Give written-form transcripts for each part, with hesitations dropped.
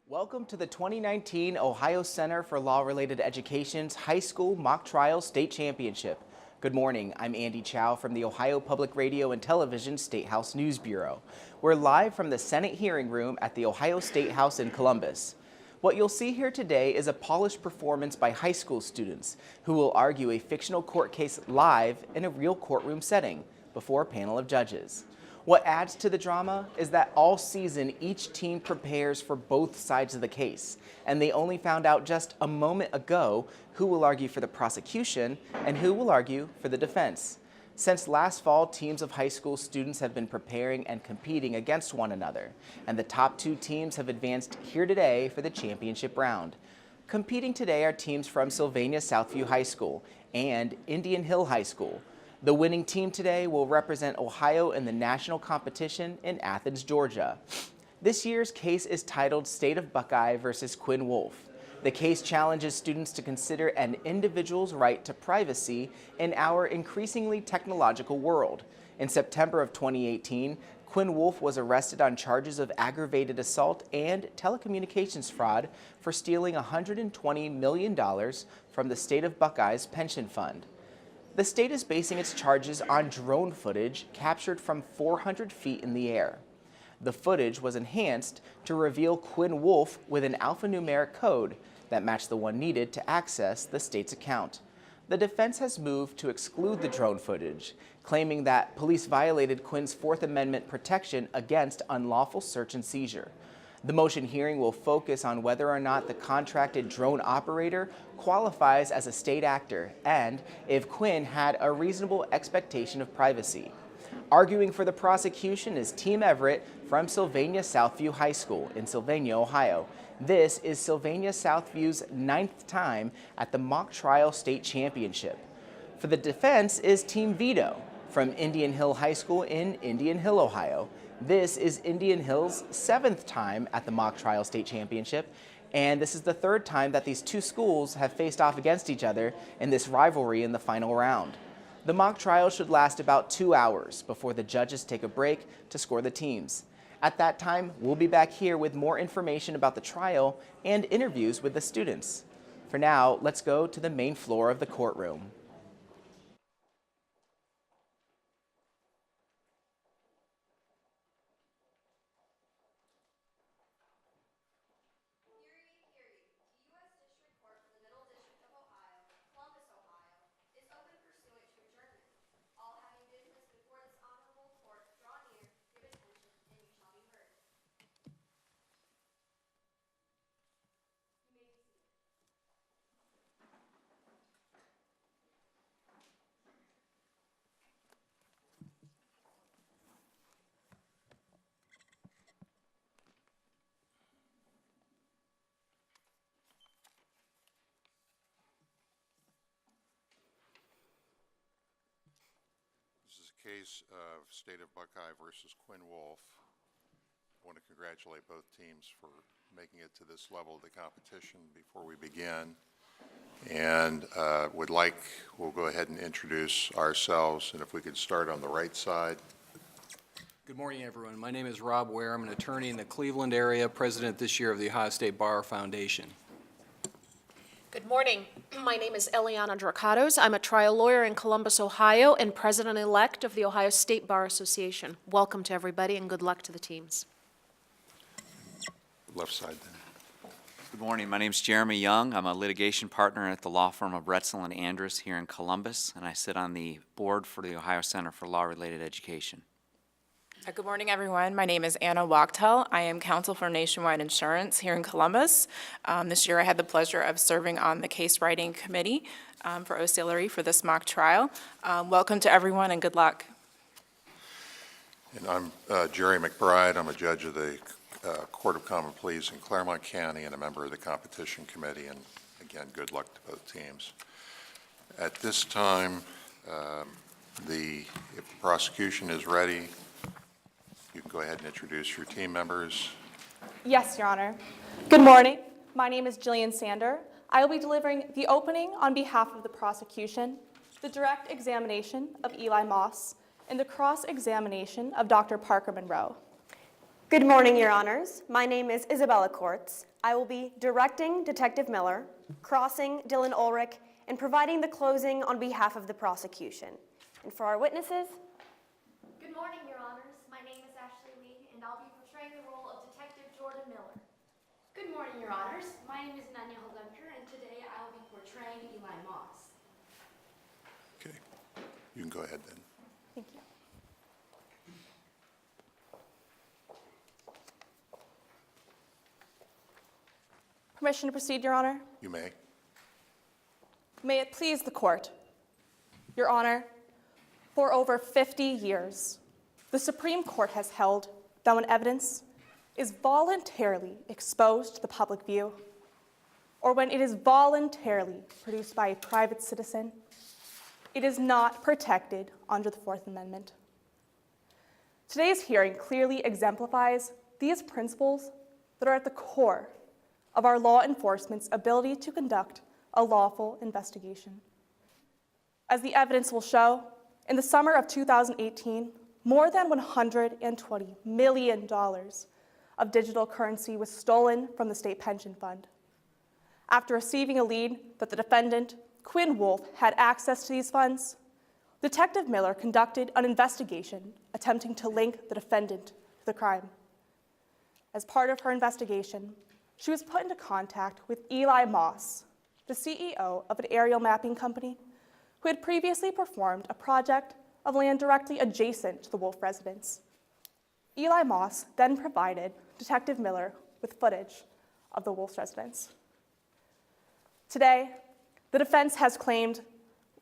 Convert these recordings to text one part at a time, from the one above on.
Welcome to the 2019 Ohio Center for Law-Related Education's High School Mock Trial State Championship. Good morning, I'm Andy Chow from the Ohio Public Radio and Television State House News Bureau. We're live from the Senate hearing room at the Ohio State House in Columbus. What you'll see here today is a polished performance by high school students who will argue a fictional court case live in a real courtroom setting before a panel of judges. What adds to the drama is that all season each team prepares for both sides of the case, and they only found out just a moment ago who will argue for the prosecution and who will argue for the defense. Since last fall, teams of high school students have been preparing and competing against one another, and the top two teams have advanced here today for the championship round. Competing today are teams from Sylvania Southview High School and Indian Hill High School. The winning team today will represent Ohio in the national competition in Athens, Georgia. This year's case is titled State of Buckeye versus Quinn Woolf. The case challenges students to consider an individual's right to privacy in our increasingly technological world. In September of 2018, Quinn Woolf was arrested on charges of aggravated assault and telecommunications fraud for stealing $120 million from the State of Buckeye's pension fund. The state is basing its charges on drone footage captured from 400 feet in the air. The footage was enhanced to reveal Quinn Woolf with an alphanumeric code that matched the one needed to access the state's account. The defense has moved to exclude the drone footage, claiming that police violated Quinn's Fourth Amendment protection against unlawful search and seizure. The motion hearing will focus on whether or not the contracted drone operator qualifies as a state actor and if Quinn had a reasonable expectation of privacy. Arguing for the prosecution is Team Everett from Sylvania Southview High School in Sylvania, Ohio. This is Sylvania Southview's 9th time at the Mock Trial State Championship. For the defense is Team Vito from Indian Hill High School in Indian Hill, Ohio. This is Indian Hill's 7th time at the Mock Trial State Championship, and this is the 3rd time that these two schools have faced off against each other in this rivalry in the final round. The mock trial should last about 2 hours before the judges take a break to score the teams. At that time, we'll be back here with more information about the trial and interviews with the students. For now, let's go to the main floor of the courtroom. Case of State of Buckeye versus Quinn Woolf. I want to congratulate both teams for making it to this level of the competition before we begin. And we'll go ahead and introduce ourselves, and if we could start on the right side. Good morning, everyone. My name is Rob Ware. I'm an attorney in the Cleveland area, president this year of the Ohio State Bar Foundation. Good morning. My name is Eliana Dracados. I'm a trial lawyer in Columbus, Ohio, and president-elect of the Ohio State Bar Association. Welcome to everybody, and good luck to the teams. Left side then. Good morning. My name is Jeremy Young. I'm a litigation partner at the law firm of Retzel and Andrus here in Columbus, and I sit on the board for the Ohio Center for Law-Related Education. Good morning, everyone. My name is Anna Wachtel. I am counsel for Nationwide Insurance here in Columbus. This year I had the pleasure of serving on the case writing committee for OCLRE for this mock trial. Welcome to everyone and good luck. And I'm Jerry McBride. I'm a judge of the Court of Common Pleas in Claremont County and a member of the competition committee. And again, good luck to both teams. At this time, if the prosecution is ready, you can go ahead and introduce your team members. Yes, Your Honor. Good morning. My name is Jillian Sander. I will be delivering the opening on behalf of the prosecution, the direct examination of Eli Moss, and the cross-examination of Dr. Parker Monroe. Good morning, Your Honors. My name is Isabella Kortz. I will be directing Detective Miller, crossing Dylan Ulrich, and providing the closing on behalf of the prosecution. And for our witnesses, good morning, Your Honors. My name is Ashley Lee, and I'll be portraying the role of Detective Jordan Miller. Good morning, Your Honors. My name is Nanya Halemker, and today I will be portraying Eli Moss. Okay, you can go ahead then. Thank you. Permission to proceed, Your Honor? You may. May it please the court. Your Honor, for over 50 years, the Supreme Court has held that when evidence is voluntarily exposed to the public view, or when it is voluntarily produced by a private citizen, it is not protected under the Fourth Amendment. Today's hearing clearly exemplifies these principles that are at the core of our law enforcement's ability to conduct a lawful investigation. As the evidence will show, in the summer of 2018, more than $120 million of digital currency was stolen from the state pension fund. After receiving a lead that the defendant, Quinn Woolf, had access to these funds, Detective Miller conducted an investigation attempting to link the defendant to the crime. As part of her investigation, she was put into contact with Eli Moss, the CEO of an aerial mapping company who had previously performed a project of land directly adjacent to the Woolf residence. Eli Moss then provided Detective Miller with footage of the Woolf residence. Today, the defense has claimed,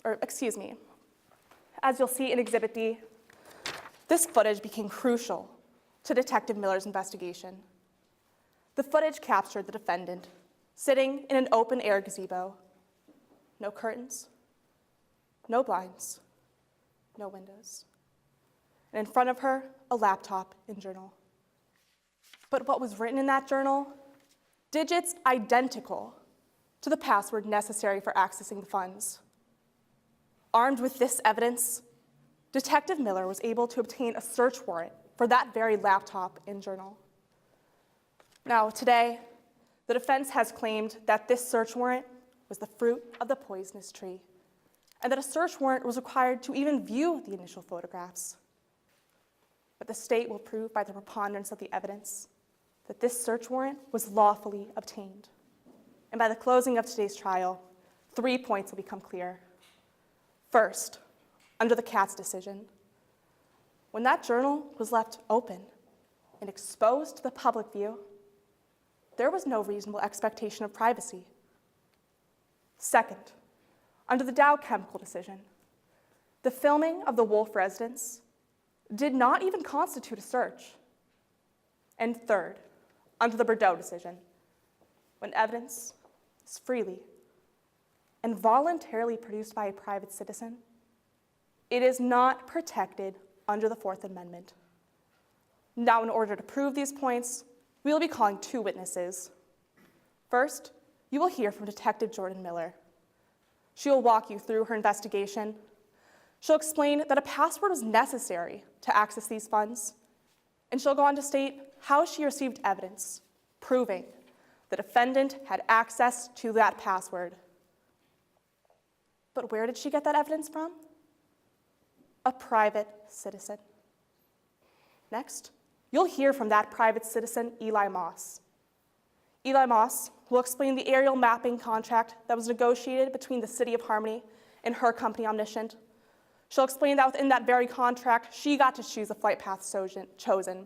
as you'll see in Exhibit D, this footage became crucial to Detective Miller's investigation. The footage captured the defendant sitting in an open-air gazebo. No curtains, no blinds, no windows. And in front of her, a laptop and journal. But what was written in that journal? Digits identical to the password necessary for accessing the funds. Armed with this evidence, Detective Miller was able to obtain a search warrant for that very laptop and journal. Now, today, the defense has claimed that this search warrant was the fruit of the poisonous tree, and that a search warrant was required to even view the initial photographs. But the state will prove by the preponderance of the evidence that this search warrant was lawfully obtained. And by the closing of today's trial, 3 points will become clear. First, under the Katz decision, when that journal was left open and exposed to the public view, there was no reasonable expectation of privacy. Second, under the Dow Chemical decision, the filming of the Woolf residence did not even constitute a search. And third, under the Bordeaux decision, when evidence is freely and voluntarily produced by a private citizen, it is not protected under the Fourth Amendment. Now, in order to prove these points, we will be calling 2 witnesses. First, you will hear from Detective Jordan Miller. She will walk you through her investigation. She'll explain that a password was necessary to access these funds, and she'll go on to state how she received evidence proving the defendant had access to that password. But where did she get that evidence from? A private citizen. Next, you'll hear from that private citizen, Eli Moss. Eli Moss will explain the aerial mapping contract that was negotiated between the City of Harmony and her company, Omniscient. She'll explain that within that very contract, she got to choose the flight path chosen.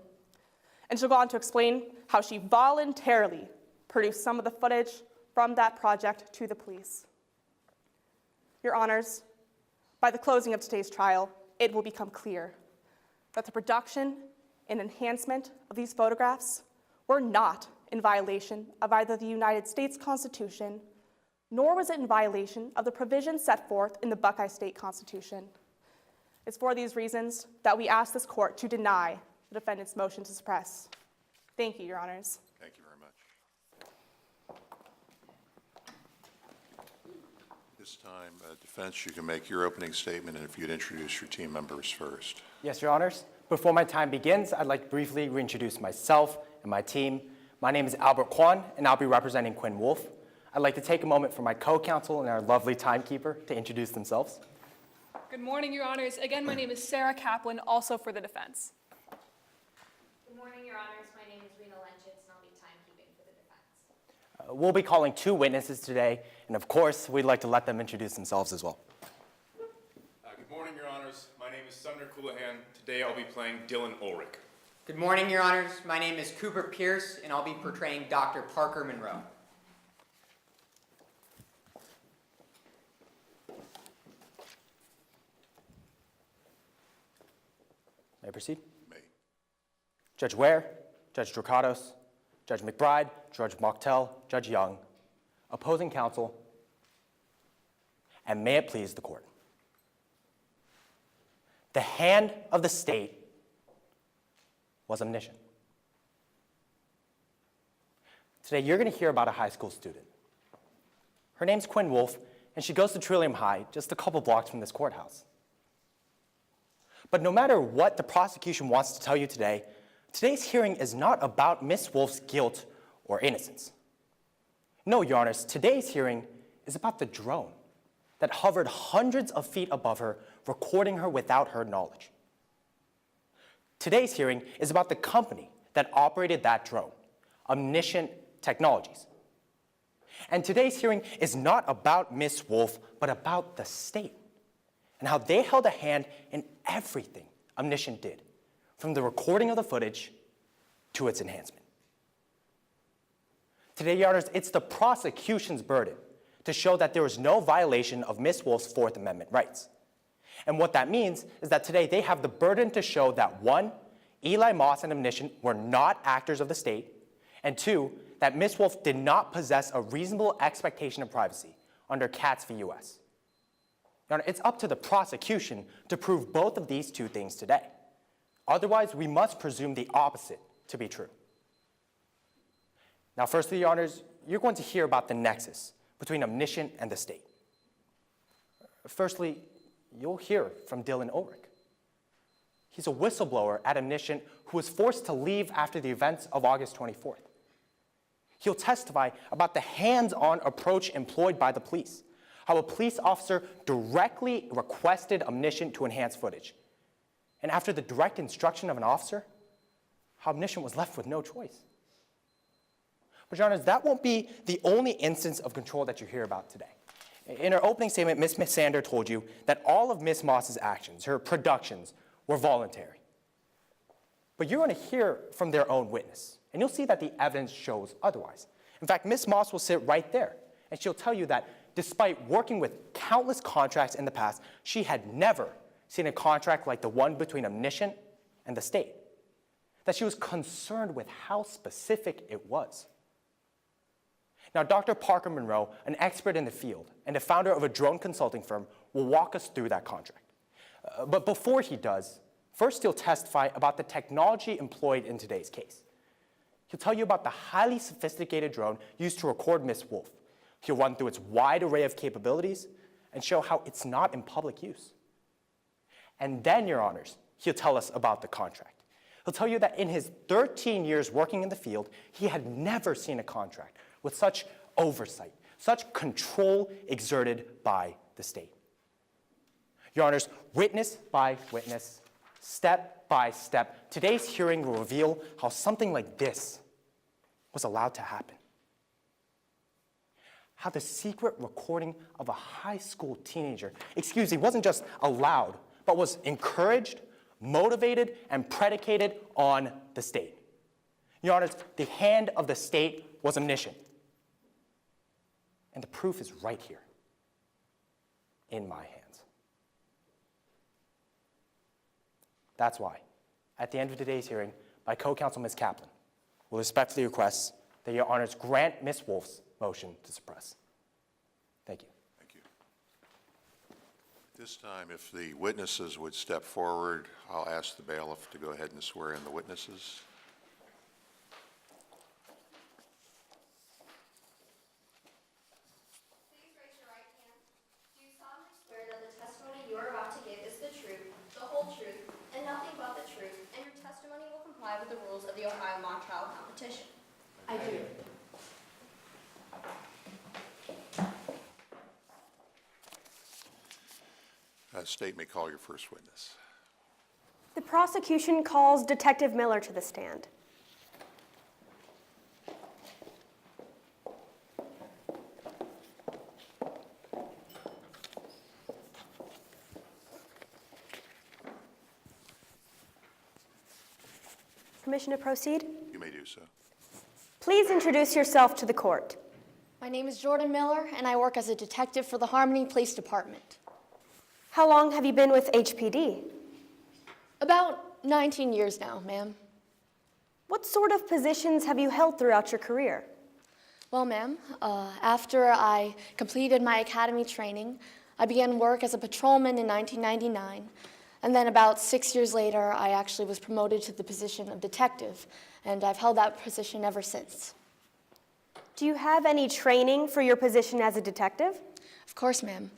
And she'll go on to explain how she voluntarily produced some of the footage from that project to the police. Your Honors, by the closing of today's trial, it will become clear that the production and enhancement of these photographs were not in violation of either the United States Constitution, nor was it in violation of the provisions set forth in the Buckeye State Constitution. It's for these reasons that we ask this court to deny the defendant's motion to suppress. Thank you, Your Honors. Thank you very much. This time, defense, you can make your opening statement, and if you'd introduce your team members first. Yes, Your Honors. Before my time begins, I'd like to briefly reintroduce myself and my team. My name is Albert Kwan, and I'll be representing Quinn Woolf. I'd like to take a moment for my co-counsel and our lovely timekeeper to introduce themselves. Good morning, Your Honors. Again, my name is Sarah Kaplan, also for the defense. Good morning, Your Honors. My name is Rena Lenchitz, and I'll be timekeeping for the defense. We'll be calling 2 witnesses today, and of course, we'd like to let them introduce themselves as well. Good morning, Your Honors. My name is Sumner Coulihan. Today I'll be playing Dylan Ulrich. Good morning, Your Honors. My name is Cooper Pierce, and I'll be portraying Dr. Parker Monroe. May I proceed? May. Judge Ware, Judge Drocatos, Judge McBride, Judge Mocktel, Judge Young, opposing counsel, and may it please the court. The hand of the state was omniscient. Today, you're going to hear about a high school student. Her name's Quinn Woolf, and she goes to Trillium High, just a couple blocks from this courthouse. But no matter what the prosecution wants to tell you today, today's hearing is not about Miss Woolf's guilt or innocence. No, Your Honors, today's hearing is about the drone that hovered hundreds of feet above her, recording her without her knowledge. Today's hearing is about the company that operated that drone, Omniscient Technologies. And today's hearing is not about Miss Woolf, but about the state and how they held a hand in everything Omniscient did, from the recording of the footage to its enhancement. Today, Your Honors, it's the prosecution's burden to show that there was no violation of Miss Woolf's Fourth Amendment rights. And what that means is that today they have the burden to show that 1, Eli Moss and Omniscient were not actors of the state, and 2, that Miss Woolf did not possess a reasonable expectation of privacy under Katz v. U.S. Your Honor, it's up to the prosecution to prove both of these 2 things today. Otherwise, we must presume the opposite to be true. Now, firstly, Your Honors, you're going to hear about the nexus between Omniscient and the state. Firstly, you'll hear from Dylan Ulrich. He's a whistleblower at Omniscient who was forced to leave after the events of August 24th. He'll testify about the hands-on approach employed by the police, how a police officer directly requested Omniscient to enhance footage, and after the direct instruction of an officer, how Omniscient was left with no choice. But, Your Honors, that won't be the only instance of control that you hear about today. In her opening statement, Ms. Sander told you that all of Ms. Moss's actions, her productions, were voluntary. But you're going to hear from their own witness, and you'll see that the evidence shows otherwise. In fact, Ms. Moss will sit right there, and she'll tell you that despite working with countless contracts in the past, she had never seen a contract like the one between Omniscient and the state, that she was concerned with how specific it was. Now, Dr. Parker Monroe, an expert in the field and the founder of a drone consulting firm, will walk us through that contract. But before he does, first he'll testify about the technology employed in today's case. He'll tell you about the highly sophisticated drone used to record Miss Woolf. He'll run through its wide array of capabilities and show how it's not in public use. And then, Your Honors, he'll tell us about the contract. He'll tell you that in his 13 years working in the field, he had never seen a contract with such oversight, such control exerted by the state. Your Honors, witness by witness, step by step, today's hearing will reveal how something like this was allowed to happen. How the secret recording of a high school teenager, wasn't just allowed, but was encouraged, motivated, and predicated on the state. Your Honors, the hand of the state was omniscient. And the proof is right here, in my hands. That's why, at the end of today's hearing, my co-counsel, Ms. Kaplan, will respectfully request that Your Honors grant Ms. Woolf's motion to suppress. Thank you. Thank you. This time, if the witnesses would step forward, I'll ask the bailiff to go ahead and swear in the witnesses. Please raise your right hand. Do you solemnly swear that the testimony you are about to give is the truth, the whole truth, and nothing but the truth, with the rules of the Ohio mock trial competition? I do. State may call your first witness. The prosecution calls Detective Miller to the stand. Permission to proceed? You may do so. Please introduce yourself to the court. My name is Jordan Miller, and I work as a detective for the Harmony Police Department. How long have you been with HPD? About 19 years now, ma'am. What sort of positions have you held throughout your career? Well, ma'am, after I completed my academy training, I began work as a patrolman in 1999. And then about 6 years later, I actually was promoted to the position of detective, and I've held that position ever since. Do you have any training for your position as a detective? Of course, ma'am.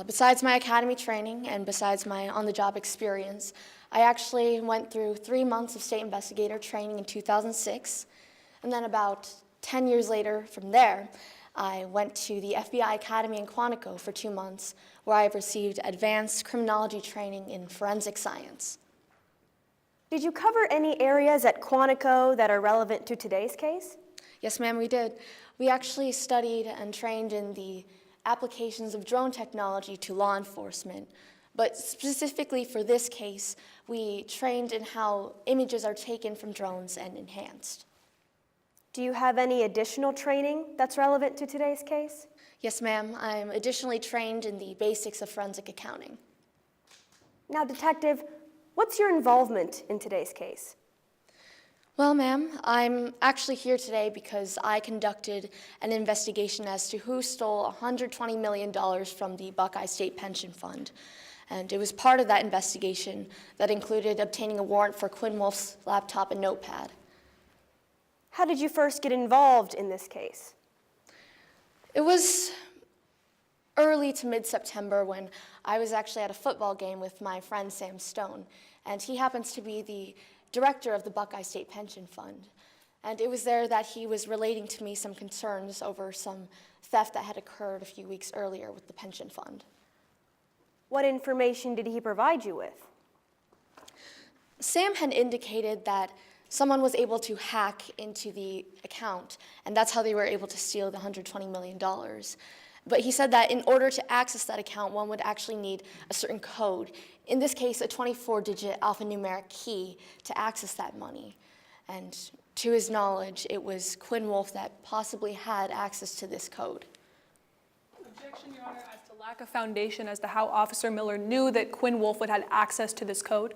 Besides my academy training and besides my on-the-job experience, I actually went through 3 months of state investigator training in 2006, and then about 10 years later from there, I went to the FBI Academy in Quantico for 2 months, where I received advanced criminology training in forensic science. Did you cover any areas at Quantico that are relevant to today's case? Yes, ma'am, we did. We actually studied and trained in the applications of drone technology to law enforcement. But specifically for this case, we trained in how images are taken from drones and enhanced. Do you have any additional training that's relevant to today's case? Yes, ma'am. I'm additionally trained in the basics of forensic accounting. Now, Detective, what's your involvement in today's case? Well, ma'am, I'm actually here today because I conducted an investigation as to who stole $120 million from the Buckeye State Pension Fund. And it was part of that investigation that included obtaining a warrant for Quinn Woolf's laptop and notepad. How did you first get involved in this case? It was early to mid-September when I was actually at a football game with my friend Sam Stone, and he happens to be the director of the Buckeye State Pension Fund. And it was there that he was relating to me some concerns over some theft that had occurred a few weeks earlier with the pension fund. What information did he provide you with? Sam had indicated that someone was able to hack into the account, and that's how they were able to steal the $120 million. But he said that in order to access that account, one would actually need a certain code. In this case, a 24-digit alphanumeric key to access that money. And to his knowledge, it was Quinn Woolf that possibly had access to this code. Objection, Your Honor, as to lack of foundation as to how Officer Miller knew that Quinn Woolf would have access to this code.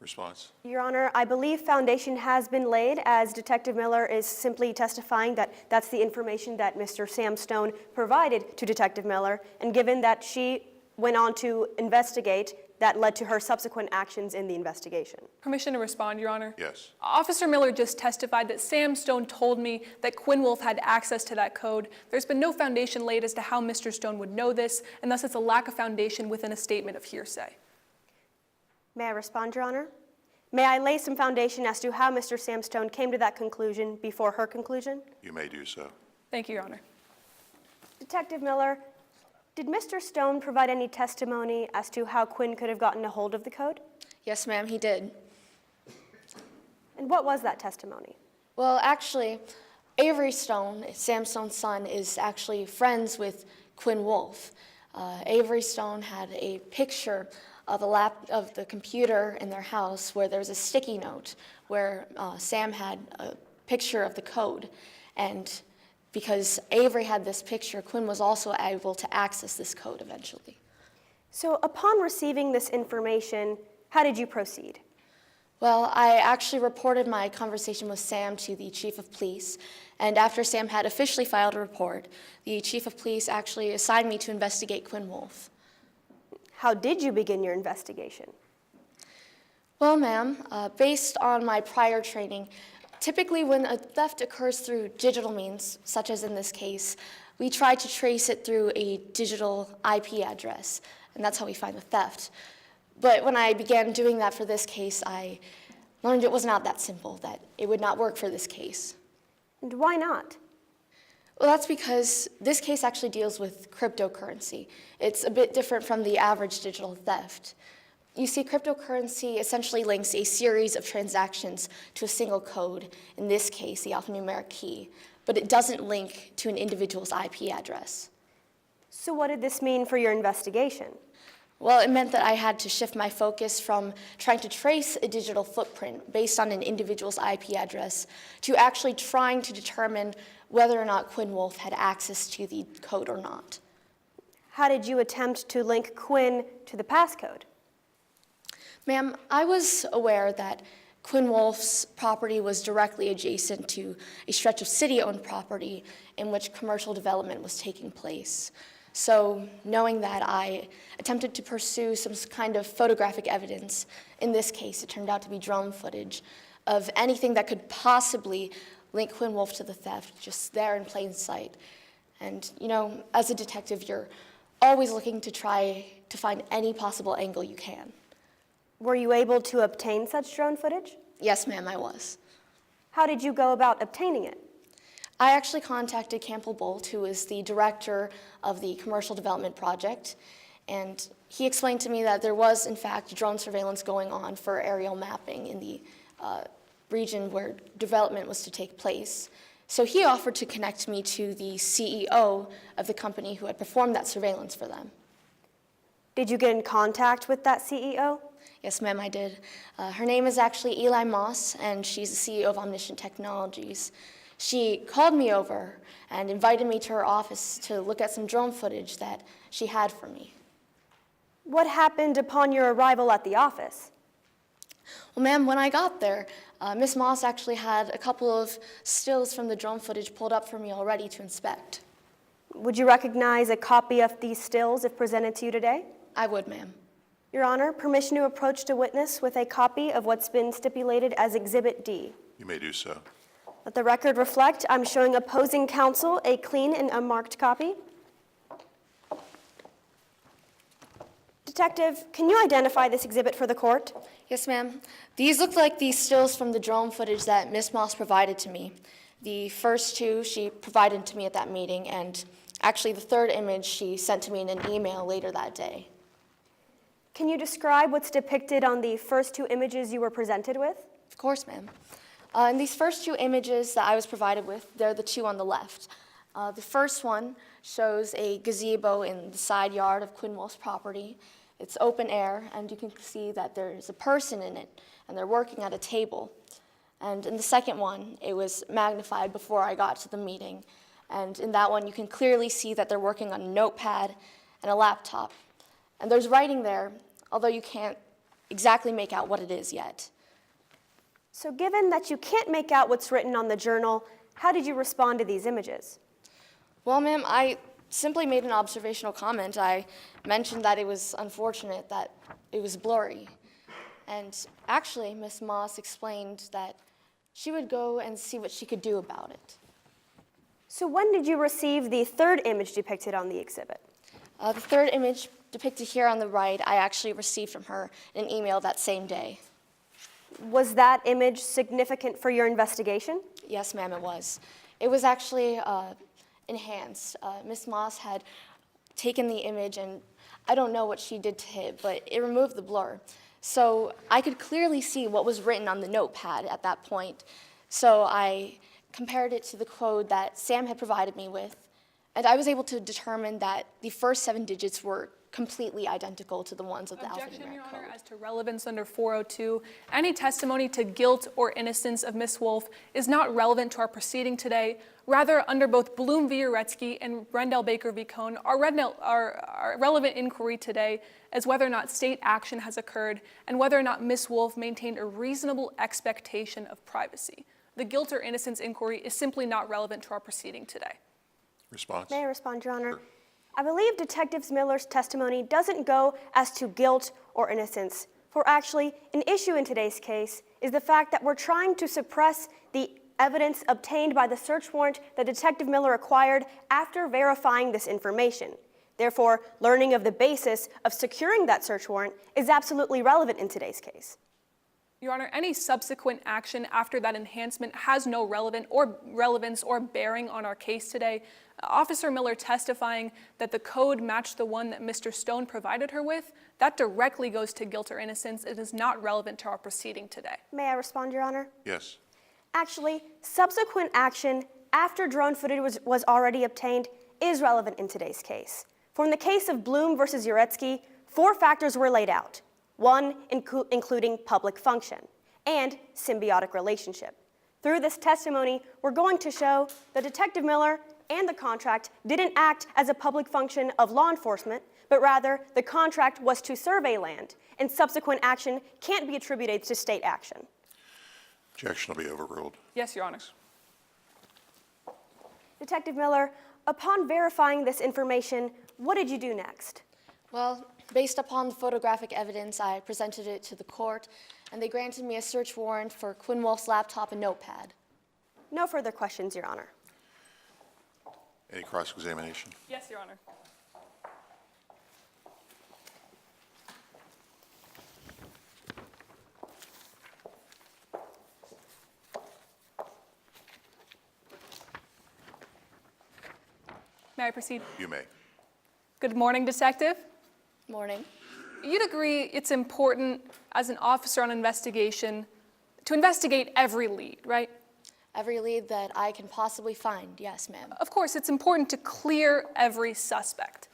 Response. Your Honor, I believe foundation has been laid, as Detective Miller is simply testifying that that's the information that Mr. Sam Stone provided to Detective Miller, and given that she went on to investigate, that led to her subsequent actions in the investigation. Permission to respond, Your Honor? Yes. Officer Miller just testified that Sam Stone told me that Quinn Woolf had access to that code. There's been no foundation laid as to how Mr. Stone would know this, and thus it's a lack of foundation within a statement of hearsay. May I respond, Your Honor? May I lay some foundation as to how Mr. Sam Stone came to that conclusion before her conclusion? You may do so. Thank you, Your Honor. Detective Miller, did Mr. Stone provide any testimony as to how Quinn could have gotten a hold of the code? Yes, ma'am, he did. And what was that testimony? Well, actually, Avery Stone, Sam Stone's son, is actually friends with Quinn Woolf. Avery Stone had a picture of the computer in their house where there was a sticky note where Sam had a picture of the code. And because Avery had this picture, Quinn was also able to access this code eventually. So upon receiving this information, how did you proceed? Well, I actually reported my conversation with Sam to the chief of police, and after Sam had officially filed a report, the chief of police actually assigned me to investigate Quinn Woolf. How did you begin your investigation? Well, ma'am, based on my prior training, typically when a theft occurs through digital means, such as in this case, we try to trace it through a digital IP address, and that's how we find the theft. But when I began doing that for this case, I learned it was not that simple, that it would not work for this case. And why not? Well, that's because this case actually deals with cryptocurrency. It's a bit different from the average digital theft. You see, cryptocurrency essentially links a series of transactions to a single code, in this case, the alphanumeric key, but it doesn't link to an individual's IP address. So what did this mean for your investigation? Well, it meant that I had to shift my focus from trying to trace a digital footprint based on an individual's IP address to actually trying to determine whether or not Quinn Woolf had access to the code or not. How did you attempt to link Quinn to the passcode? Ma'am, I was aware that Quinn Woolf's property was directly adjacent to a stretch of city-owned property in which commercial development was taking place. So, knowing that, I attempted to pursue some kind of photographic evidence. In this case, it turned out to be drone footage of anything that could possibly link Quinn Woolf to the theft, just there in plain sight. And, you know, as a detective, you're always looking to try to find any possible angle you can. Were you able to obtain such drone footage? Yes, ma'am, I was. How did you go about obtaining it? I actually contacted Campbell Bolt, who is the director of the commercial development project, and he explained to me that there was, in fact, drone surveillance going on for aerial mapping in the region where development was to take place. So he offered to connect me to the CEO of the company who had performed that surveillance for them. Did you get in contact with that CEO? Yes, ma'am, I did. Her name is actually Eli Moss, and she's the CEO of Omniscient Technologies. She called me over and invited me to her office to look at some drone footage that she had for me. What happened upon your arrival at the office? Well, ma'am, when I got there, Miss Moss actually had a couple of stills from the drone footage pulled up for me already to inspect. Would you recognize a copy of these stills if presented to you today? I would, ma'am. Your Honor, permission to approach the witness with a copy of what's been stipulated as Exhibit D. You may do so. Let the record reflect, I'm showing opposing counsel a clean and unmarked copy. Detective, can you identify this exhibit for the court? Yes, ma'am. These look like the stills from the drone footage that Miss Moss provided to me. The first two she provided to me at that meeting, and actually the third image she sent to me in an email later that day. Can you describe what's depicted on the first two images you were presented with? Of course, ma'am. In these first two images that I was provided with, they're the two on the left. The first one shows a gazebo in the side yard of Quinn Woolf's property. It's open air, and you can see that there's a person in it, and they're working at a table. And in the second one, it was magnified before I got to the meeting. And in that one, you can clearly see that they're working on a notepad and a laptop. And there's writing there, although you can't exactly make out what it is yet. So given that you can't make out what's written on the journal, how did you respond to these images? Well, ma'am, I simply made an observational comment. I mentioned that it was unfortunate that it was blurry. And actually, Miss Moss explained that she would go and see what she could do about it. So when did you receive the third image depicted on the exhibit? The third image depicted here on the right, I actually received from her in an email that same day. Was that image significant for your investigation? Yes, ma'am, it was. It was actually enhanced. Miss Moss had taken the image, and I don't know what she did to it, but it removed the blur. So I could clearly see what was written on the notepad at that point. So I compared it to the code that Sam had provided me with, and I was able to determine that the first 7 digits were completely identical to the ones of the Objection, alphanumeric Your Honor, code. as to relevance under 402. Any testimony to guilt or innocence of Ms. Woolf is not relevant to our proceeding today. Rather, under both Bloom v. Uretsky and Rendell Baker v. Cohn, our relevant inquiry today is whether or not state action has occurred and whether or not Ms. Woolf maintained a reasonable expectation of privacy. The guilt or innocence inquiry is simply not relevant to our proceeding today. Response? May I respond, Your Honor? Sure. I believe Detective Miller's testimony doesn't go as to guilt or innocence, for actually, an issue in today's case is the fact that we're trying to suppress the evidence obtained by the search warrant that Detective Miller acquired after verifying this information. Therefore, learning of the basis of securing that search warrant is absolutely relevant in today's case. Your Honor, any subsequent action after that enhancement has no relevance or bearing on our case today. Officer Miller testifying that the code matched the one that Mr. Stone provided her with, that directly goes to guilt or innocence. It is not relevant to our proceeding today. May I respond, Your Honor? Yes. Actually, subsequent action after drone footage was already obtained is relevant in today's case. For in the case of Bloom versus Uretsky, 4 factors were laid out. 1, including public function and symbiotic relationship. Through this testimony, we're going to show that Detective Miller and the contract didn't act as a public function of law enforcement, but rather the contract was to survey land, and subsequent action can't be attributed to state action. Objection will be overruled. Yes, Your Honor. Detective Miller, upon verifying this information, what did you do next? Well, based upon the photographic evidence, I presented it to the court, and they granted me a search warrant for Quinn Woolf's laptop and notepad. No further questions, Your Honor. Any cross-examination? Yes, Your Honor. May I proceed? You may. Good morning, Detective. Morning. You'd agree it's important as an officer on investigation to investigate every lead, right? Every lead that I can possibly find, yes, ma'am. Of course, it's important to clear every suspect.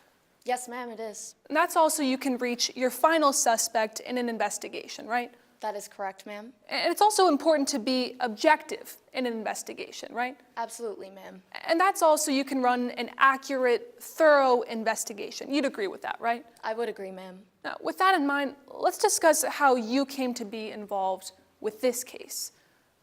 Yes, ma'am, it is. And that's also you can reach your final suspect in an investigation, right? That is correct, ma'am. And it's also important to be objective in an investigation, right? Absolutely, ma'am. And that's also you can run an accurate, thorough investigation. You'd agree with that, right? I would agree, ma'am. Now, with that in mind, let's discuss how you came to be involved with this case.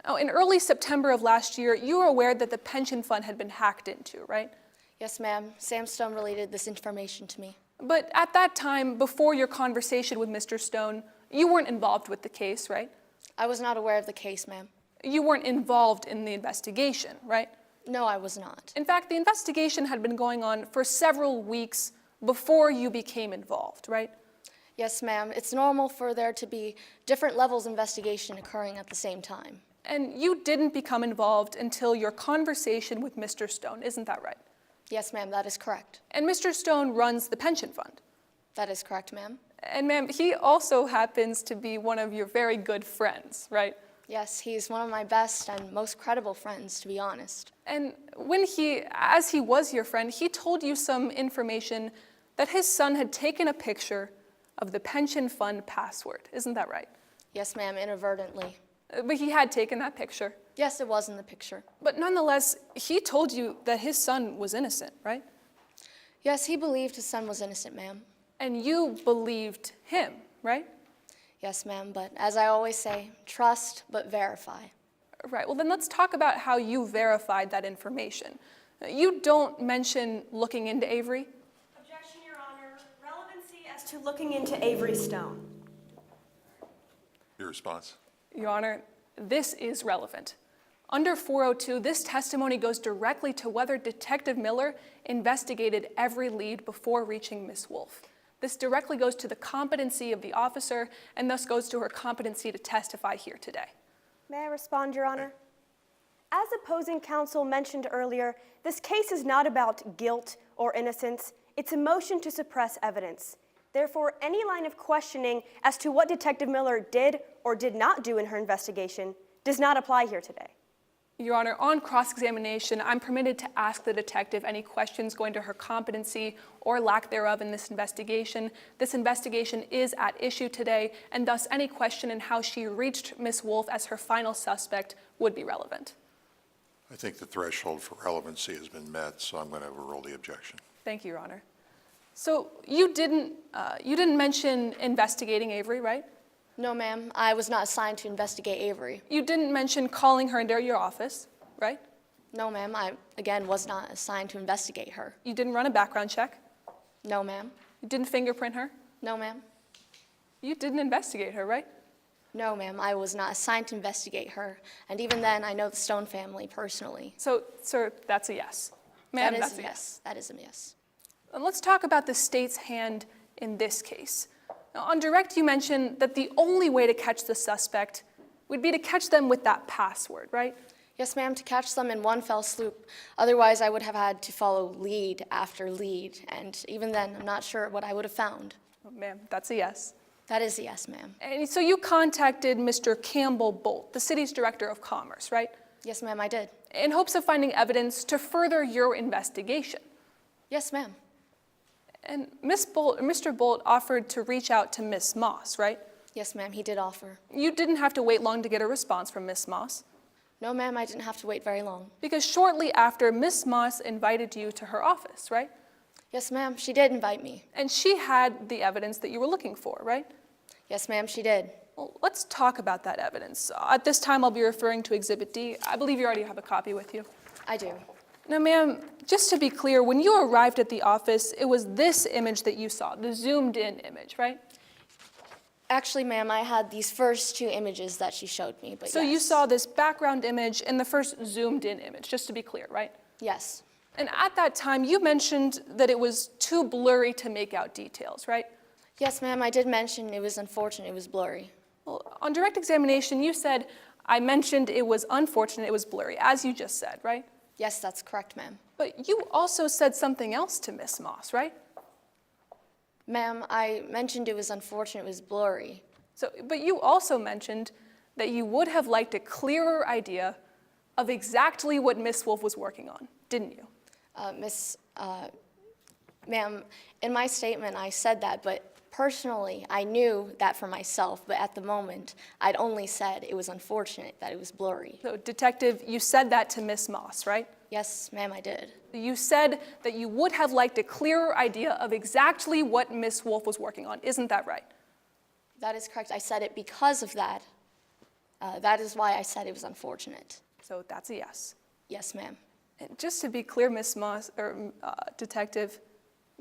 Now, in early September of last year, you were aware that the pension fund had been hacked into, right? Yes, ma'am. Sam Stone related this information to me. But at that time, before your conversation with Mr. Stone, you weren't involved with the case, right? I was not aware of the case, ma'am. You weren't involved in the investigation, right? No, I was not. In fact, the investigation had been going on for several weeks before you became involved, right? Yes, ma'am. It's normal for there to be different levels of investigation occurring at the same time. And you didn't become involved until your conversation with Mr. Stone, isn't that right? Yes, ma'am, that is correct. And Mr. Stone runs the pension fund. That is correct, ma'am. And ma'am, he also happens to be one of your very good friends, right? Yes, he's one of my best and most credible friends, to be honest. And as he was your friend, he told you some information that his son had taken a picture of the pension fund password. Isn't that right? Yes, ma'am, inadvertently. But he had taken that picture. Yes, it was in the picture. But nonetheless, he told you that his son was innocent, right? Yes, he believed his son was innocent, ma'am. And you believed him, right? Yes, ma'am, but as I always say, trust but verify. Right, well then let's talk about how you verified that information. You don't mention looking into Avery. Objection, Your Honor. Relevancy as to looking into Avery Stone. Your response? Your Honor, this is relevant. Under 402, this testimony goes directly to whether Detective Miller investigated every lead before reaching Miss Woolf. This directly goes to the competency of the officer and thus goes to her competency to testify here today. May I respond, Your Honor? As opposing counsel mentioned earlier, this case is not about guilt or innocence. It's a motion to suppress evidence. Therefore, any line of questioning as to what Detective Miller did or did not do in her investigation does not apply here today. Your Honor, on cross-examination, I'm permitted to ask the detective any questions going to her competency or lack thereof in this investigation. This investigation is at issue today, and thus any question in how she reached Miss Woolf as her final suspect would be relevant. I think the threshold for relevancy has been met, so I'm going to overrule the objection. Thank you, Your Honor. So you didn't mention investigating Avery, right? No, ma'am, I was not assigned to investigate Avery. You didn't mention calling her into your office, right? No, ma'am, I, again, was not assigned to investigate her. You didn't run a background check? No, ma'am. You didn't fingerprint her? No, ma'am. You didn't investigate her, right? No, ma'am, I was not assigned to investigate her. And even then, I know the Stone family personally. So, sir, that's a yes. Ma'am, That is that's a yes. That is a yes. And let's talk about the state's hand in this case. Now, on direct, you mentioned that the only way to catch the suspect would be to catch them with that password, right? Yes, ma'am, to catch them in one fell swoop. Otherwise, I would have had to follow lead after lead, and even then, I'm not sure what I would have found. Oh, ma'am, that's a yes. That is a yes, ma'am. And so you contacted Mr. Campbell Bolt, the city's director of commerce, right? Yes, ma'am, I did. In hopes of finding evidence to further your investigation. Yes, ma'am. And Mr. Bolt offered to reach out to Miss Moss, right? Yes, ma'am, he did offer. You didn't have to wait long to get a response from Miss Moss. No, ma'am, I didn't have to wait very long. Because shortly after, Miss Moss invited you to her office, right? Yes, ma'am, she did invite me. And she had the evidence that you were looking for, right? Yes, ma'am, she did. Well, let's talk about that evidence. At this time, I'll be referring to Exhibit D. I believe you already have a copy with you. I do. Now, ma'am, just to be clear, when you arrived at the office, it was this image that you saw, the zoomed-in image, right? Actually, ma'am, I had these first two images that she showed me, but So yes. you saw this background image and the first zoomed-in image, just to be clear, right? Yes. And at that time, you mentioned that it was too blurry to make out details, right? Yes, ma'am, I did mention it was unfortunate, it was blurry. Well, on direct examination, you said, I mentioned it was unfortunate, it was blurry, as you just said, right? Yes, that's correct, ma'am. But you also said something else to Miss Moss, right? Ma'am, I mentioned it was unfortunate, it was blurry. But you also mentioned that you would have liked a clearer idea of exactly what Miss Woolf was working on, didn't you? Ma'am, in my statement, I said that, but personally, I knew that for myself, but at the moment, I'd only said it was unfortunate that it was blurry. So, Detective, you said that to Miss Moss, right? Yes, ma'am, I did. You said that you would have liked a clearer idea of exactly what Miss Woolf was working on. Isn't that right? That is correct. I said it because of that. That is why I said it was unfortunate. So that's a yes. Yes, ma'am. And just to be clear, Miss Moss, Detective,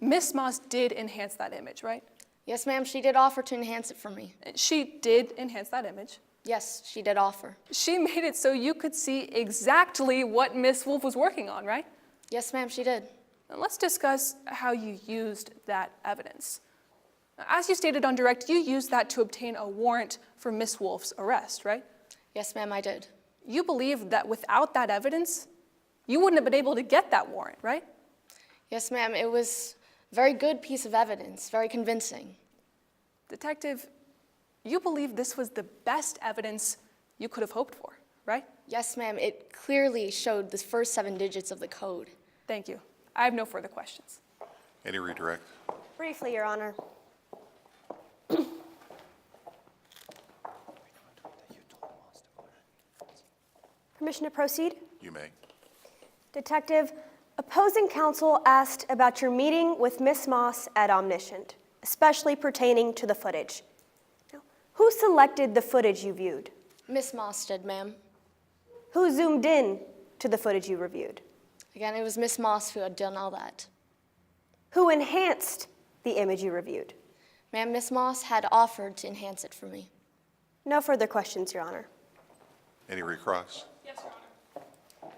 Miss Moss did enhance that image, right? Yes, ma'am, she did offer to enhance it for me. And she did enhance that image. Yes, she did offer. She made it so you could see exactly what Miss Woolf was working on, right? Yes, ma'am, she did. And let's discuss how you used that evidence. As you stated on direct, you used that to obtain a warrant for Miss Woolf's arrest, right? Yes, ma'am, I did. You believe that without that evidence, you wouldn't have been able to get that warrant, right? Yes, ma'am, it was a very good piece of evidence, very convincing. Detective, you believe this was the best evidence you could have hoped for, right? Yes, ma'am, it clearly showed the first 7 digits of the code. Thank you. I have no further questions. Any redirect? Briefly, Your Honor. Permission to proceed? You may. Detective, opposing counsel asked about your meeting with Miss Moss at Omniscient, especially pertaining to the footage. Now, who selected the footage you viewed? Miss Moss did, ma'am. Who zoomed in to the footage you reviewed? Again, it was Miss Moss who had done all that. Who enhanced the image you reviewed? Ma'am, Miss Moss had offered to enhance it for me. No further questions, Your Honor. Any recross? Yes, Your Honor.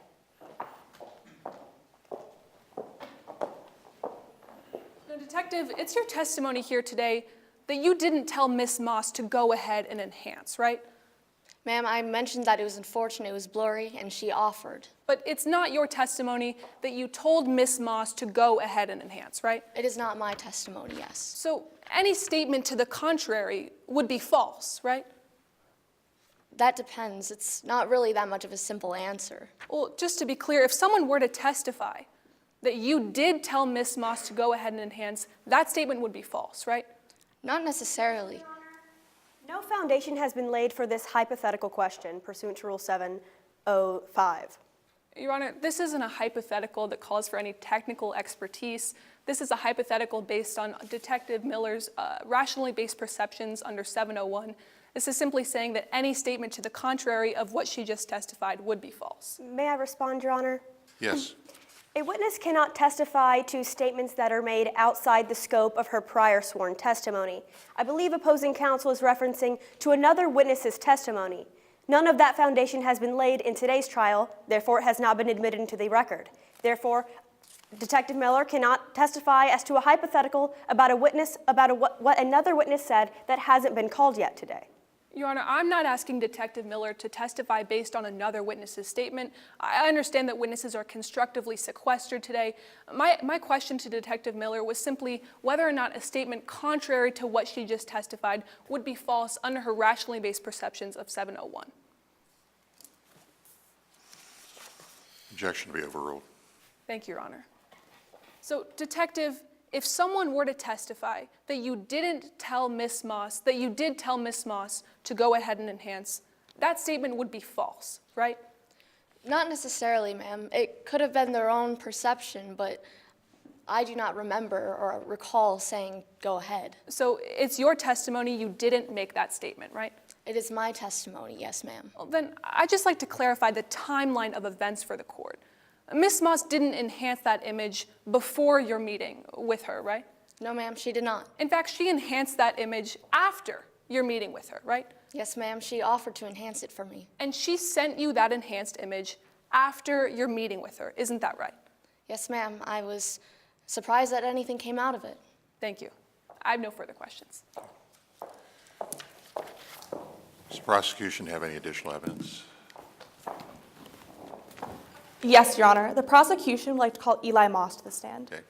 Now, Detective, it's your testimony here today that you didn't tell Miss Moss to go ahead and enhance, right? Ma'am, I mentioned that it was unfortunate, it was blurry, and she offered. But it's not your testimony that you told Miss Moss to go ahead and enhance, right? It is not my testimony, yes. So any statement to the contrary would be false, right? That depends. It's not really that much of a simple answer. Well, just to be clear, if someone were to testify that you did tell Miss Moss to go ahead and enhance, that statement would be false, right? Not necessarily. No foundation has been laid for this hypothetical question pursuant to Rule 705. Your Honor, this isn't a hypothetical that calls for any technical expertise. This is a hypothetical based on Detective Miller's rationally based perceptions under 701. This is simply saying that any statement to the contrary of what she just testified would be false. May I respond, Your Honor? Yes. A witness cannot testify to statements that are made outside the scope of her prior sworn testimony. I believe opposing counsel is referencing to another witness's testimony. None of that foundation has been laid in today's trial, therefore it has not been admitted into the record. Therefore, Detective Miller cannot testify as to a hypothetical about a witness, what another witness said that hasn't been called yet today. Your Honor, I'm not asking Detective Miller to testify based on another witness's statement. I understand that witnesses are constructively sequestered today. My question to Detective Miller was simply whether or not a statement contrary to what she just testified would be false under her rationally based perceptions of 701. Objection to be overruled. Thank you, Your Honor. So, Detective, if someone were to testify that you didn't tell Miss Moss, that you did tell Miss Moss to go ahead and enhance, that statement would be false, right? Not necessarily, ma'am. It could have been their own perception, but I do not remember or recall saying go ahead. So it's your testimony you didn't make that statement, right? It is my testimony, yes, ma'am. Well, then I'd just like to clarify the timeline of events for the court. Miss Moss didn't enhance that image before your meeting with her, right? No, ma'am, she did not. In fact, she enhanced that image after your meeting with her, right? Yes, ma'am, she offered to enhance it for me. And she sent you that enhanced image after your meeting with her, isn't that right? Yes, ma'am, I was surprised that anything came out of it. Thank you. I have no further questions. Does the prosecution have any additional evidence? Yes, Your Honor. The prosecution would like to call Eli Moss to the stand. Okay.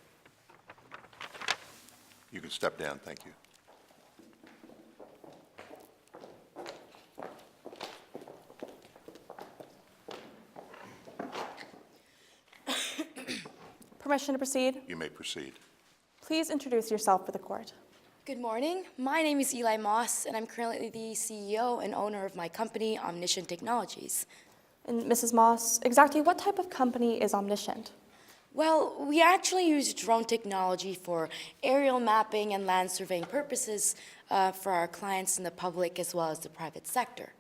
You can step down, thank you. Permission to proceed? You may proceed. Please introduce yourself for the court. Good morning. My name is Eli Moss, and I'm currently the CEO and owner of my company, Omniscient Technologies. And Mrs. Moss, exactly what type of company is Omniscient? Well, we actually use drone technology for aerial mapping and land surveying purposes for our clients in the public as well as the private sector.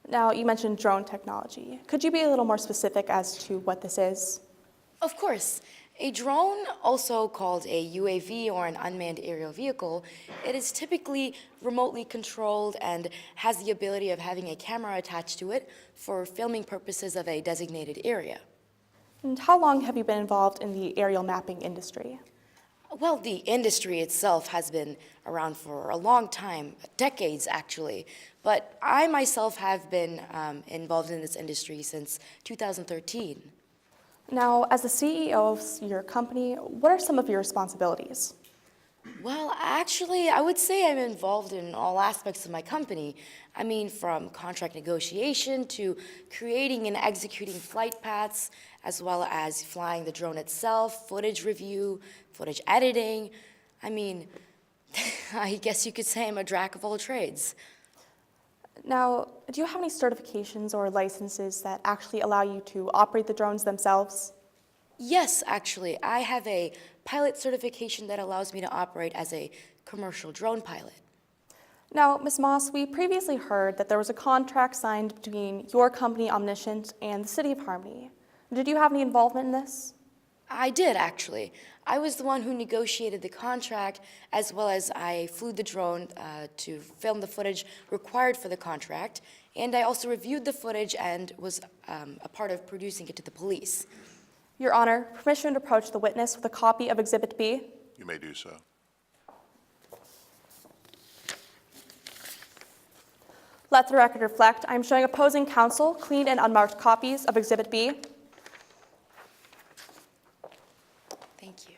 Now, you mentioned drone technology. Could you be a little more specific as to what this is? Of course. A drone, also called a UAV or an unmanned aerial vehicle, it is typically remotely controlled and has the ability of having a camera attached to it for filming purposes of a designated area. And how long have you been involved in the aerial mapping industry? Well, the industry itself has been around for a long time, decades actually, but I myself have been involved in this industry since 2013. Now, as the CEO of your company, what are some of your responsibilities? Well, actually, I would say I'm involved in all aspects of my company. I mean, from contract negotiation to creating and executing flight paths, as well as flying the drone itself, footage review, footage editing. I mean, I guess you could say I'm a jack of all trades. Now, do you have any certifications or licenses that actually allow you to operate the drones themselves? Yes, actually. I have a pilot certification that allows me to operate as a commercial drone pilot. Now, Ms. Moss, we previously heard that there was a contract signed between your company, Omniscient, and the City of Harmony. Did you have any involvement in this? I did, actually. I was the one who negotiated the contract, as well as I flew the drone to film the footage required for the contract, and I also reviewed the footage and was a part of producing it to the police. Your Honor, permission to approach the witness with a copy of Exhibit B. You may do so. Let the record reflect, I am showing opposing counsel clean and unmarked copies of Exhibit B. Thank you.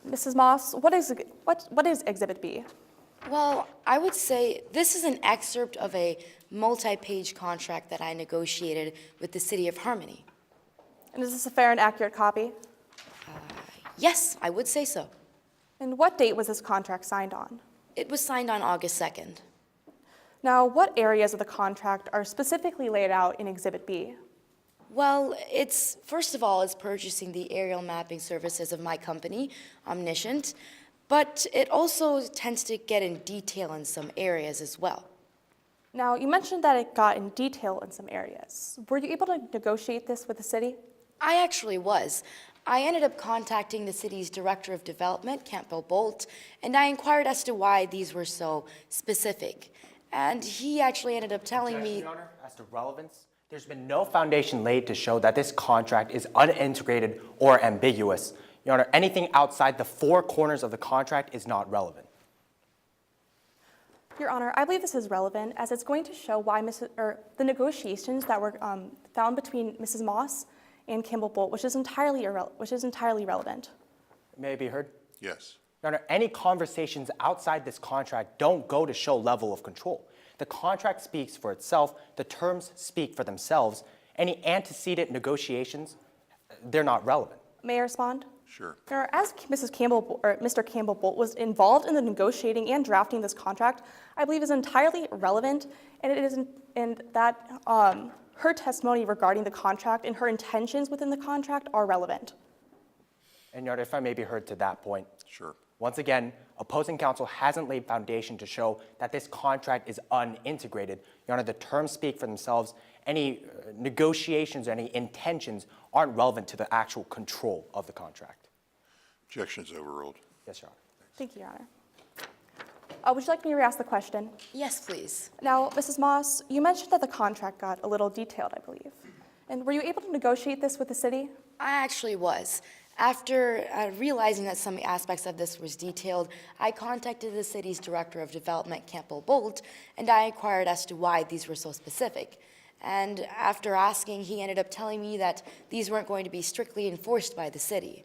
Mrs. Moss, what is Exhibit B? Well, I would say this is an excerpt of a multi-page contract that I negotiated with the City of Harmony. And is this a fair and accurate copy? Yes, I would say so. And what date was this contract signed on? It was signed on August 2nd. Now, what areas of the contract are specifically laid out in Exhibit B? Well, first of all, it's purchasing the aerial mapping services of my company, Omniscient, but it also tends to get in detail in some areas as well. Now, you mentioned that it got in detail in some areas. Were you able to negotiate this with the city? I actually was. I ended up contacting the city's Director of Development, Campbell Bolt, and I inquired as to why these were so specific. And he actually ended up telling me— Your Honor, as to relevance, there's been no foundation laid to show that this contract is unintegrated or ambiguous. Your Honor, anything outside the four corners of the contract is not relevant. Your Honor, I believe this is relevant as it's going to show why the negotiations that were found between Mrs. Moss and Campbell Bolt, which is entirely relevant. May I be heard? Yes. Your Honor, any conversations outside this contract don't go to show level of control. The contract speaks for itself. The terms speak for themselves. Any antecedent negotiations, they're not relevant. May I respond? Sure. Your Honor, as Mr. Campbell Bolt was involved in the negotiating and drafting this contract, I believe is entirely relevant, and her testimony regarding the contract and her intentions within the contract are relevant. And Your Honor, if I may be heard to that point. Sure. Once again, opposing counsel hasn't laid foundation to show that this contract is unintegrated. Your Honor, the terms speak for themselves. Any negotiations or any intentions aren't relevant to the actual control of the contract. Objections overruled. Yes, Your Honor. Thank you, Your Honor. Would you like me to re-ask the question? Yes, please. Now, Mrs. Moss, you mentioned that the contract got a little detailed, I believe. And were you able to negotiate this with the city? I actually was. After realizing that some aspects of this was detailed, I contacted the city's Director of Development, Campbell Bolt, and I inquired as to why these were so specific. And after asking, he ended up telling me that these weren't going to be strictly enforced by the city.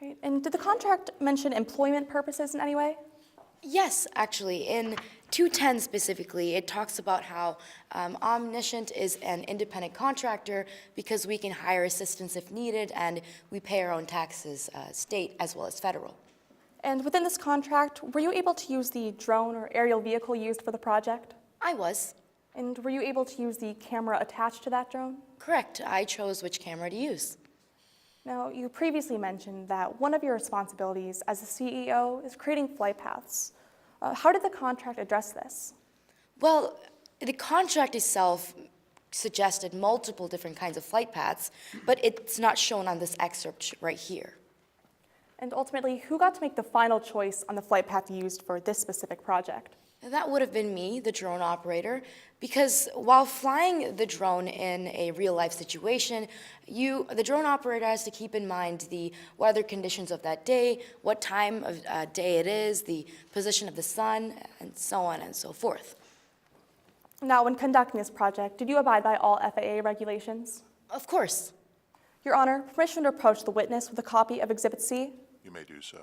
Right. And did the contract mention employment purposes in any way? Yes, actually. In 210 specifically, it talks about how Omniscient is an independent contractor because we can hire assistance if needed, and we pay our own taxes, state as well as federal. And within this contract, were you able to use the drone or aerial vehicle used for the project? I was. And were you able to use the camera attached to that drone? Correct. I chose which camera to use. Now, you previously mentioned that one of your responsibilities as a CEO is creating flight paths. How did the contract address this? Well, the contract itself suggested multiple different kinds of flight paths, but it's not shown on this excerpt right here. And ultimately, who got to make the final choice on the flight path used for this specific project? That would have been me, the drone operator, because while flying the drone in a real-life situation, the drone operator has to keep in mind the weather conditions of that day, what time of day it is, the position of the sun, and so on and so forth. Now, when conducting this project, did you abide by all FAA regulations? Of course. Your Honor, permission to approach the witness with a copy of Exhibit C? You may do so.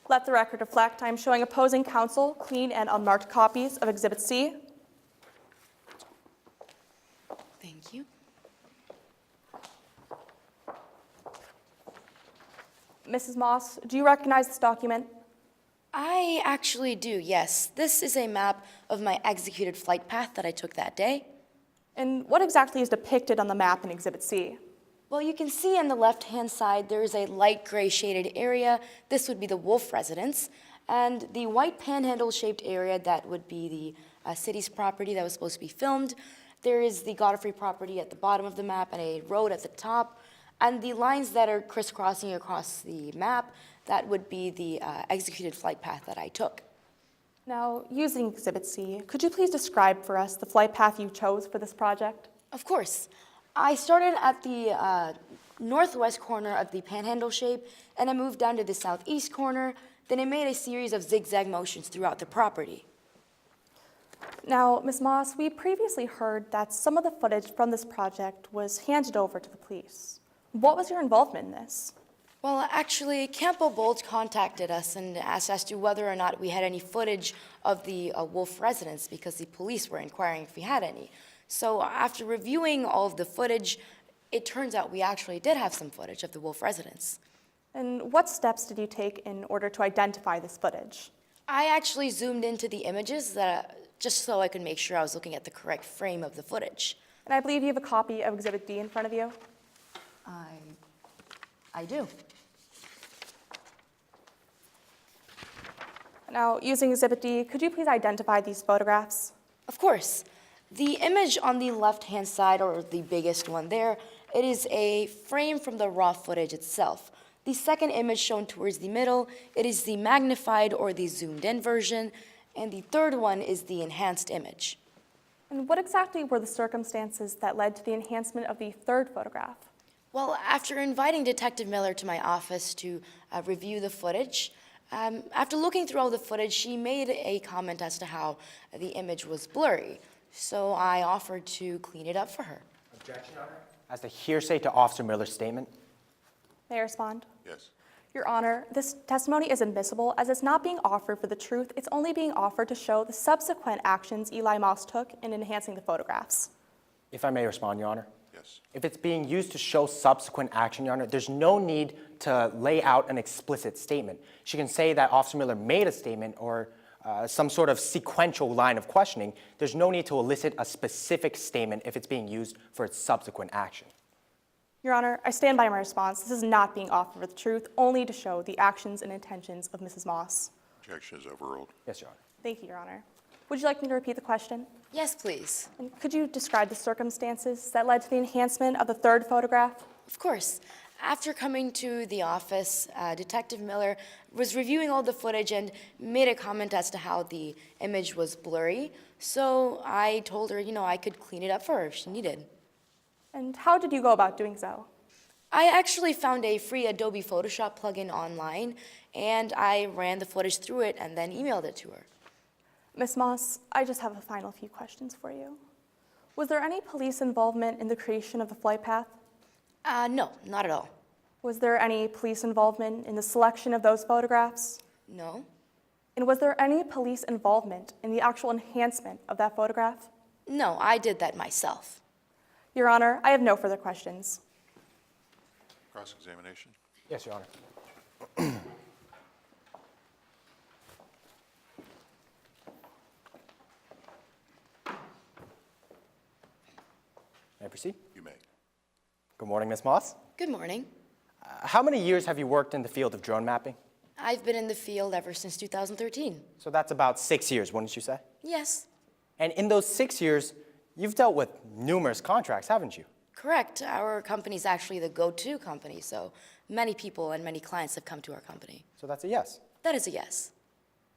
Let the record reflect, I am showing opposing counsel clean and unmarked copies of Exhibit C. Thank you. Mrs. Moss, do you recognize this document? I actually do, yes. This is a map of my executed flight path that I took that day. And what exactly is depicted on the map in Exhibit C? Well, you can see on the left-hand side, there is a light gray shaded area. This would be the Woolf residence. And the white panhandle-shaped area, that would be the city's property that was supposed to be filmed. There is the Godfrey property at the bottom of the map and a road at the top. And the lines that are crisscrossing across the map, that would be the executed flight path that I took. Now, using Exhibit C, could you please describe for us the flight path you chose for this project? Of course. I started at the northwest corner of the panhandle shape, and I moved down to the southeast corner. Then I made a series of zigzag motions throughout the property. Now, Ms. Moss, we previously heard that some of the footage from this project was handed over to the police. What was your involvement in this? Well, actually, Campbell Bolt contacted us and asked as to whether or not we had any footage of the Woolf residence because the police were inquiring if we had any. So after reviewing all of the footage, it turns out we actually did have some footage of the Woolf residence. And what steps did you take in order to identify this footage? I actually zoomed into the images just so I could make sure I was looking at the correct frame of the footage. And I believe you have a copy of Exhibit D in front of you? I do. Now, using Exhibit D, could you please identify these photographs? Of course. The image on the left-hand side, or the biggest one there, it is a frame from the raw footage itself. The second image shown towards the middle, it is the magnified or the zoomed-in version, and the third one is the enhanced image. And what exactly were the circumstances that led to the enhancement of the third photograph? Well, after inviting Detective Miller to my office to review the footage, after looking through all the footage, she made a comment as to how the image was blurry. So I offered to clean it up for her. Objection, Your Honor. As the hearsay to Officer Miller's statement. May I respond? Yes. Your Honor, this testimony is admissible as it's not being offered for the truth. It's only being offered to show the subsequent actions Eli Moss took in enhancing the photographs. If I may respond, Your Honor. Yes. If it's being used to show subsequent action, Your Honor, there's no need to lay out an explicit statement. She can say that Officer Miller made a statement or some sort of sequential line of questioning. There's no need to elicit a specific statement if it's being used for its subsequent action. Your Honor, I stand by my response. This is not being offered for the truth, only to show the actions and intentions of Mrs. Moss. Objection is overruled. Yes, Your Honor. Thank you, Your Honor. Would you like me to repeat the question? Yes, please. And could you describe the circumstances that led to the enhancement of the third photograph? Of course. After coming to the office, Detective Miller was reviewing all the footage and made a comment as to how the image was blurry. So I told her, I could clean it up for her if she needed. And how did you go about doing so? I actually found a free Adobe Photoshop plugin online, and I ran the footage through it and then emailed it to her. Ms. Moss, I just have a final few questions for you. Was there any police involvement in the creation of the flight path? No, not at all. Was there any police involvement in the selection of those photographs? No? And was there any police involvement in the actual enhancement of that photograph? No, I did that myself. Your Honor, I have no further questions. Cross-examination? Yes, Your Honor. May I proceed? You may. Good morning, Ms. Moss. Good morning. How many years have you worked in the field of drone mapping? I've been in the field ever since 2013. So that's about 6 years, wouldn't you say? Yes, And in those 6 years, you've dealt with numerous contracts, haven't you? correct. Our company is actually the go-to company, so many people and many clients have come to our company. So that's a yes. That is a yes.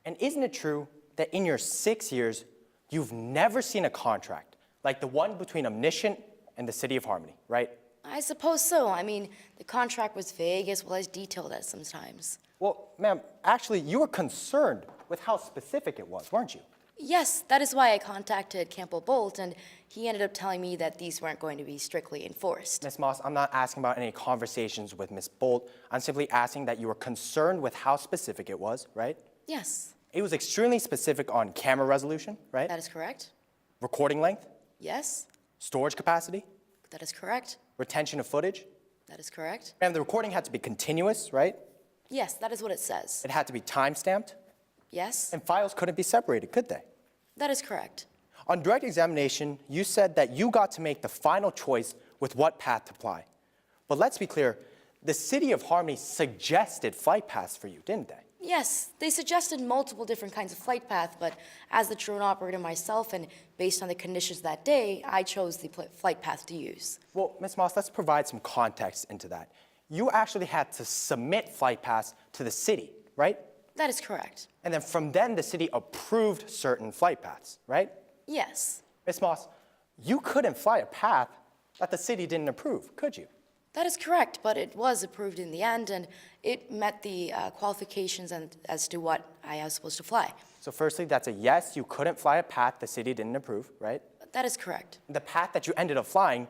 And isn't it true that in your 6 years, you've never seen a contract like the one between Omniscient and the City of Harmony, right? I suppose so. I mean, the contract was vague as well as detailed at sometimes. Well, ma'am, actually, you were concerned with how specific it was, weren't you? Yes, that is why I contacted Campbell Bolt, and he ended up telling me that these weren't going to be strictly enforced. Ms. Moss, I'm not asking about any conversations with Ms. Bolt. I'm simply asking that you were concerned with how specific it was, right? Yes, It was extremely specific on camera resolution, right? that is correct. Recording length, Yes, storage capacity, that is correct. retention of footage. That is correct. And the recording had to be continuous, right? Yes, that is what it says. It had to be time-stamped, Yes, and files couldn't be separated, could they? that is correct. On direct examination, you said that you got to make the final choice with what path to apply. But let's be clear, the City of Harmony suggested flight paths for you, didn't they? Yes, they suggested multiple different kinds of flight path, but as the drone operator myself and based on the conditions that day, I chose the flight path to use. Well, Ms. Moss, let's provide some context into that. You actually had to submit flight paths to the city, right? That is correct. And then from then, the city approved certain flight paths, right? Yes, Ms. Moss, you couldn't fly a path that the city didn't approve, could you? that is correct, but it was approved in the end, and it met the qualifications as to what I was supposed to fly. So firstly, that's a yes, you couldn't fly a path the city didn't approve, right? That is correct. The path that you ended up flying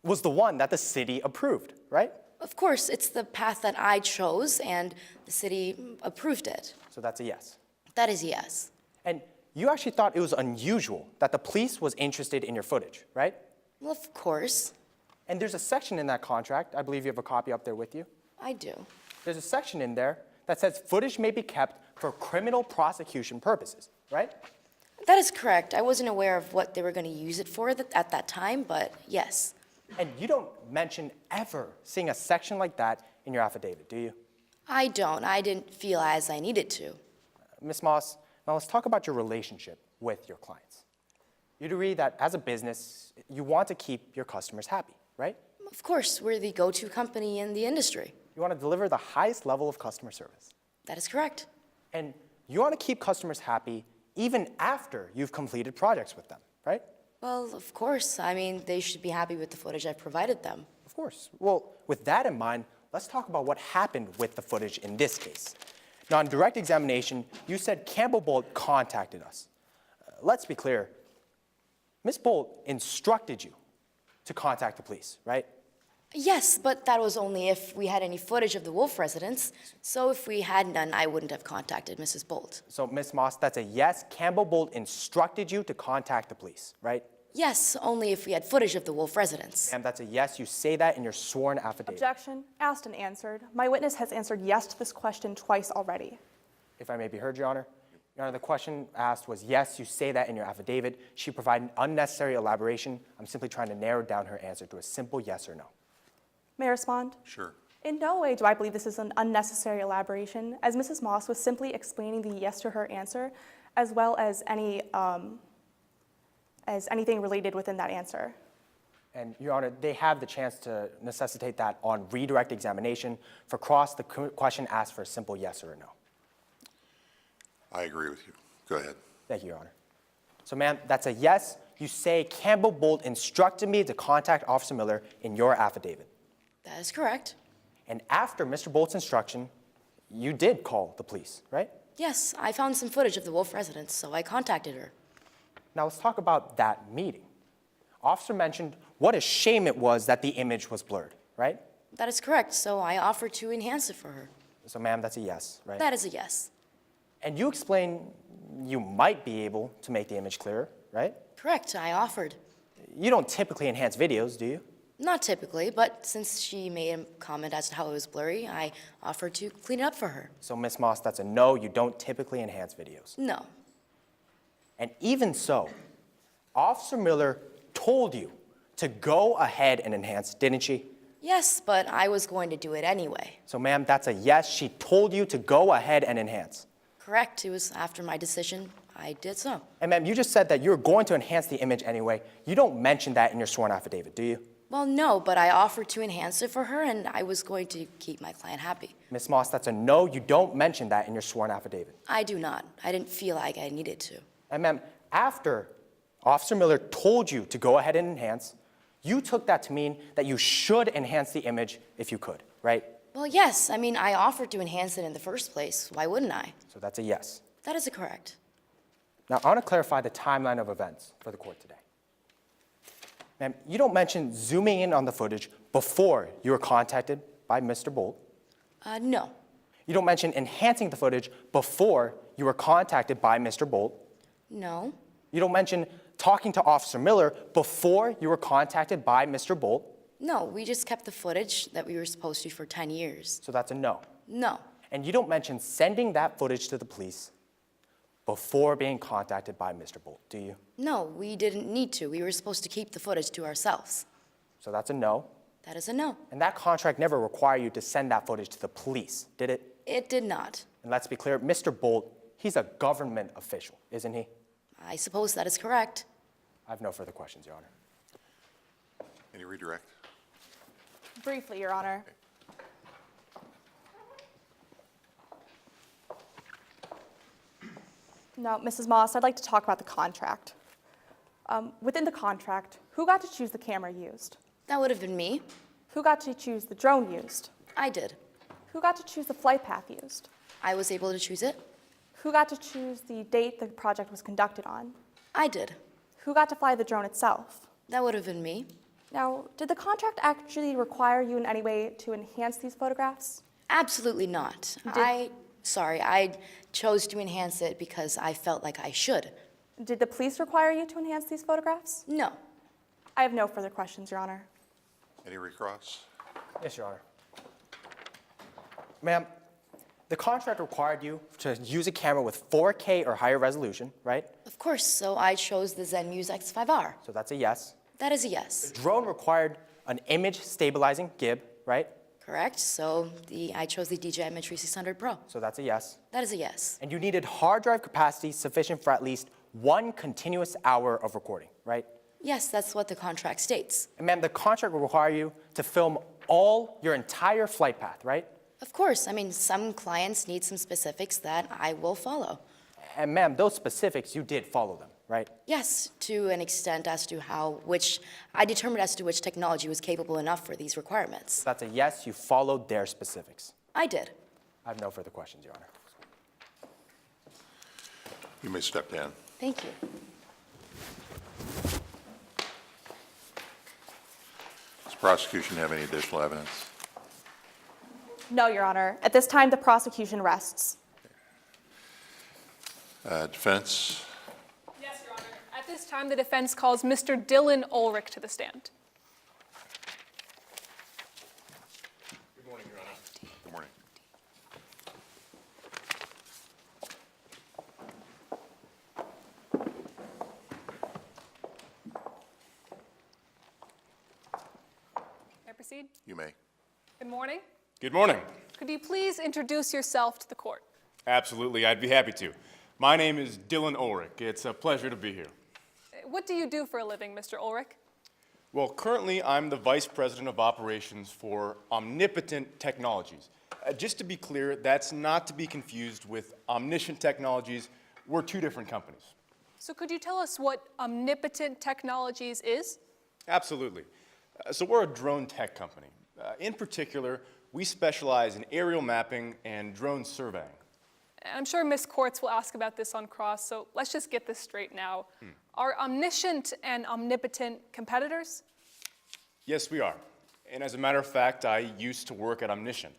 was the one that the city approved, right? Of course, it's the path that I chose, and the city approved it. So that's a yes. That is a yes. And you actually thought it was unusual that the police was interested in your footage, right? Well, of course, And there's a section in that contract, I believe you have a copy up there with you. I do. There's a section in there that says footage may be kept for criminal prosecution purposes, right? That is correct. I wasn't aware of what they were going to use it for at that time, but yes. And you don't mention ever seeing a section like that in your affidavit, do you? I don't. I didn't feel as I needed to. Ms. Moss, now let's talk about your relationship with your clients. You'd agree that as a business, you want to keep your customers happy, right? Of course, we're the go-to company in the industry. You want to deliver the highest level of customer service. That is correct. And you want to keep customers happy even after you've completed projects with them, right? Well, of course. I mean, they should be happy with the footage I've provided them. Of course. Well, with that in mind, let's talk about what happened with the footage in this case. Now, on direct examination, you said Campbell Bolt contacted us. Let's be clear. Ms. Bolt instructed you to contact the police, right? Yes, but that was only if we had any footage of the Wolf residence. So if we had none, I wouldn't have contacted Mrs. Bolt. So, Ms. Moss, that's a yes. Campbell Bolt instructed you to contact the police, right? Yes, only if we had footage of the Wolf residence. Ma'am, that's a yes. You say that in your sworn affidavit. Objection, asked and answered. My witness has answered yes to this question twice already. If I may be heard, Your Honor. Your Honor, the question asked was yes, you say that in your affidavit. She provided unnecessary elaboration. I'm simply trying to narrow down her answer to a simple yes or no. May I respond? Sure. In no way do I believe this is an unnecessary elaboration, as Mrs. Moss was simply explaining the yes to her answer, as well as anything related within that answer. And, Your Honor, they have the chance to necessitate that on redirect examination. For cross, the question asks for a simple yes or a no. I agree with you. Go ahead. Thank you, Your Honor. So, ma'am, that's a yes. You say Campbell Bolt instructed me to contact Officer Miller in your affidavit. That is correct. And after Mr. Bolt's instruction, you did call the police, right? Yes, I found some footage of the Wolf residence, so I contacted her. Now let's talk about that meeting. Officer mentioned what a shame it was that the image was blurred, right? That is correct, so I offered to enhance it for her. So, ma'am, that's a yes, right? That is a yes. And you explained you might be able to make the image clearer, right? Correct, I offered. You don't typically enhance videos, do you? Not typically, but since she made a comment as to how it was blurry, I offered to clean it up for her. So, Ms. Moss, that's a no. You don't typically enhance videos. No. And even so, Officer Miller told you to go ahead and enhance, didn't she? Yes, but I was going to do it anyway. So, ma'am, that's a yes. She told you to go ahead and enhance. Correct, it was after my decision. I did so. And, ma'am, you just said that you were going to enhance the image anyway. You don't mention that in your sworn affidavit, do you? Well, no, but I offered to enhance it for her, and I was going to keep my client happy. Ms. Moss, that's a no. You don't mention that in your sworn affidavit. I do not. I didn't feel like I needed to. And, ma'am, after Officer Miller told you to go ahead and enhance, you took that to mean that you should enhance the image if you could, right? Well, yes. I mean, I offered to enhance it in the first place. Why wouldn't I? So that's a yes. That is correct. Now, I want to clarify the timeline of events for the court today. Ma'am, you don't mention zooming in on the footage before you were contacted by Mr. Bolt. No. You don't mention enhancing the footage before you were contacted by Mr. Bolt. No. You don't mention talking to Officer Miller before you were contacted by Mr. Bolt. No, we just kept the footage that we were supposed to for 10 years. So that's a no. No. And you don't mention sending that footage to the police before being contacted by Mr. Bolt, do you? No, we didn't need to. We were supposed to keep the footage to ourselves. So that's a no. That is a no. And that contract never required you to send that footage to the police, did it? It did not. And let's be clear, Mr. Bolt, he's a government official, isn't he? I suppose that is correct. I have no further questions, Your Honor. Any redirect? Briefly, Your Honor. Now, Mrs. Moss, I'd like to talk about the contract. Within the contract, who got to choose the camera used? That would have been me. Who got to choose the drone used? I did. Who got to choose the flight path used? I was able to choose it. Who got to choose the date the project was conducted on? I did. Who got to fly the drone itself? That would have been me. Now, did the contract actually require you in any way to enhance these photographs? Absolutely not. I chose to enhance it because I felt like I should. Did the police require you to enhance these photographs? No. I have no further questions, Your Honor. Any recross? Yes, Your Honor. Ma'am, the contract required you to use a camera with 4K or higher resolution, right? Of course, so I chose the Zenmuse X5R. So that's a yes. That is a yes. The drone required an image stabilizing gib, right? Correct, so I chose the DJI Image 3600 Pro. So that's a yes. That is a yes. And you needed hard drive capacity sufficient for at least 1 continuous hour of recording, right? Yes, that's what the contract states. And ma'am, the contract will require you to film your entire flight path, right? Of course, I mean, some clients need some specifics that I will follow. And ma'am, those specifics, you did follow them, right? Yes, to an extent as to I determined as to which technology was capable enough for these requirements. That's a yes, you followed their specifics. I did. I have no further questions, Your Honor. You may step down. Thank you. Does the prosecution have any additional evidence? No, Your Honor. At this time, the prosecution rests. Defense? Yes, Your Honor. At this time, the defense calls Mr. Dylan Ulrich to the stand. Good morning, Your Honor. Good morning. May I proceed? You may. Good morning. Good morning. Could you please introduce yourself to the court? Absolutely, I'd be happy to. My name is Dylan Ulrich. It's a pleasure to be here. What do you do for a living, Mr. Ulrich? Well, currently I'm the Vice President of Operations for Omnipotent Technologies. Just to be clear, that's not to be confused with Omniscient Technologies. We're two different companies. So could you tell us what Omnipotent Technologies is? Absolutely. So we're a drone tech company. In particular, we specialize in aerial mapping and drone surveying. And I'm sure Ms. Courts will ask about this on cross, so let's just get this straight now. Are Omniscient and Omnipotent competitors? Yes, we are. And as a matter of fact, I used to work at Omniscient.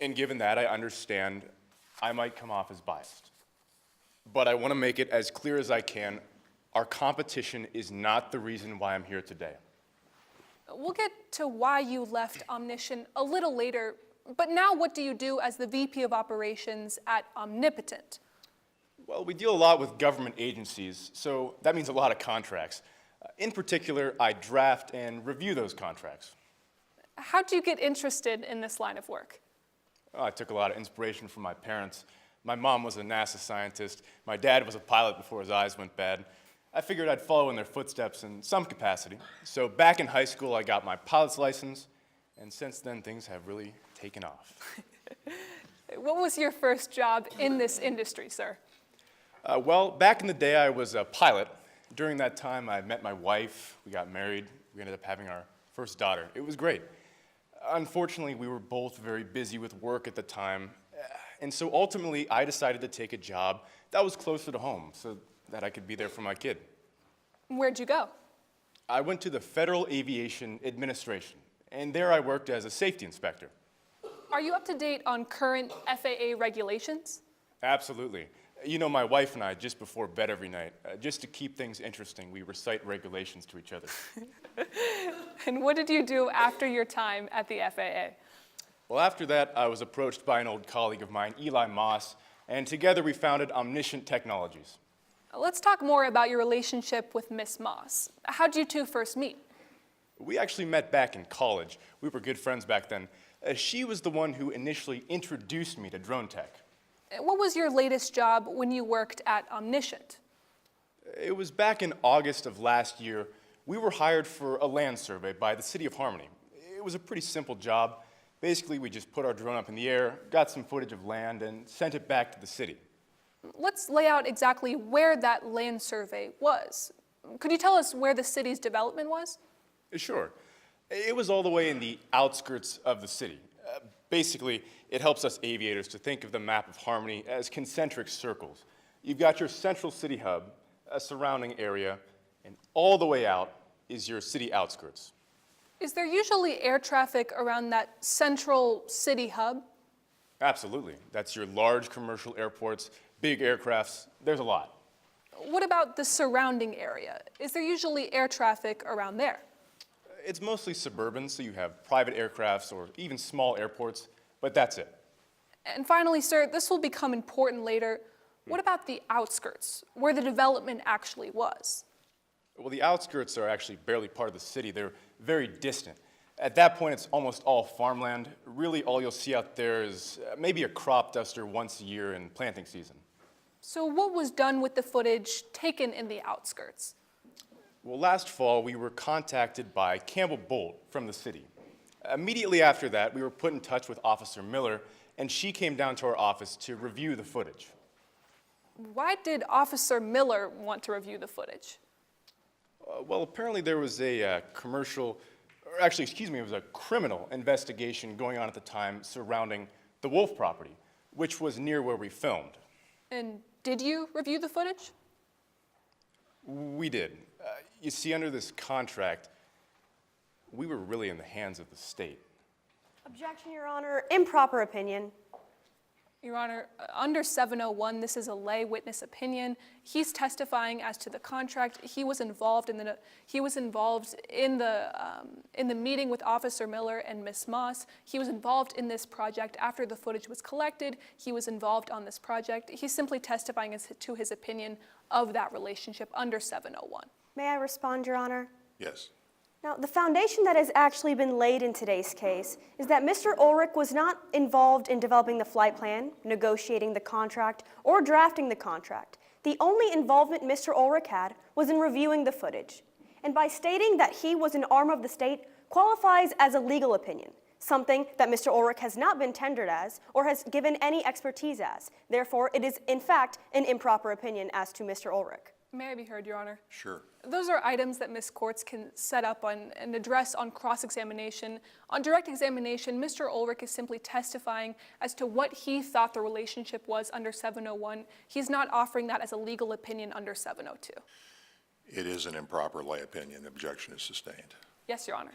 And given that, I understand I might come off as biased. But I want to make it as clear as I can, our competition is not the reason why I'm here today. We'll get to why you left Omniscient a little later, but now what do you do as the VP of Operations at Omnipotent? Well, we deal a lot with government agencies, so that means a lot of contracts. In particular, I draft and review those contracts. How did you get interested in this line of work? I took a lot of inspiration from my parents. My mom was a NASA scientist. My dad was a pilot before his eyes went bad. I figured I'd follow in their footsteps in some capacity. So back in high school, I got my pilot's license, and since then, things have really taken off. What was your first job in this industry, sir? Well, back in the day, I was a pilot. During that time, I met my wife. We got married. We ended up having our first daughter. It was great. Unfortunately, we were both very busy with work at the time, and so ultimately, I decided to take a job that was closer to home so that I could be there for my kid. Where'd you go? I went to the Federal Aviation Administration, and there I worked as a safety inspector. Are you up to date on current FAA regulations? Absolutely. You know, my wife and I, just before bed every night, just to keep things interesting, we recite regulations to each other. And what did you do after your time at the FAA? Well, after that, I was approached by an old colleague of mine, Eli Moss, and together we founded Omniscient Technologies. Let's talk more about your relationship with Miss Moss. How'd you two first meet? We actually met back in college. We were good friends back then. She was the one who initially introduced me to drone tech. What was your latest job when you worked at Omniscient? It was back in August of last year. We were hired for a land survey by the City of Harmony. It was a pretty simple job. Basically, we just put our drone up in the air, got some footage of land, and sent it back to the city. Let's lay out exactly where that land survey was. Could you tell us where the city's development was? Sure. It was all the way in the outskirts of the city. Basically, it helps us aviators to think of the map of Harmony as concentric circles. You've got your central city hub, a surrounding area, and all the way out is your city outskirts. Is there usually air traffic around that central city hub? Absolutely. That's your large commercial airports, big aircrafts. There's a lot. What about the surrounding area? Is there usually air traffic around there? It's mostly suburban, so you have private aircrafts or even small airports, but that's it. And finally, sir, this will become important later. What about the outskirts, where the development actually was? Well, the outskirts are actually barely part of the city. They're very distant. At that point, it's almost all farmland. Really, all you'll see out there is maybe a crop duster once a year in planting season. So what was done with the footage taken in the outskirts? Well, last fall, we were contacted by Campbell Bolt from the city. Immediately after that, we were put in touch with Officer Miller, and she came down to our office to review the footage. Why did Officer Miller want to review the footage? Well, apparently there was a commercial, or actually, excuse me, it was a criminal investigation going on at the time surrounding the Wolf property, which was near where we filmed. And did you review the footage? We did. You see, under this contract, we were really in the hands of the state. Objection, Your Honor. Improper opinion. Your Honor, under 701, this is a lay witness opinion. He's testifying as to the contract. He was involved in the meeting with Officer Miller and Miss Moss. He was involved in this project after the footage was collected. He was involved on this project. He's simply testifying as to his opinion of that relationship under 701. May I respond, Your Honor? Yes. Now, the foundation that has actually been laid in today's case is that Mr. Ulrich was not involved in developing the flight plan, negotiating the contract, or drafting the contract. The only involvement Mr. Ulrich had was in reviewing the footage. And by stating that he was an arm of the state qualifies as a legal opinion, something that Mr. Ulrich has not been tendered as or has given any expertise as. Therefore, it is, in fact, an improper opinion as to Mr. Ulrich. May I be heard, Your Honor? Sure. Those are items that Ms. Courts can set up on and address on cross-examination. On direct examination, Mr. Ulrich is simply testifying as to what he thought the relationship was under 701. He's not offering that as a legal opinion under 702. It is an improper lay opinion. Objection is sustained. Yes, Your Honor.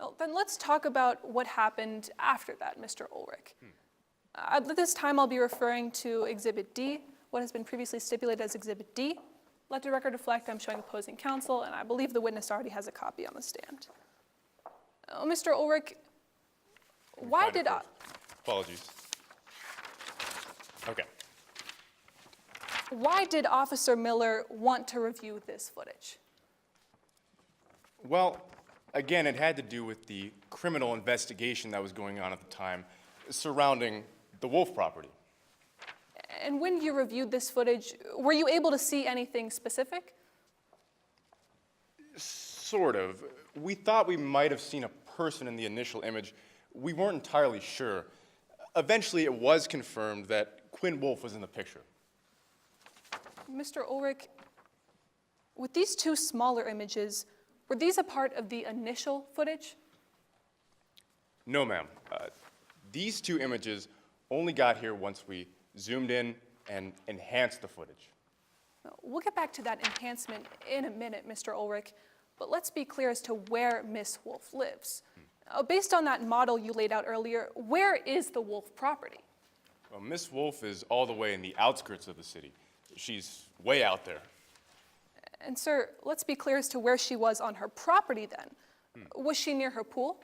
Well, then let's talk about what happened after that, Mr. Ulrich. At this time, I'll be referring to Exhibit D, what has been previously stipulated as Exhibit D. Let the record reflect I'm showing opposing counsel, and I believe the witness already has a copy on the stand. Mr. Ulrich, why did I... Apologies. Okay. Why did Officer Miller want to review this footage? Well, again, it had to do with the criminal investigation that was going on at the time surrounding the Wolf property. And when you reviewed this footage, were you able to see anything specific? Sort of. We thought we might have seen a person in the initial image. We weren't entirely sure. Eventually, it was confirmed that Quinn Woolf was in the picture. Mr. Ulrich, with these two smaller images, were these a part of the initial footage? No, ma'am. These two images only got here once we zoomed in and enhanced the footage. We'll get back to that enhancement in a minute, Mr. Ulrich, but let's be clear as to where Miss Wolf lives. Based on that model you laid out earlier, where is the Wolf property? Well, Miss Wolf is all the way in the outskirts of the city. She's way out there. And sir, let's be clear as to where she was on her property then. Was she near her pool?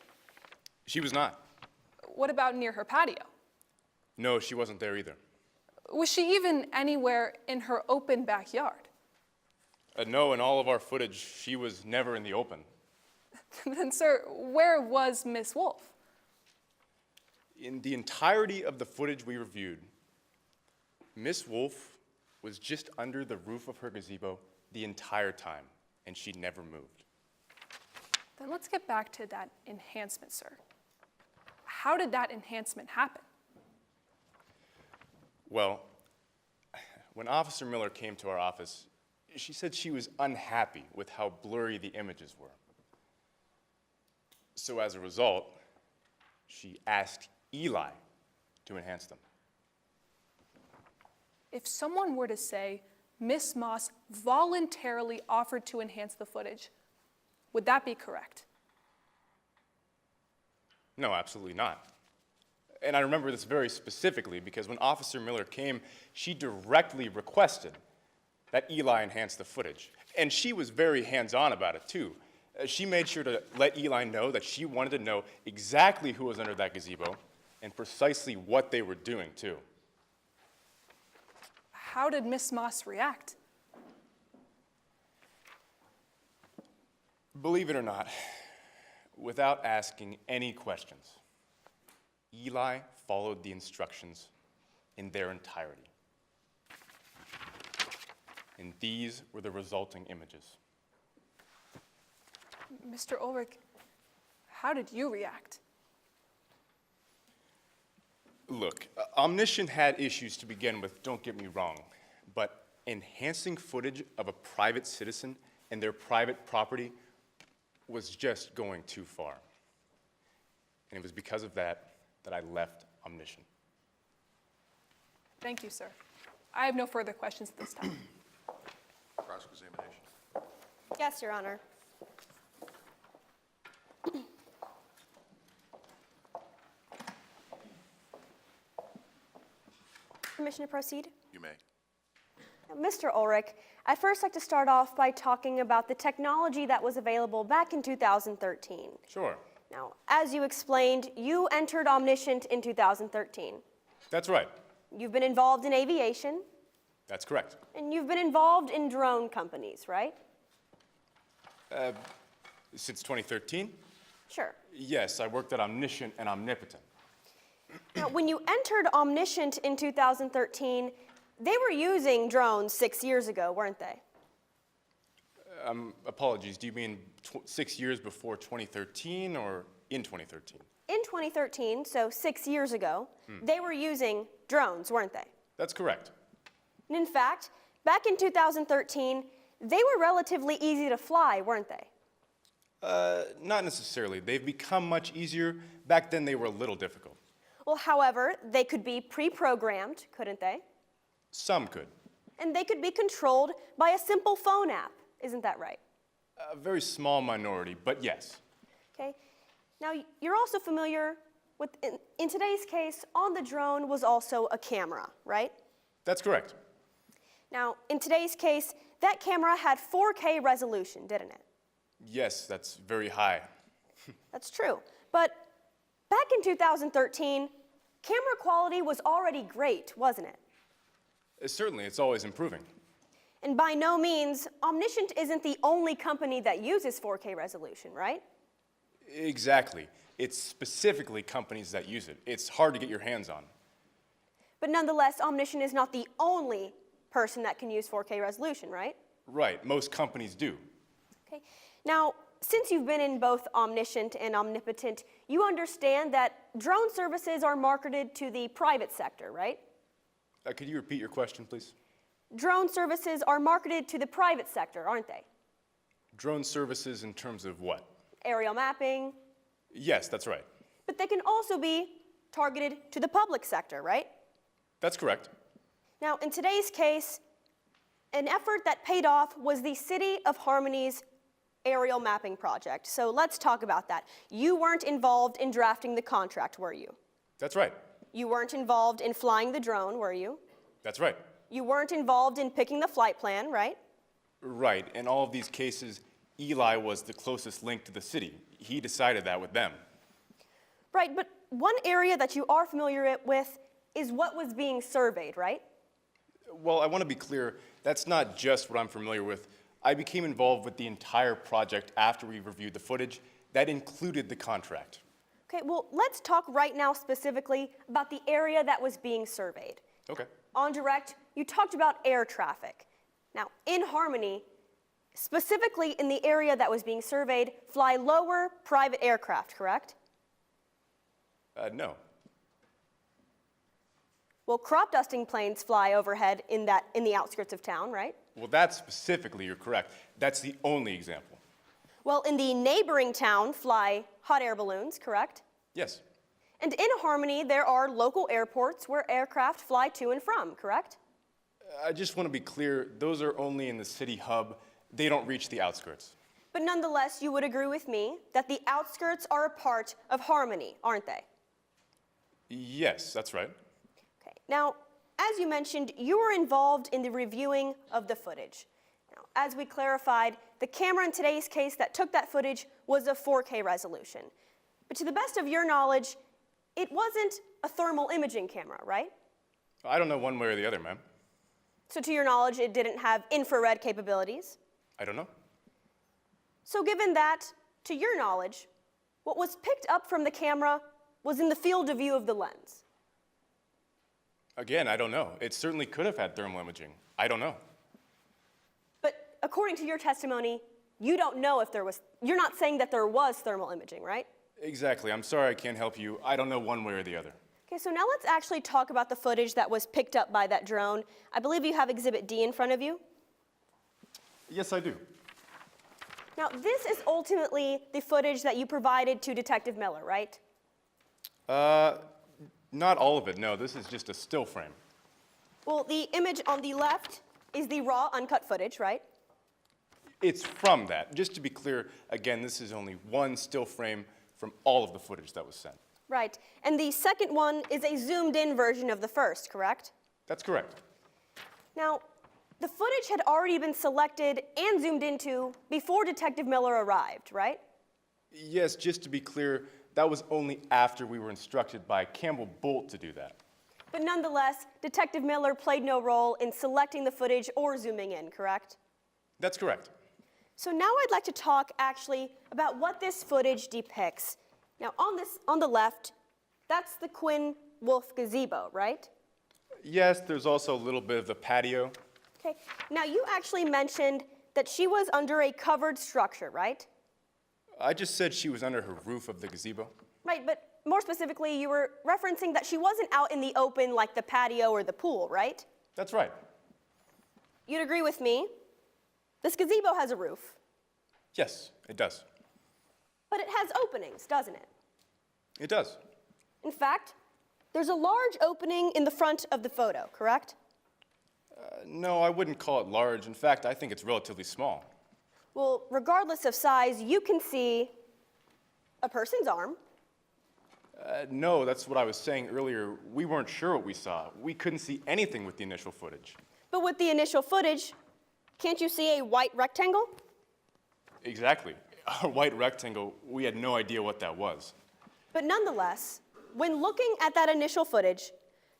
She was not. What about near her patio? No, she wasn't there either. Was she even anywhere in her open backyard? No, in all of our footage, she was never in the open. Then, sir, where was Miss Wolf? In the entirety of the footage we reviewed, Miss Wolf was just under the roof of her gazebo the entire time, and she never moved. Then let's get back to that enhancement, sir. How did that enhancement happen? Well, when Officer Miller came to our office, she said she was unhappy with how blurry the images were. So as a result, she asked Eli to enhance them. If someone were to say Miss Moss voluntarily offered to enhance the footage, would that be correct? No, absolutely not. And I remember this very specifically because when Officer Miller came, she directly requested that Eli enhance the footage. And she was very hands-on about it, too. She made sure to let Eli know that she wanted to know exactly who was under that gazebo and precisely what they were doing, too. How did Miss Moss react? Believe it or not, without asking any questions, Eli followed the instructions in their entirety. And these were the resulting images. Mr. Ulrich, how did you react? Look, Omniscient had issues to begin with, don't get me wrong. but enhancing footage of a private citizen and their private property was just going too far. And it was because of that that I left Omniscient. Thank you, sir. I have no further questions at this time. Cross-examination. Yes, Your Honor. Permission to proceed? You may. Mr. Ulrich, I'd first like to start off by talking about the technology that was available back in 2013. Sure. Now, as you explained, you entered Omniscient in 2013. That's right. You've been involved in aviation, That's correct. and you've been involved in drone companies, right? Since 2013? Sure. Yes, I worked at Omniscient and Omnipotent. Now, when you entered Omniscient in 2013, they were using drones 6 years ago, weren't they? Apologies, do you mean 6 years before 2013 or in 2013? In 2013, so 6 years ago, they were using drones, weren't they? That's correct. And in fact, back in 2013, they were relatively easy to fly, weren't they? Not necessarily. They've become much easier. Back then, they were a little difficult. Well, however, they could be pre-programmed, couldn't they? Some could. And they could be controlled by a simple phone app, isn't that right? A very small minority, but yes. Okay. Now, you're also familiar with, in today's case, on the drone was also a camera, right? That's correct. Now, in today's case, that camera had 4K resolution, didn't it? Yes, that's very high. That's true. But back in 2013, camera quality was already great, wasn't it? Certainly, it's always improving. And by no means, Omniscient isn't the only company that uses 4K resolution, right? Exactly. It's specifically companies that use it. It's hard to get your hands on. But nonetheless, Omniscient is not the only person that can use 4K resolution, right? Right, most companies do. Okay. Now, since you've been in both Omniscient and Omnipotent, you understand that drone services are marketed to the private sector, right? Could you repeat your question, please? Drone services are marketed to the private sector, aren't they? Drone services in terms of what? Aerial mapping. Yes, that's right. But they can also be targeted to the public sector, right? That's correct. Now, in today's case, an effort that paid off was the City of Harmony's aerial mapping project. So let's talk about that. You weren't involved in drafting the contract, were you? That's right. You weren't involved in flying the drone, were you? That's right. You weren't involved in picking the flight plan, right? Right. In all of these cases, Eli was the closest link to the city. He decided that with them. Right, but one area that you are familiar with is what was being surveyed, right? Well, I want to be clear, that's not just what I'm familiar with. I became involved with the entire project after we reviewed the footage. That included the contract. Okay, well, let's talk right now specifically about the area that was being surveyed. Okay. On direct, you talked about air traffic. Now, in Harmony, specifically in the area that was being surveyed, fly lower private aircraft, correct? No. Well, crop dusting planes fly overhead in the outskirts of town, right? Well, that specifically, you're correct. That's the only example. Well, in the neighboring town fly hot air balloons, correct? Yes. And in Harmony, there are local airports where aircraft fly to and from, correct? I just want to be clear, those are only in the city hub. They don't reach the outskirts. But nonetheless, you would agree with me that the outskirts are a part of Harmony, aren't they? Yes, that's right. Okay. Now, as you mentioned, you were involved in the reviewing of the footage. Now, as we clarified, the camera in today's case that took that footage was a 4K resolution. But to the best of your knowledge, it wasn't a thermal imaging camera, right? I don't know one way or the other, ma'am. So to your knowledge, it didn't have infrared capabilities? I don't know. So given that, to your knowledge, what was picked up from the camera was in the field of view of the lens? Again, I don't know. It certainly could have had thermal imaging. I don't know. But according to your testimony, you don't know if there was, you're not saying that there was thermal imaging, right? Exactly. I'm sorry I can't help you. I don't know one way or the other. Okay, so now let's actually talk about the footage that was picked up by that drone. I believe you have Exhibit D in front of you. Yes, I do. Now, this is ultimately the footage that you provided to Detective Miller, right? Not all of it, no. This is just a still frame. Well, the image on the left is the raw, uncut footage, right? It's from that. Just to be clear, again, this is only one still frame from all of the footage that was sent. Right. And the second one is a zoomed-in version of the first, correct? That's correct. Now, the footage had already been selected and zoomed into before Detective Miller arrived, right? Yes, just to be clear, that was only after we were instructed by Campbell Bolt to do that. But nonetheless, Detective Miller played no role in selecting the footage or zooming in, correct? That's correct. So now I'd like to talk actually about what this footage depicts. Now on the left, that's the Quinn Woolf gazebo, right? Yes, there's also a little bit of the patio. Okay, now you actually mentioned that she was under a covered structure, right? I just said she was under her roof of the gazebo. Right, but more specifically, you were referencing that she wasn't out in the open like the patio or the pool, right? That's right. You'd agree with me. This gazebo has a roof, Yes, it does. but it has openings, doesn't it? It does. In fact, there's a large opening in the front of the photo, correct? No, I wouldn't call it large. In fact, I think it's relatively small. Well, regardless of size, you can see a person's arm. No, that's what I was saying earlier. We weren't sure what we saw. We couldn't see anything with the initial footage. But with the initial footage, can't you see a white rectangle? Exactly. A white rectangle, we had no idea what that was. But nonetheless, when looking at that initial footage,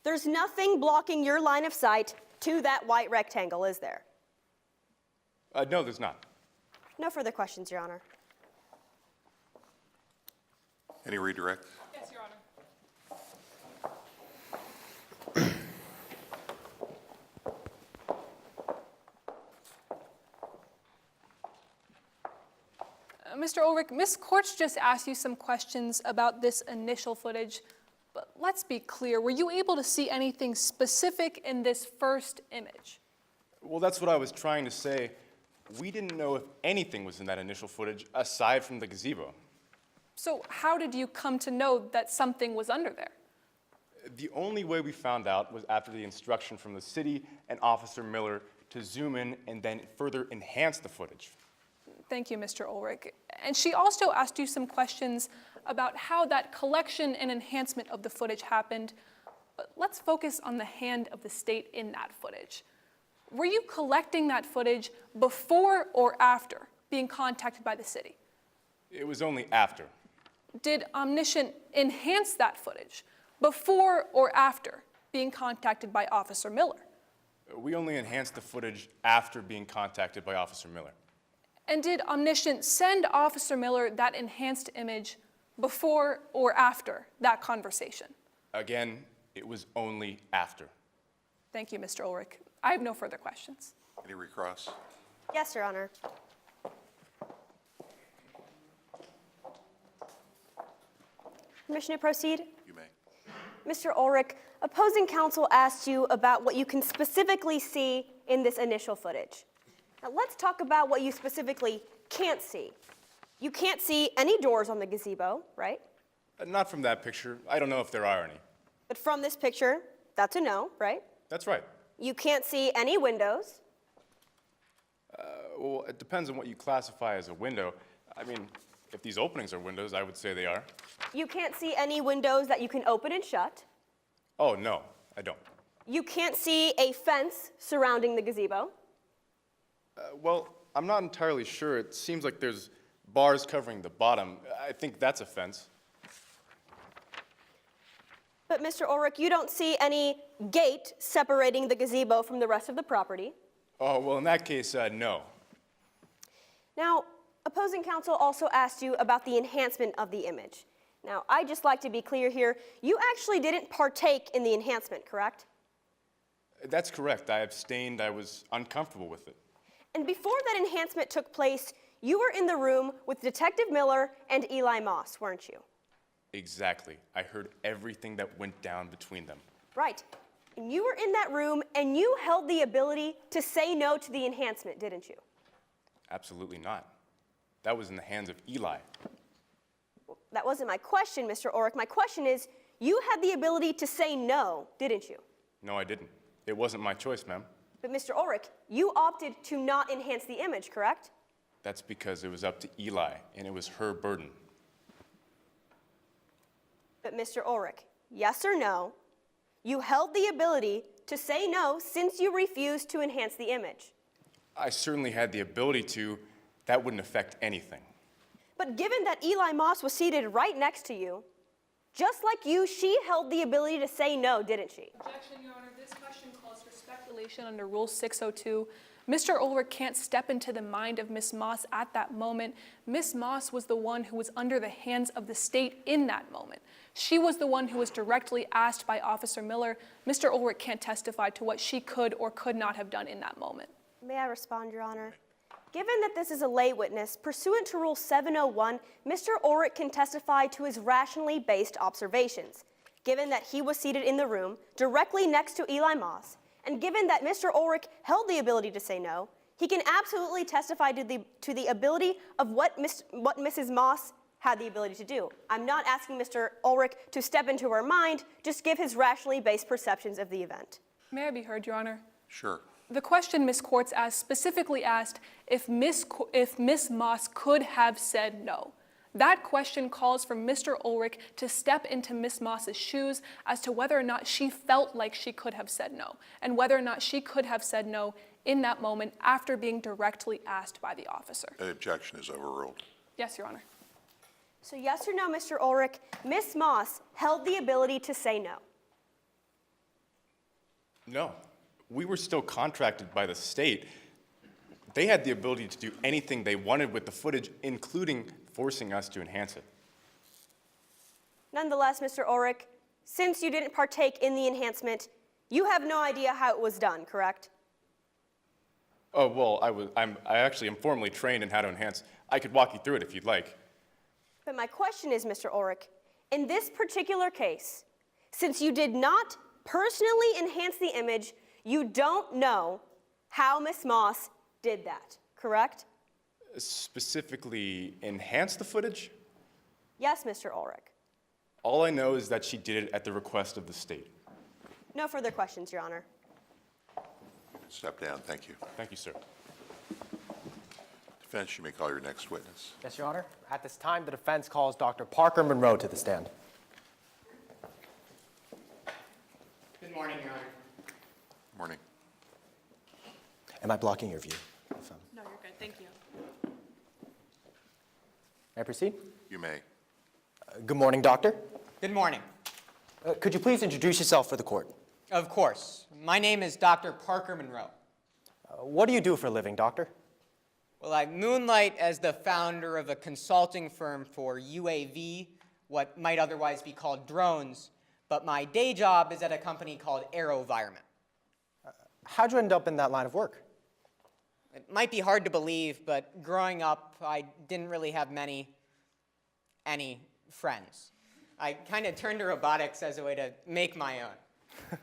there's nothing blocking your line of sight to that white rectangle, is there? No, there's not. No further questions, Your Honor. Any redirect? Yes, Your Honor. Mr. Ulrich, Ms. Kortz just asked you some questions about this initial footage, but let's be clear. Were you able to see anything specific in this first image? Well, that's what I was trying to say. We didn't know if anything was in that initial footage aside from the gazebo. So how did you come to know that something was under there? The only way we found out was after the instruction from the city and Officer Miller to zoom in and then further enhance the footage. Thank you, Mr. Ulrich. And she also asked you some questions about how that collection and enhancement of the footage happened. But let's focus on the hand of the state in that footage. Were you collecting that footage before or after being contacted by the city? It was only after. Did Omniscient enhance that footage before or after being contacted by Officer Miller? We only enhanced the footage after being contacted by Officer Miller. And did Omniscient send Officer Miller that enhanced image before or after that conversation? Again, it was only after. Thank you, Mr. Ulrich. I have no further questions. Any recross? Yes, Your Honor. Permission to proceed? You may. Mr. Ulrich, opposing counsel asked you about what you can specifically see in this initial footage. Now let's talk about what you specifically can't see. You can't see any doors on the gazebo, right? Not from that picture. I don't know if there are any. But from this picture, that's a no, right? That's right. You can't see any windows. Well, it depends on what you classify as a window. I mean, if these openings are windows, I would say they are. You can't see any windows that you can open and shut. Oh, no, I don't. You can't see a fence surrounding the gazebo. Well, I'm not entirely sure. It seems like there's bars covering the bottom. I think that's a fence. But Mr. Ulrich, you don't see any gate separating the gazebo from the rest of the property. Oh, well, in that case, no. Now, opposing counsel also asked you about the enhancement of the image. Now, I'd just like to be clear here. You actually didn't partake in the enhancement, correct? That's correct. I abstained. I was uncomfortable with it. And before that enhancement took place, you were in the room with Detective Miller and Eli Moss, weren't you? Exactly. I heard everything that went down between them. Right. And you were in that room and you held the ability to say no to the enhancement, didn't you? Absolutely not. That was in the hands of Eli. Well, that wasn't my question, Mr. Ulrich. My question is, you had the ability to say no, didn't you? No, I didn't. It wasn't my choice, ma'am. But Mr. Ulrich, you opted to not enhance the image, correct? That's because it was up to Eli, and it was her burden. But Mr. Ulrich, yes or no, you held the ability to say no since you refused to enhance the image. I certainly had the ability to. That wouldn't affect anything. But given that Eli Moss was seated right next to you, just like you, she held the ability to say no, didn't she? Objection, Your Honor. This question calls for speculation under Rule 602. Mr. Ulrich can't step into the mind of Ms. Moss at that moment. Ms. Moss was the one who was under the hands of the state in that moment. She was the one who was directly asked by Officer Miller. Mr. Ulrich can't testify to what she could or could not have done in that moment. May I respond, Your Honor? Given that this is a lay witness, pursuant to Rule 701, Mr. Ulrich can testify to his rationally based observations. Given that he was seated in the room directly next to Eli Moss, and given that Mr. Ulrich held the ability to say no, he can absolutely testify to the ability of what Mrs. Moss had the ability to do. I'm not asking Mr. Ulrich to step into her mind, just give his rationally based perceptions of the event. May I be heard, Your Honor? Sure. The question Ms. Courts asked specifically asked if Ms. Moss could have said no. That question calls for Mr. Ulrich to step into Ms. Moss's shoes as to whether or not she felt like she could have said no, and whether or not she could have said no in that moment after being directly asked by the officer. The objection is overruled. Yes, Your Honor. So yes or no, Mr. Ulrich, Ms. Moss held the ability to say no. No. We were still contracted by the state. They had the ability to do anything they wanted with the footage, including forcing us to enhance it. Nonetheless, Mr. Ulrich, since you didn't partake in the enhancement, you have no idea how it was done, correct? Oh, well, I actually am formally trained in how to enhance. I could walk you through it if you'd like. But my question is, Mr. Ulrich, in this particular case, since you did not personally enhance the image, you don't know how Ms. Moss did that, correct? Specifically, enhance the footage? Yes, Mr. Ulrich. All I know is that she did it at the request of the state. No further questions, Your Honor. Step down. Thank you. Thank you, sir. Defense, you may call your next witness. Yes, Your Honor. At this time, the defense calls Dr. Parker Monroe to the stand. Good morning, Your Honor. Morning. Am I blocking your view? No, you're good. Thank you. May I proceed? You may. Good morning, doctor. Good morning. Could you please introduce yourself for the court? Of course. My name is Dr. Parker Monroe. What do you do for a living, doctor? Well, I moonlight as the founder of a consulting firm for UAV, what might otherwise be called drones, but my day job is at a company called AeroVironment. How'd you end up in that line of work? It might be hard to believe, but growing up, I didn't really have any friends. I kind of turned to robotics as a way to make my own.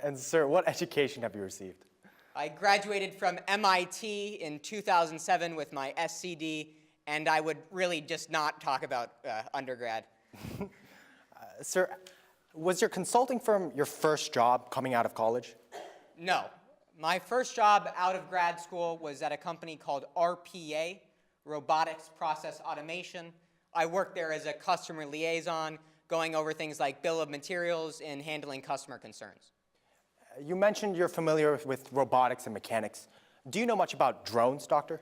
And sir, what education have you received? I graduated from MIT in 2007 with my SCD, and I would really just not talk about undergrad. Sir, was your consulting firm your first job coming out of college? No. My first job out of grad school was at a company called RPA, Robotics Process Automation. I worked there as a customer liaison, going over things like bill of materials and handling customer concerns. You mentioned you're familiar with robotics and mechanics. Do you know much about drones, doctor?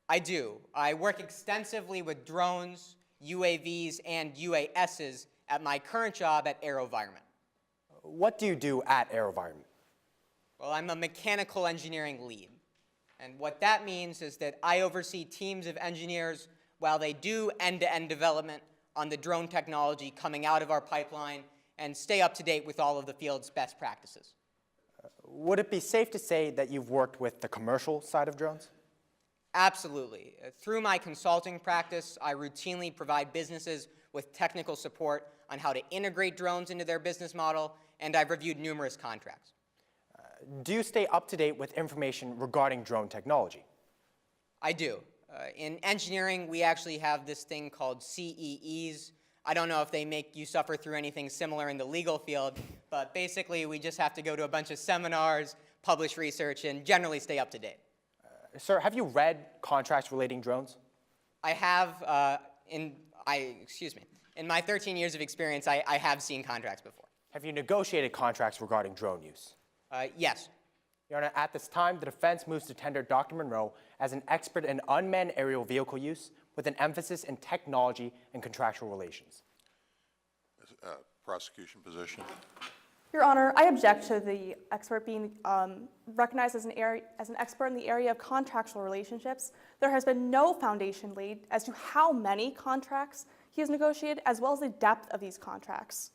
I do. I work extensively with drones, UAVs, and UASs at my current job at AeroVironment. What do you do at AeroVironment? Well, I'm a mechanical engineering lead. And what that means is that I oversee teams of engineers while they do end-to-end development on the drone technology coming out of our pipeline and stay up to date with all of the field's best practices. Would it be safe to say that you've worked with the commercial side of drones? Absolutely. Through my consulting practice, I routinely provide businesses with technical support on how to integrate drones into their business model, and I've reviewed numerous contracts. Do you stay up to date with information regarding drone technology? I do. In engineering, we actually have this thing called CEEs. I don't know if they make you suffer through anything similar in the legal field, but basically we just have to go to a bunch of seminars, publish research, and generally stay up to date. Sir, have you read contracts relating drones? I have, in my 13 years of experience, I have seen contracts before. Have you negotiated contracts regarding drone use? Yes. Your Honor, at this time, the defense moves to tender Dr. Monroe as an expert in unmanned aerial vehicle use with an emphasis in technology and contractual relations. Prosecution position. Your Honor, I object to the expert being recognized as an expert in the area of contractual relationships. There has been no foundation laid as to how many contracts he has negotiated, as well as the depth of these contracts.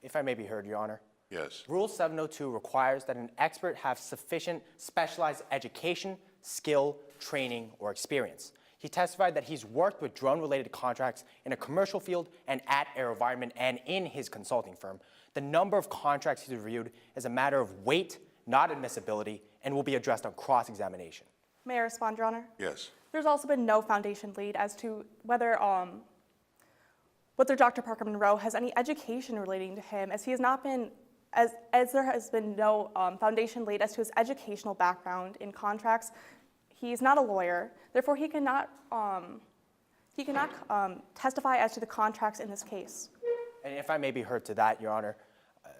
If I may be heard, Your Honor. Yes. Rule 702 requires that an expert have sufficient specialized education, skill, training, or experience. He testified that he's worked with drone-related contracts in a commercial field and at AeroVironment and in his consulting firm. The number of contracts he's reviewed is a matter of weight, not admissibility, and will be addressed on cross-examination. May I respond, Your Honor? Yes. There's also been no foundation laid as to whether Dr. Parker Monroe has any education relating to him, as he has not been, as there has been no foundation laid as to his educational background in contracts. He's not a lawyer, therefore he cannot testify as to the contracts in this case. And if I may be heard to that, Your Honor,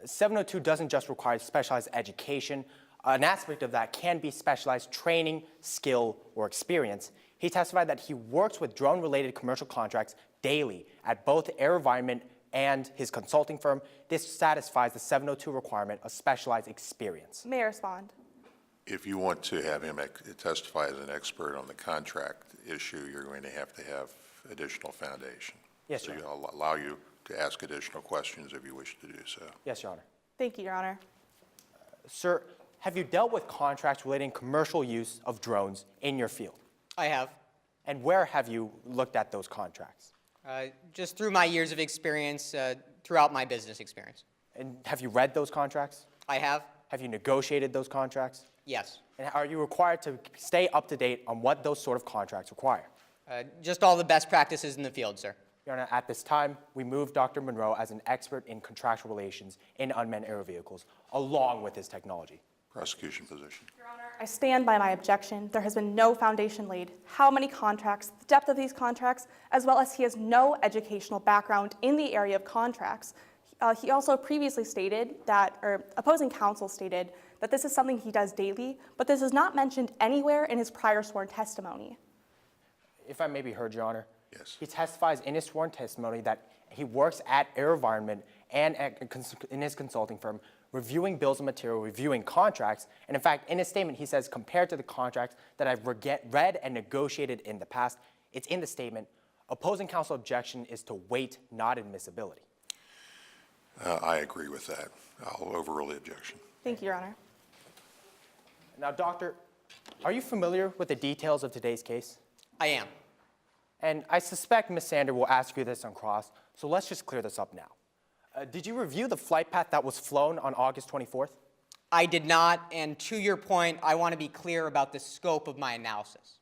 702 doesn't just require specialized education. An aspect of that can be specialized training, skill, or experience. He testified that he works with drone-related commercial contracts daily at both AeroVironment and his consulting firm. This satisfies the 702 requirement of specialized experience. May I respond? If you want to have him testify as an expert on the contract issue, you're going to have additional foundation. Yes, so Your Honor. I'll allow you to ask additional questions if you wish to do so. Yes, Your Honor. Thank you, Your Honor. Sir, have you dealt with contracts relating commercial use of drones in your field? I have. And where have you looked at those contracts? Just through my years of experience, throughout my business experience. And have you read those contracts? I have. Have you negotiated those contracts? Yes. And are you required to stay up to date on what those sort of contracts require? Just all the best practices in the field, sir. Your Honor, at this time, we move Dr. Monroe as an expert in contractual relations in unmanned aerial vehicles, along with his technology. Prosecution position. Your Honor, I stand by my objection. There has been no foundation laid. How many contracts, the depth of these contracts, as well as he has no educational background in the area of contracts. He also previously stated that, or opposing counsel stated, that this is something he does daily, but this is not mentioned anywhere in his prior sworn testimony. If I may be heard, Your Honor. Yes. He testifies in his sworn testimony that he works at AeroVironment and in his consulting firm, reviewing bills of material, reviewing contracts, and in fact, in his statement, he says, compared to the contracts that I've read and negotiated in the past, it's in the statement, opposing counsel objection is to weight, not admissibility. I agree with that. I'll overrule the objection. Thank you, Your Honor. Now, Doctor, are you familiar with the details of today's case? I am. And I suspect Ms. Sander will ask you this on cross, so let's just clear this up now. Did you review the flight path that was flown on August 24th? I did not, and to your point, I want to be clear about the scope of my analysis.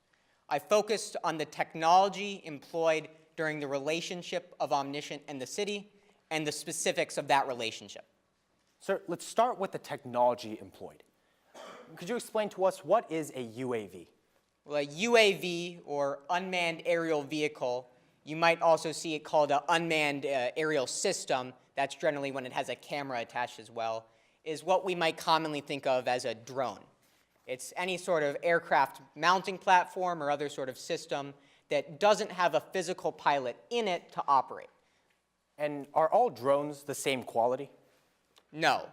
I focused on the technology employed during the relationship of Omniscient and the city, and the specifics of that relationship. Sir, let's start with the technology employed. Could you explain to us what is a UAV? Well, a UAV, or unmanned aerial vehicle, you might also see it called an unmanned aerial system, that's generally when it has a camera attached as well, is what we might commonly think of as a drone. It's any sort of aircraft mounting platform or other sort of system that doesn't have a physical pilot in it to operate. And are all drones the same quality? No.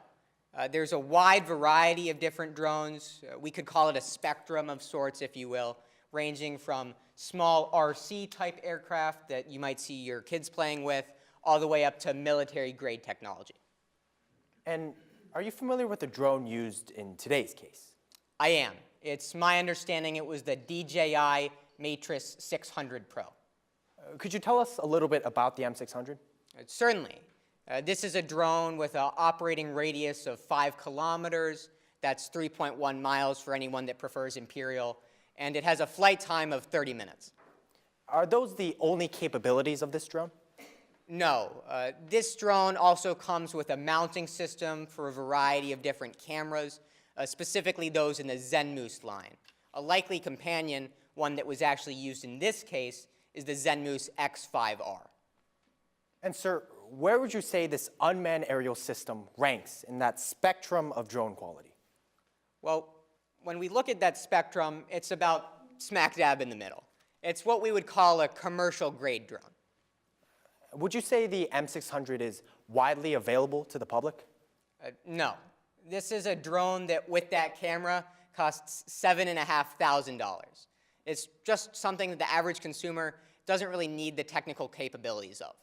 There's a wide variety of different drones. We could call it a spectrum of sorts, if you will, ranging from small RC-type aircraft that you might see your kids playing with, all the way up to military-grade technology. And are you familiar with the drone used in today's case? I am. It's my understanding it was the DJI Matrix 600 Pro. Could you tell us a little bit about the M600? Certainly. This is a drone with an operating radius of 5 kilometers. That's 3.1 miles for anyone that prefers imperial. And it has a flight time of 30 minutes. Are those the only capabilities of this drone? No. This drone also comes with a mounting system for a variety of different cameras, specifically those in the Zenmuse line. A likely companion, one that was actually used in this case, is the Zenmuse X5R. And sir, where would you say this unmanned aerial system ranks in that spectrum of drone quality? Well, when we look at that spectrum, it's about smack dab in the middle. It's what we would call a commercial grade drone. Would you say the M600 is widely available to the public? No. This is a drone that, with that camera, costs $7,500. It's just something that the average consumer doesn't really need the technical capabilities of.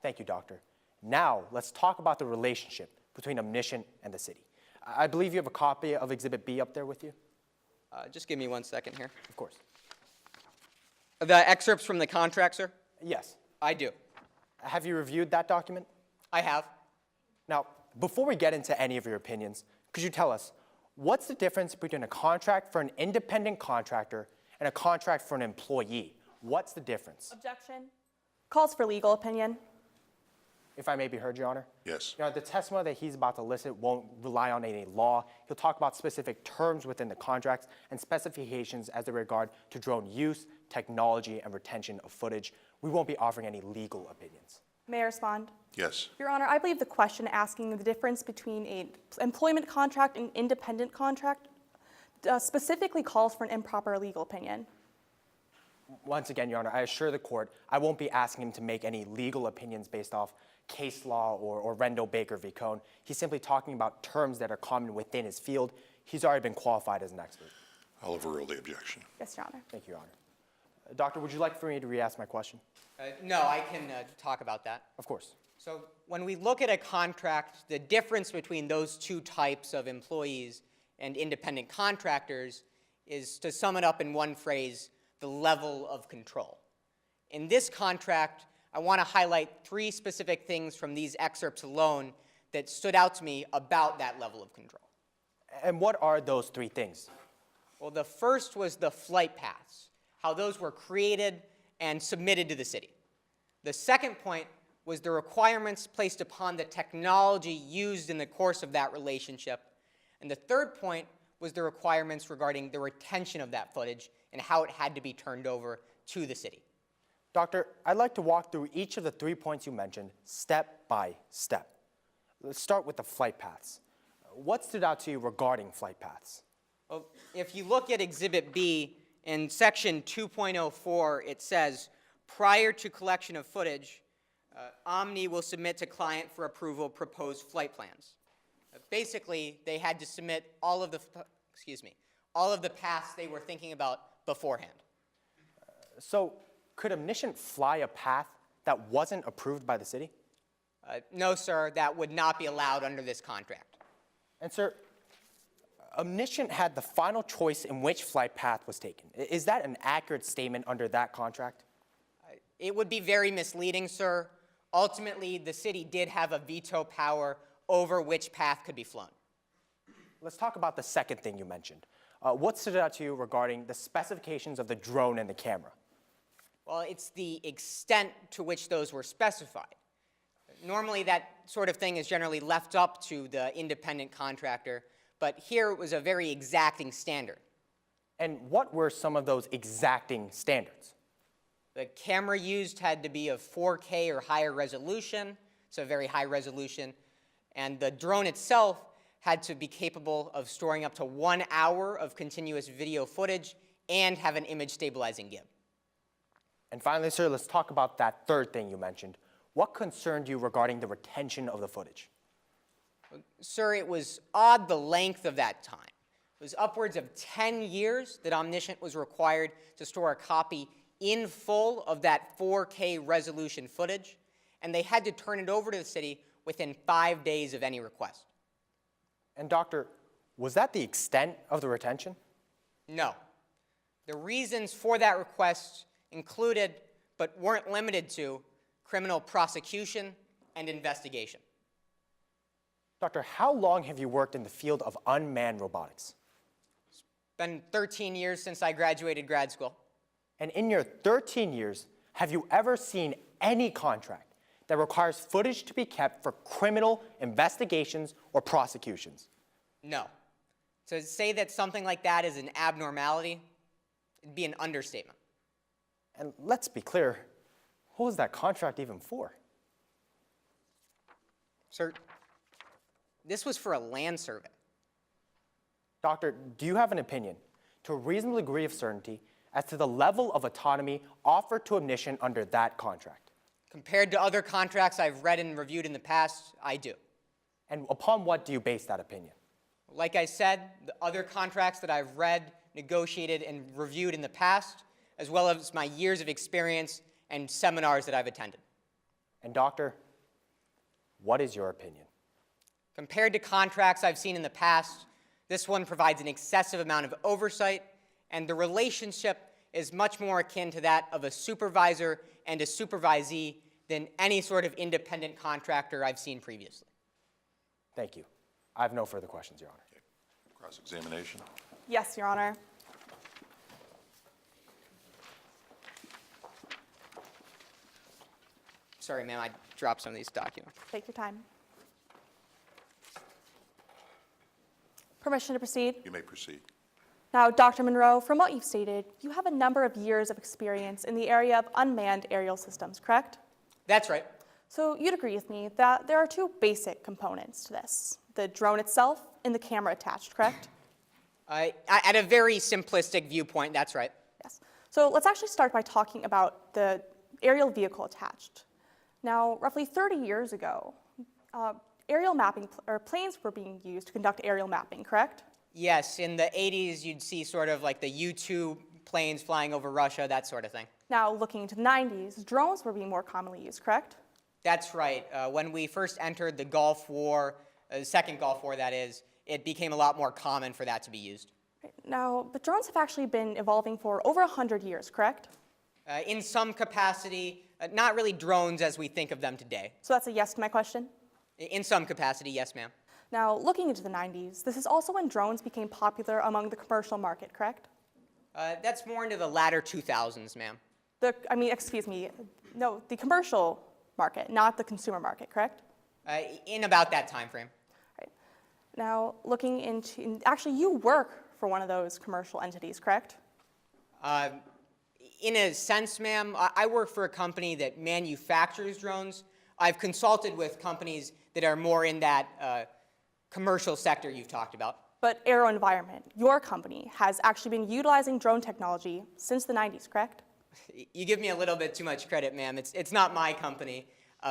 Thank you, Doctor. Now, let's talk about the relationship between Omniscient and the city. I believe you have a copy of Exhibit B up there with you? Just give me 1 second here. Of course. The excerpts from the contract, sir? Yes. I do. Have you reviewed that document? I have. Now, before we get into any of your opinions, could you tell us, what's the difference between a contract for an independent contractor and a contract for an employee? What's the difference? Objection. Calls for legal opinion. If I may be heard, Your Honor? Yes. The testimony that he's about to elicit won't rely on any law. He'll talk about specific terms within the contracts and specifications as they regard to drone use, technology, and retention of footage. We won't be offering any legal opinions. May I respond? Yes. Your Honor, I believe the question asking the difference between an employment contract and independent contract specifically calls for an improper legal opinion. Once again, Your Honor, I assure the court I won't be asking him to make any legal opinions based off case law or Rendell Baker v. Cohn. He's simply talking about terms that are common within his field. He's already been qualified as an expert. I'll overrule the objection. Yes, Your Honor. Thank you, Your Honor. Doctor, would you like for me to re-ask my question? No, I can talk about that. Of course. So when we look at a contract, the difference between those two types of employees and independent contractors is, to sum it up in one phrase, the level of control. In this contract, I want to highlight 3 specific things from these excerpts alone that stood out to me about that level of control. And what are those 3 things? Well, the first was the flight paths, how those were created and submitted to the city. The second point was the requirements placed upon the technology used in the course of that relationship. And the third point was the requirements regarding the retention of that footage and how it had to be turned over to the city. Doctor, I'd like to walk through each of the 3 points you mentioned step by step. Let's start with the flight paths. What stood out to you regarding flight paths? Well, if you look at Exhibit B, in Section 2.04, it says, prior to collection of footage, Omni will submit to client for approval proposed flight plans. Basically, they had to submit all of the paths they were thinking about beforehand. So, could Omniscient fly a path that wasn't approved by the city? No, sir, that would not be allowed under this contract. And sir, Omniscient had the final choice in which flight path was taken. Is that an accurate statement under that contract? It would be very misleading, sir. Ultimately, the city did have a veto power over which path could be flown. Let's talk about the second thing you mentioned. What stood out to you regarding the specifications of the drone and the camera? Well, it's the extent to which those were specified. Normally, that sort of thing is generally left up to the independent contractor, but here it was a very exacting standard. And what were some of those exacting standards? The camera used had to be of 4K or higher resolution, so very high resolution, and the drone itself had to be capable of storing up to 1 hour of continuous video footage and have an image stabilizing gib. And finally, sir, let's talk about that third thing you mentioned. What concerned you regarding the retention of the footage? Sir, it was odd the length of that time. It was upwards of 10 years that Omniscient was required to store a copy in full of that 4K resolution footage, and they had to turn it over to the city within 5 days of any request. And doctor, was that the extent of the retention? No. The reasons for that request included but weren't limited to criminal prosecution and investigation. Doctor, how long have you worked in the field of unmanned robotics? It's been 13 years since I graduated grad school. And in your 13 years, have you ever seen any contract that requires footage to be kept for criminal investigations or prosecutions? No. To say that something like that is an abnormality, it'd be an understatement. And let's be clear, what was that contract even for? Sir, this was for a land survey. Doctor, do you have an opinion, to a reasonable degree of certainty, as to the level of autonomy offered to Omniscient under that contract? Compared to other contracts I've read and reviewed in the past, I do. And upon what do you base that opinion? Like I said, the other contracts that I've read, negotiated, and reviewed in the past, as well as my years of experience and seminars that I've attended. And doctor, what is your opinion? Compared to contracts I've seen in the past, this one provides an excessive amount of oversight, and the relationship is much more akin to that of a supervisor and a supervisee than any sort of independent contractor I've seen previously. Thank you. I have no further questions, Your Honor. Okay. Cross-examination. Yes, Your Honor. Sorry, ma'am, I dropped some of these documents. Take your time. Permission to proceed? You may proceed. Now, Dr. Monroe, from what you've stated, you have a number of years of experience in the area of unmanned aerial systems, correct? That's right. So you'd agree with me that there are two basic components to this, the drone itself and the camera attached, correct? At a very simplistic viewpoint, that's right. Yes. So let's actually start by talking about the aerial vehicle attached. Now, roughly 30 years ago, aerial mapping, or planes were being used to conduct aerial mapping, correct? Yes, in the 80s, you'd see sort of like the U-2 planes flying over Russia, that sort of thing. Now, looking into the 90s, drones were being more commonly used, correct? That's right. When we first entered the Gulf War, the second Gulf War, that is, it became a lot more common for that to be used. Right. Now, but drones have actually been evolving for over 100 years, correct? In some capacity, not really drones as we think of them today. So that's a yes to my question? In some capacity, yes, ma'am. Now, looking into the 90s, this is also when drones became popular among the commercial market, correct? That's more into the latter 2000s, ma'am. Excuse me, no, the commercial market, not the consumer market, correct? In about that time frame. Right. Now, looking into, actually, you work for one of those commercial entities, correct? In a sense, ma'am, I work for a company that manufactures drones. I've consulted with companies that are more in that commercial sector you've talked about. But AeroVironment, your company, has actually been utilizing drone technology since the 90s, correct? You give me a little bit too much credit, ma'am. It's not my company,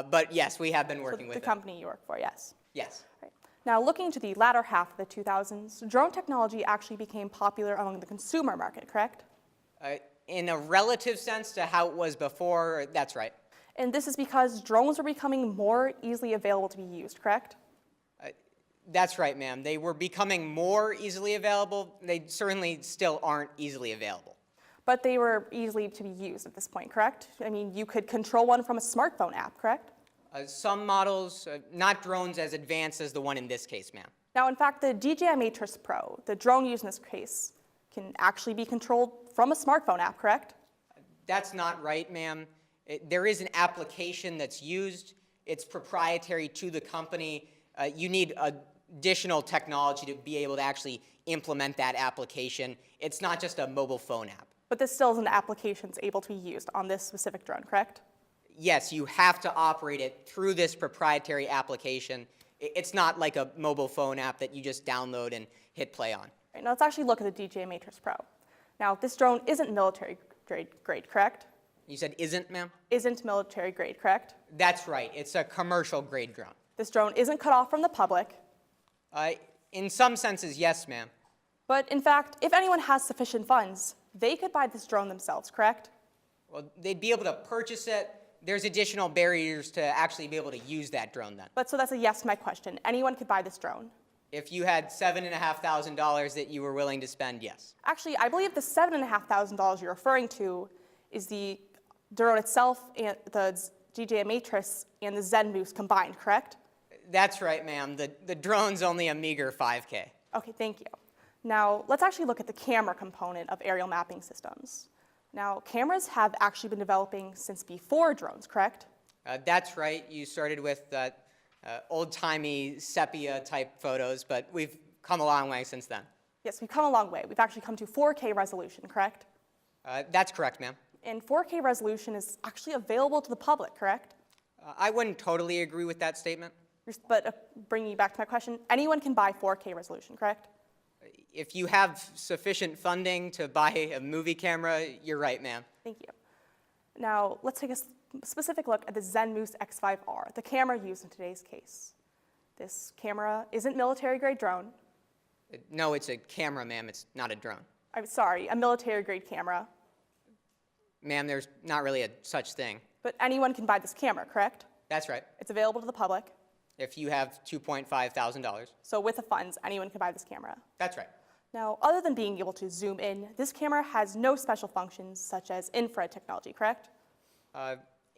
but yes, we have been working with the company you work for, yes. Yes. Right. Now, looking to the latter half of the 2000s, drone technology actually became popular among the consumer market, correct? In a relative sense to how it was before, that's right. And this is because drones were becoming more easily available to be used, correct? That's right, ma'am. They were becoming more easily available. They certainly still aren't easily available. But they were easily to be used at this point, correct? I mean, you could control one from a smartphone app, correct? Some models, not drones as advanced as the one in this case, ma'am. Now, in fact, the DJI Matrix Pro, the drone used in this case, can actually be controlled from a smartphone app, correct? That's not right, ma'am. There is an application that's used. It's proprietary to the company. You need additional technology to be able to actually implement that application. It's not just a mobile phone app. But this still is an application that's able to be used on this specific drone, correct? Yes, you have to operate it through this proprietary application. It's not like a mobile phone app that you just download and hit play on. Right, now let's actually look at the DJI Matrix Pro. Now, this drone isn't military grade, correct? You said isn't, ma'am? Isn't military grade, correct? That's right. It's a commercial grade drone. This drone isn't cut off from the public. In some senses, yes, ma'am. But in fact, if anyone has sufficient funds, they could buy this drone themselves, correct? Well, they'd be able to purchase it. There's additional barriers to actually be able to use that drone then. But so that's a yes to my question. Anyone could buy this drone. If you had $7,500 that you were willing to spend, yes. Actually, I believe the $7,500 you're referring to is the drone itself, and the GJ matrix, and the ZenMoose combined, correct? That's right, ma'am. The drone's only a meager 5K. Okay, thank you. Now, let's actually look at the camera component of aerial mapping systems. Now, cameras have actually been developing since before drones, correct? That's right. You started with old-timey sepia-type photos, but we've come a long way since then. Yes, we've come a long way. We've actually come to 4K resolution, correct? That's correct, ma'am. And 4K resolution is actually available to the public, correct? I wouldn't totally agree with that statement. But bringing you back to my question, anyone can buy 4K resolution, correct? If you have sufficient funding to buy a movie camera, you're right, ma'am. Thank you. Now, let's take a specific look at the ZenMoose X5R, the camera used in today's case. This camera isn't military-grade drone. No, it's a camera, ma'am. It's not a drone. I'm sorry, a military-grade camera. Ma'am, there's not really a such thing. But anyone can buy this camera, correct? That's right. It's available to the public. If you have $2.5 thousand. So with the funds, anyone can buy this camera. That's right. Now, other than being able to zoom in, this camera has no special functions such as infrared technology, correct?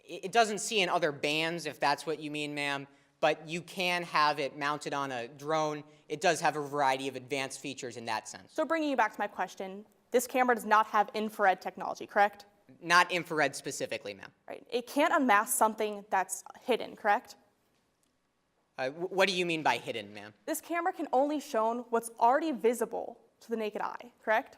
It doesn't see in other bands, if that's what you mean, ma'am, but you can have it mounted on a drone. It does have a variety of advanced features in that sense. So bringing you back to my question, this camera does not have infrared technology, correct? Not infrared specifically, ma'am. Right. It can't unmask something that's hidden, correct? What do you mean by hidden, ma'am? This camera can only show what's already visible to the naked eye, correct?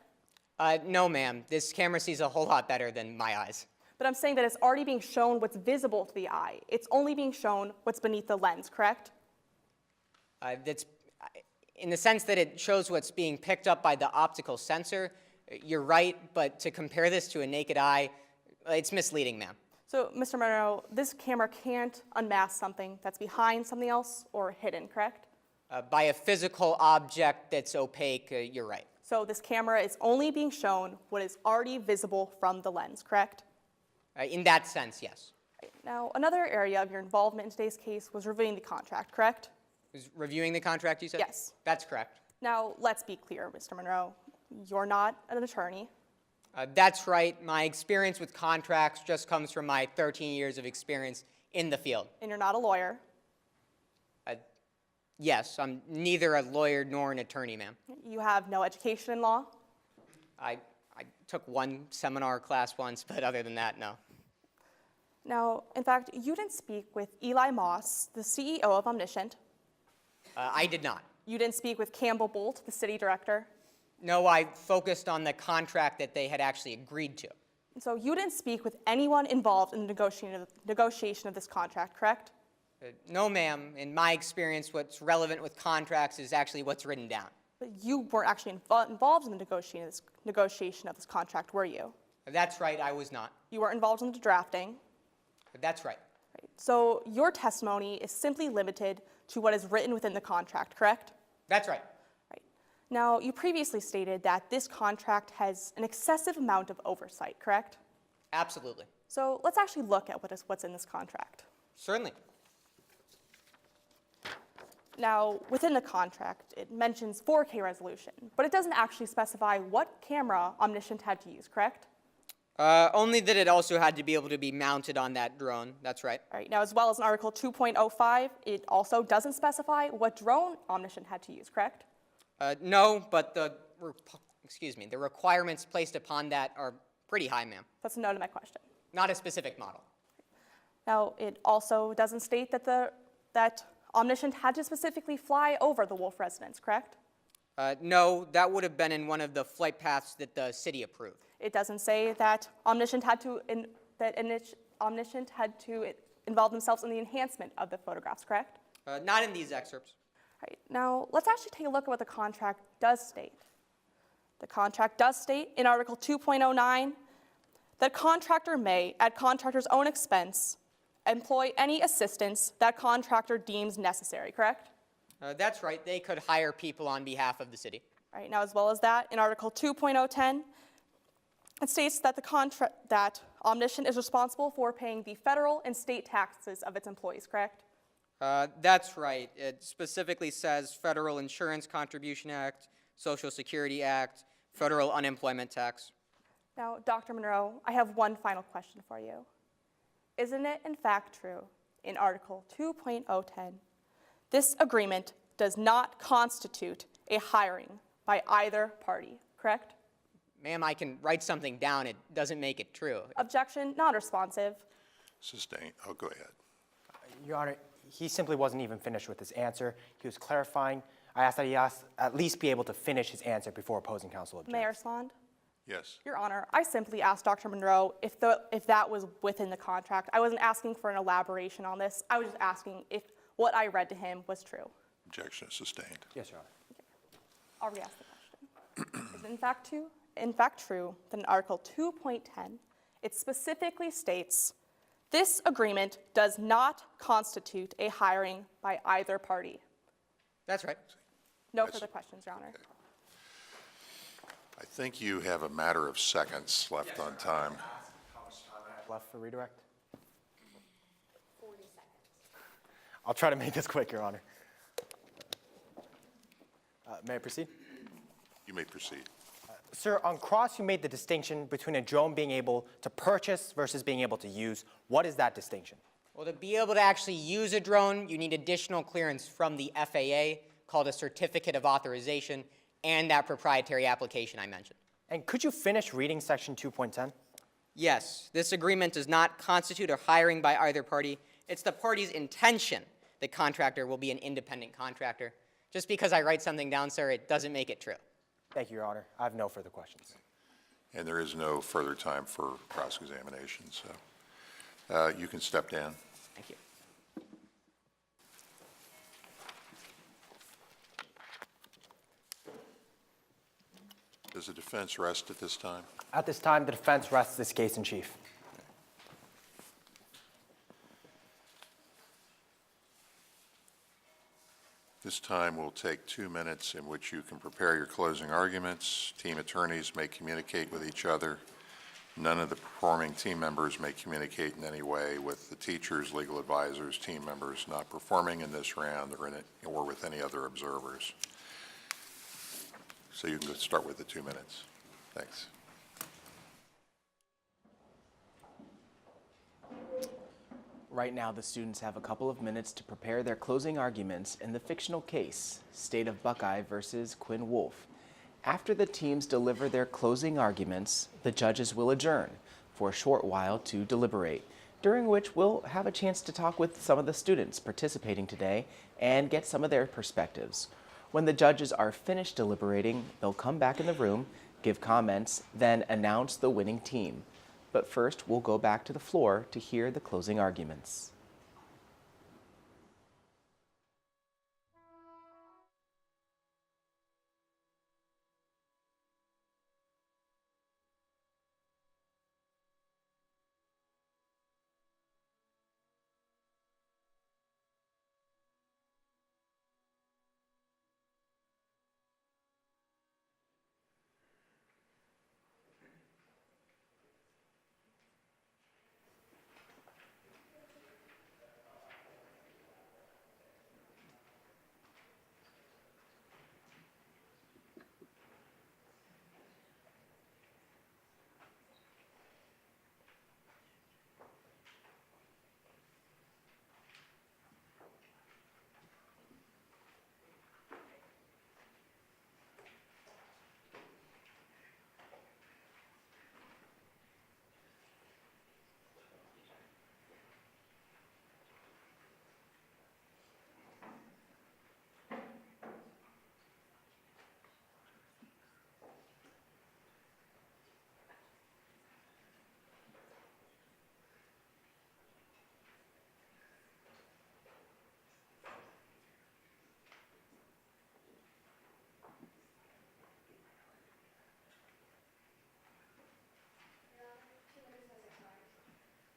No, ma'am. This camera sees a whole lot better than my eyes. But I'm saying that it's already being shown what's visible to the eye. It's only being shown what's beneath the lens, correct? That's in the sense that it shows what's being picked up by the optical sensor. You're right, but to compare this to a naked eye, it's misleading, ma'am. So, Mr. Monroe, this camera can't unmask something that's behind something else or hidden, correct? By a physical object that's opaque, you're right. So this camera is only being shown what is already visible from the lens, correct? In that sense, yes. Right. Now, another area of your involvement in today's case was reviewing the contract, correct? Is reviewing the contract, you said? Yes. That's correct. Now, let's be clear, Mr. Monroe. You're not an attorney. That's right. My experience with contracts just comes from my 13 years of experience in the field. And you're not a lawyer. Yes, I'm neither a lawyer nor an attorney, ma'am. You have no education in law. I took one seminar class once, but other than that, no. Now, in fact, you didn't speak with Eli Moss, the CEO of Omniscient. I did not. You didn't speak with Campbell Bolt, the city director. No, I focused on the contract that they had actually agreed to. And so you didn't speak with anyone involved in the negotiation of this contract, correct? No, ma'am. In my experience, what's relevant with contracts is actually what's written down. But you weren't actually involved in the negotiation of this contract, were you? That's right, I was not. You weren't involved in the drafting. That's right. Right. So your testimony is simply limited to what is written within the contract, correct? That's right. Right. Now, you previously stated that this contract has an excessive amount of oversight, correct? Absolutely. So let's actually look at what's in this contract. Certainly. Now, within the contract, it mentions 4K resolution, but it doesn't actually specify what camera Omniscient had to use, correct? Only that it also had to be able to be mounted on that drone. That's right. All right. Now, as well as in Article 2.05, it also doesn't specify what drone Omniscient had to use, correct? No, but the requirements placed upon that are pretty high, ma'am. That's a no to my question. Not a specific model. Now, it also doesn't state that Omniscient had to specifically fly over the Wolf residence, correct? No, that would have been in one of the flight paths that the city approved. It doesn't say that Omniscient had to involve themselves in the enhancement of the photographs, correct? Not in these excerpts. Right. Now, let's actually take a look at what the contract does state. The contract does state in Article 2.09 that contractor may, at contractor's own expense, employ any assistance that contractor deems necessary, correct? That's right. They could hire people on behalf of the city. Right. Now, as well as that, in Article 2.010, it states that that Omniscient is responsible for paying the federal and state taxes of its employees, correct? That's right. It specifically says Federal Insurance Contribution Act, Social Security Act, Federal Unemployment Tax. Now, Dr. Monroe, I have one final question for you. Isn't it in fact true in Article 2.010, this agreement does not constitute a hiring by either party, correct? Ma'am, I can write something down. It doesn't make it true. Objection, not responsive. Sustained. Oh, go ahead. Your Honor, he simply wasn't even finished with his answer. He was clarifying. I asked that he at least be able to finish his answer before opposing counsel objects. May I respond? Yes. Your Honor, I simply asked Dr. Monroe if that was within the contract. I wasn't asking for an elaboration on this. I was just asking if what I read to him was true. Objection is sustained. Yes, Your Honor. I'll re-ask the question. Is it in fact true that in Article 2.10, it specifically states, this agreement does not constitute a hiring by either party? That's right. No Yes. further questions, Your Honor. Okay. I think you have a matter of seconds left on time. How much time I have left for redirect? 40 seconds. I'll try to make this quick, Your Honor. May I proceed? You may proceed. Sir, on cross, you made the distinction between a drone being able to purchase versus being able to use. What is that distinction? Well, to be able to actually use a drone, you need additional clearance from the FAA called a Certificate of Authorization and that proprietary application I mentioned. And could you finish reading Section 2.10? Yes, this agreement does not constitute a hiring by either party. It's the party's intention the contractor will be an independent contractor. Just because I write something down, sir, it doesn't make it true. Thank you, Your Honor. I have no further questions. And there is no further time for cross-examination, so you can step down. Thank you. Does the defense rest at this time? At this time, the defense rests this case in chief. This time will take 2 minutes in which you can prepare your closing arguments. Team attorneys may communicate with each other. None of the performing team members may communicate in any way with the teachers, legal advisors, team members not performing in this round or with any other observers. So you can start with the 2 minutes. Thanks. Right now, the students have a couple of minutes to prepare their closing arguments in the fictional case, State of Buckeye versus Quinn Woolf. After the teams deliver their closing arguments, the judges will adjourn for a short while to deliberate, during which we'll have a chance to talk with some of the students participating today and get some of their perspectives. When the judges are finished deliberating, they'll come back in the room, give comments, then announce the winning team. But first, we'll go back to the floor to hear the closing arguments.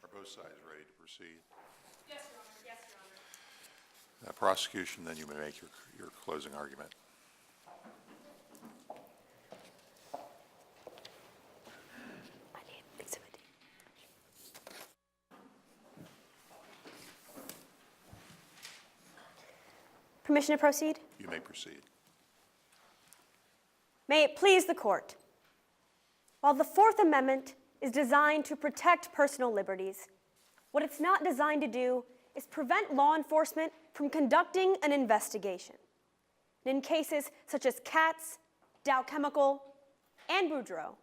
Are both sides ready to proceed? Yes, Your Honor. Yes, Your Honor. Prosecution, then you may make your closing argument. Permission to proceed? You may proceed. May it please the court. While the Fourth Amendment is designed to protect personal liberties, what it's not designed to do is prevent law enforcement from conducting an investigation. And in cases such as Katz, Dow Chemical, and Boudreaux,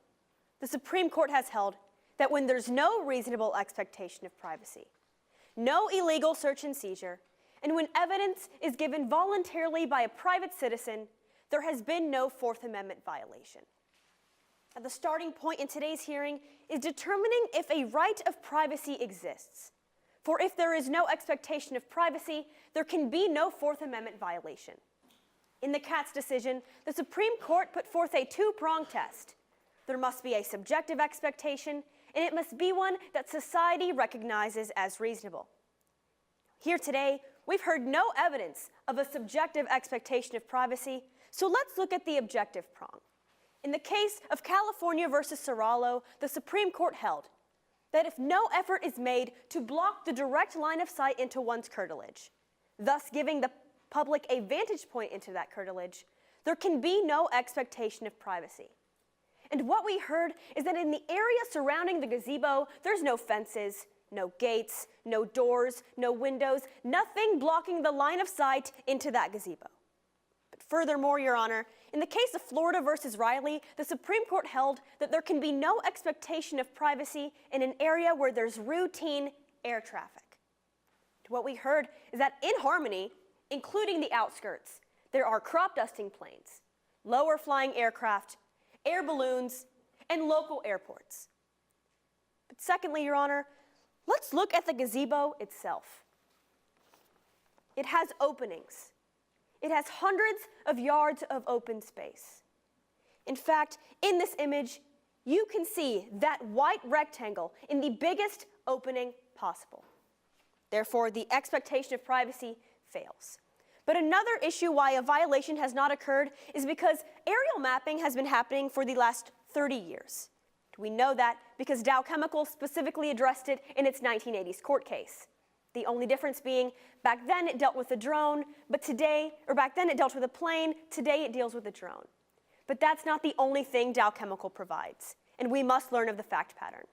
the Supreme Court has held that when there's no reasonable expectation of privacy, no illegal search and seizure, and when evidence is given voluntarily by a private citizen, there has been no Fourth Amendment violation. Now, the starting point in today's hearing is determining if a right of privacy exists. For if there is no expectation of privacy, there can be no Fourth Amendment violation. In the Katz decision, the Supreme Court put forth a two-pronged test. There must be a subjective expectation, and it must be one that society recognizes as reasonable. Here today, we've heard no evidence of a subjective expectation of privacy, so let's look at the objective prong. In the case of California versus Serralo, the Supreme Court held that if no effort is made to block the direct line of sight into one's curtilage, thus giving the public a vantage point into that curtilage, there can be no expectation of privacy. And what we heard is that in the area surrounding the gazebo, there's no fences, no gates, no doors, no windows, nothing blocking the line of sight into that gazebo. But furthermore, Your Honor, in the case of Florida versus Riley, the Supreme Court held that there can be no expectation of privacy in an area where there's routine air traffic. What we heard is that in Harmony, including the outskirts, there are crop dusting planes, lower flying aircraft, air balloons, and local airports. But secondly, Your Honor, let's look at the gazebo itself. It has openings. It has hundreds of yards of open space. In fact, in this image, you can see that white rectangle in the biggest opening possible. Therefore, the expectation of privacy fails. But another issue why a violation has not occurred is because aerial mapping has been happening for the last 30 years. We know that because Dow Chemical specifically addressed it in its 1980s court case. The only difference being back then it dealt with a drone, but today, or back then it dealt with a plane, today it deals with a drone. But that's not the only thing Dow Chemical provides, and we must learn of the fact pattern.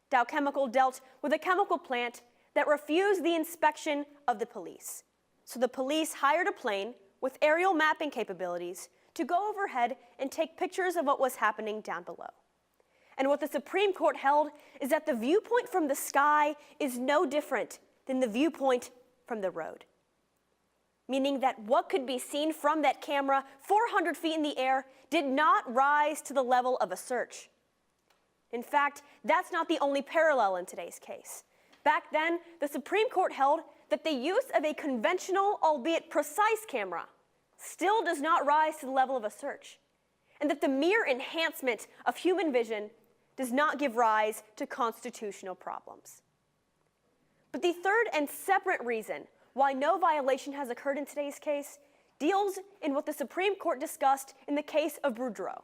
Dow Chemical dealt with a chemical plant that refused the inspection of the police. So the police hired a plane with aerial mapping capabilities to go overhead and take pictures of what was happening down below. And what the Supreme Court held is that the viewpoint from the sky is no different than the viewpoint from the road. Meaning that what could be seen from that camera 400 feet in the air did not rise to the level of a search. In fact, that's not the only parallel in today's case. Back then, the Supreme Court held that the use of a conventional, albeit precise camera still does not rise to the level of a search, and that the mere enhancement of human vision does not give rise to constitutional problems. But the third and separate reason why no violation has occurred in today's case deals in what the Supreme Court discussed in the case of Boudreaux.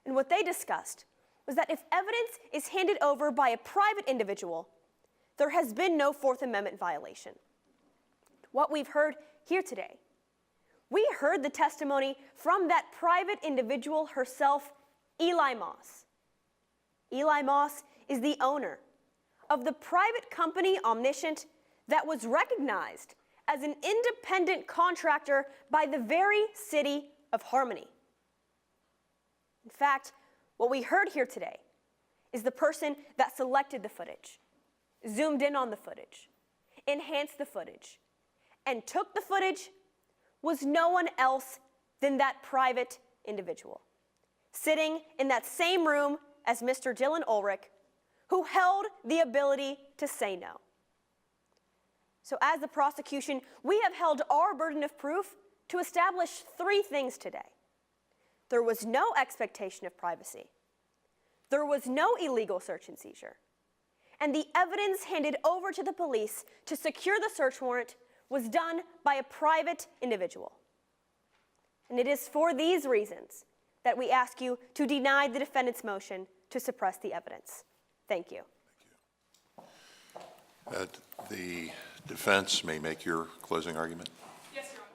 And what they discussed was that if evidence is handed over by a private individual, there has been no Fourth Amendment violation. What we've heard here today, we heard the testimony from that private individual herself, Eli Moss. Eli Moss is the owner of the private company Omniscient that was recognized as an independent contractor by the very city of Harmony. In fact, what we heard here today is the person that selected the footage, zoomed in on the footage, enhanced the footage, and took the footage was no one else than that private individual, sitting in that same room as Mr. Dylan Ulrich, who held the ability to say no. So as the prosecution, we have held our burden of proof to establish three things today. There was no expectation of privacy. There was no illegal search and seizure. And the evidence handed over to the police to secure the search warrant was done by a private individual. And it is for these reasons that we ask you to deny the defendant's motion to suppress the evidence. Thank you. The defense may make your closing argument. Yes, Your Honor.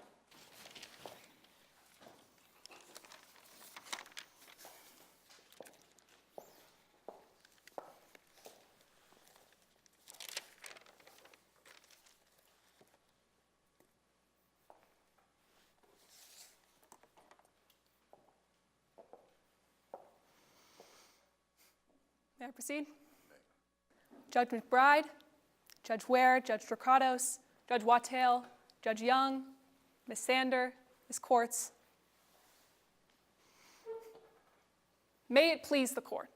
May I proceed? Judge McBride, Judge Ware, Judge Dracados, Judge Wattale, Judge Young, Ms. Sander, Ms. Courts. May it please the court.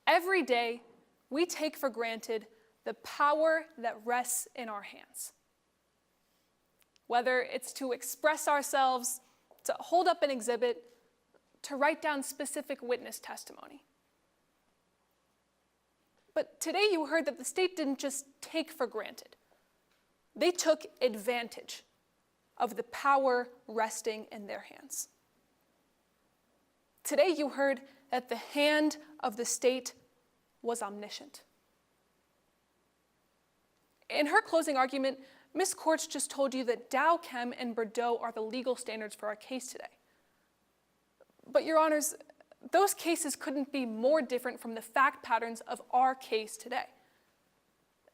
Every day, we take for granted the power that rests in our hands. Whether it's to express ourselves, to hold up an exhibit, to write down specific witness testimony. But today you heard that the state didn't just take for granted. They took advantage of the power resting in their hands. Today you heard that the hand of the state was omniscient. In her closing argument, Ms. Courts just told you that Dow, Chem, and Bordeaux are the legal standards for our case today. But, Your Honors, those cases couldn't be more different from the fact patterns of our case today.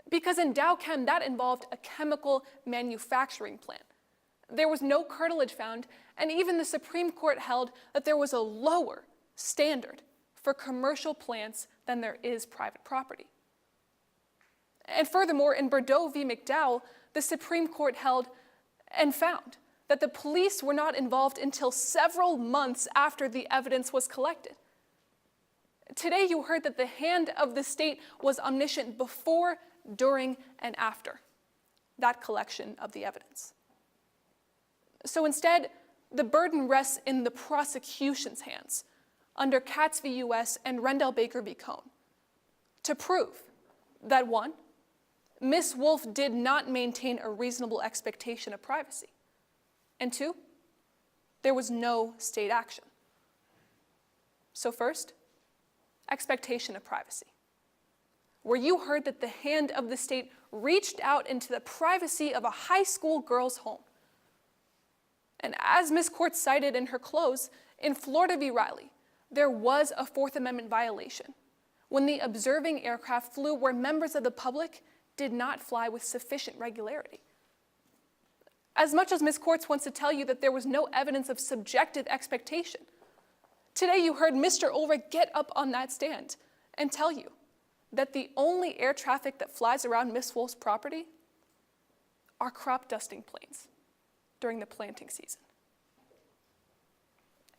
Because in Dow Chem, that involved a chemical manufacturing plant. There was no cartilage found, and even the Supreme Court held that there was a lower standard for commercial plants than there is private property. And furthermore, in Bordeaux v. McDowell, the Supreme Court held and found that the police were not involved until several months after the evidence was collected. Today you heard that the hand of the state was omniscient before, during, and after that collection of the evidence. So instead, the burden rests in the prosecution's hands under Katz v. U.S. and Rendell Baker v. Cohn to prove that, one, Ms. Woolf did not maintain a reasonable expectation of privacy, and two, there was no state action. So first, expectation of privacy, where you heard that the hand of the state reached out into the privacy of a high school girl's home. And as Ms. Courts cited in her close, in Florida v. Riley, there was a Fourth Amendment violation when the observing aircraft flew where members of the public did not fly with sufficient regularity. As much as Ms. Courts wants to tell you that there was no evidence of subjective expectation, today you heard Mr. Ulrich get up on that stand and tell you that the only air traffic that flies around Ms. Woolf's property are crop dusting planes during the planting season.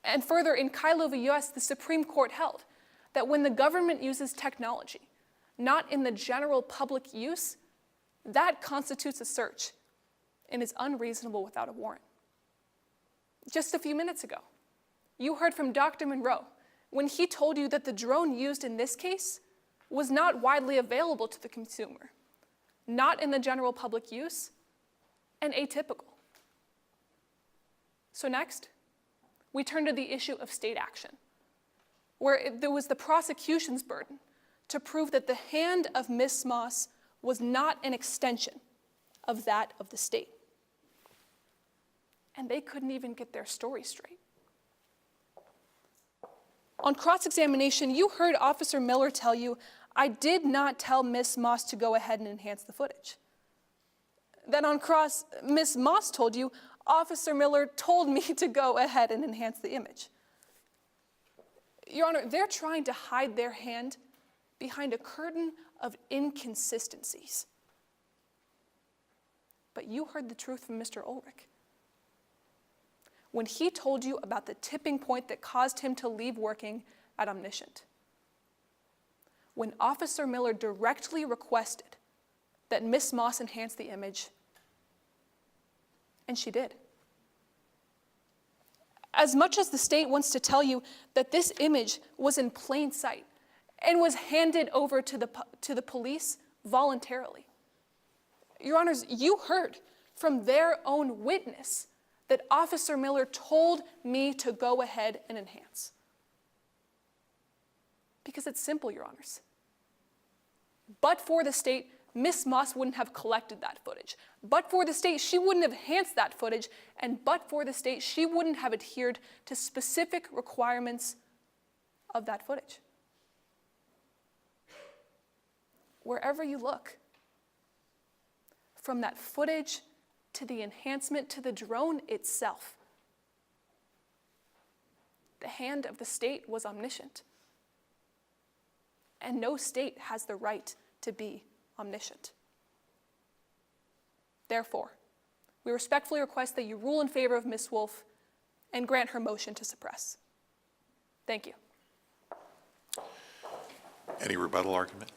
And further, in Kylo v. U.S., the Supreme Court held that when the government uses technology, not in the general public use, that constitutes a search and is unreasonable without a warrant. Just a few minutes ago, you heard from Dr. Monroe when he told you that the drone used in this case was not widely available to the consumer, not in the general public use, and atypical. So next, we turn to the issue of state action, where there was the prosecution's burden to prove that the hand of Ms. Moss was not an extension of that of the state. And they couldn't even get their story straight. On cross-examination, you heard Officer Miller tell you, "I did not tell Ms. Moss to go ahead and enhance the footage." Then on cross, Ms. Moss told you, "Officer Miller told me to go ahead and enhance the image." Your Honor, they're trying to hide their hand behind a curtain of inconsistencies. But you heard the truth from Mr. Ulrich when he told you about the tipping point that caused him to leave working at Omniscient. When Officer Miller directly requested that Ms. Moss enhance the image, and she did. As much as the state wants to tell you that this image was in plain sight and was handed over to the police voluntarily, Your Honors, you heard from their own witness that Officer Miller told me to go ahead and enhance. Because it's simple, Your Honors. But for the state, Ms. Moss wouldn't have collected that footage. But for the state, she wouldn't have enhanced that footage. And but for the state, she wouldn't have adhered to specific requirements of that footage. Wherever you look, from that footage to the enhancement to the drone itself, The hand of the state was omniscient. And no state has the right to be omniscient. Therefore, we respectfully request that you rule in favor of Ms. Woolf and grant her motion to suppress. Thank you. Any rebuttal argument?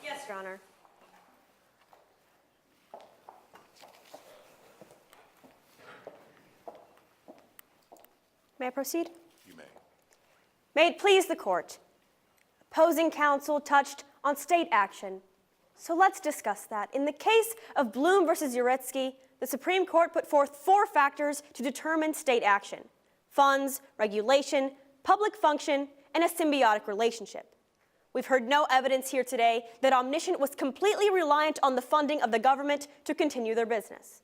Yes, Your Honor. May I proceed? You may. May it please the court. Opposing counsel touched on state action. So let's discuss that. In the case of Bloom versus Uretsky, the Supreme Court put forth 4 factors to determine state action: funds, regulation, public function, and a symbiotic relationship. We've heard no evidence here today that Omniscient was completely reliant on the funding of the government to continue their business.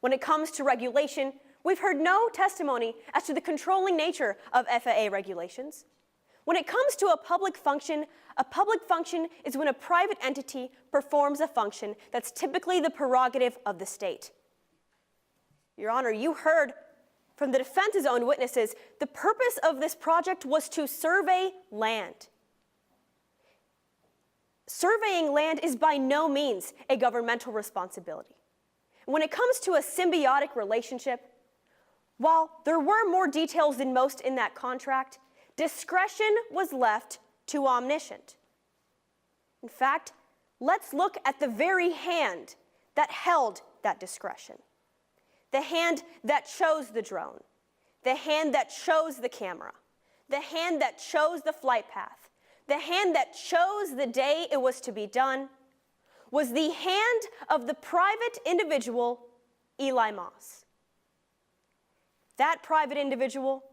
When it comes to regulation, we've heard no testimony as to the controlling nature of FAA regulations. When it comes to a public function is when a private entity performs a function that's typically the prerogative of the state. Your Honor, you heard from the defense's own witnesses, the purpose of this project was to survey land. Surveying land is by no means a governmental responsibility. When it comes to a symbiotic relationship, while there were more details than most in that contract, discretion was left to Omniscient. In fact, let's look at the very hand that held that discretion. The hand that chose the drone, the hand that chose the camera, the hand that chose the flight path, the hand that chose the day it was to be done, was the hand of the private individual, Eli Moss. That private individual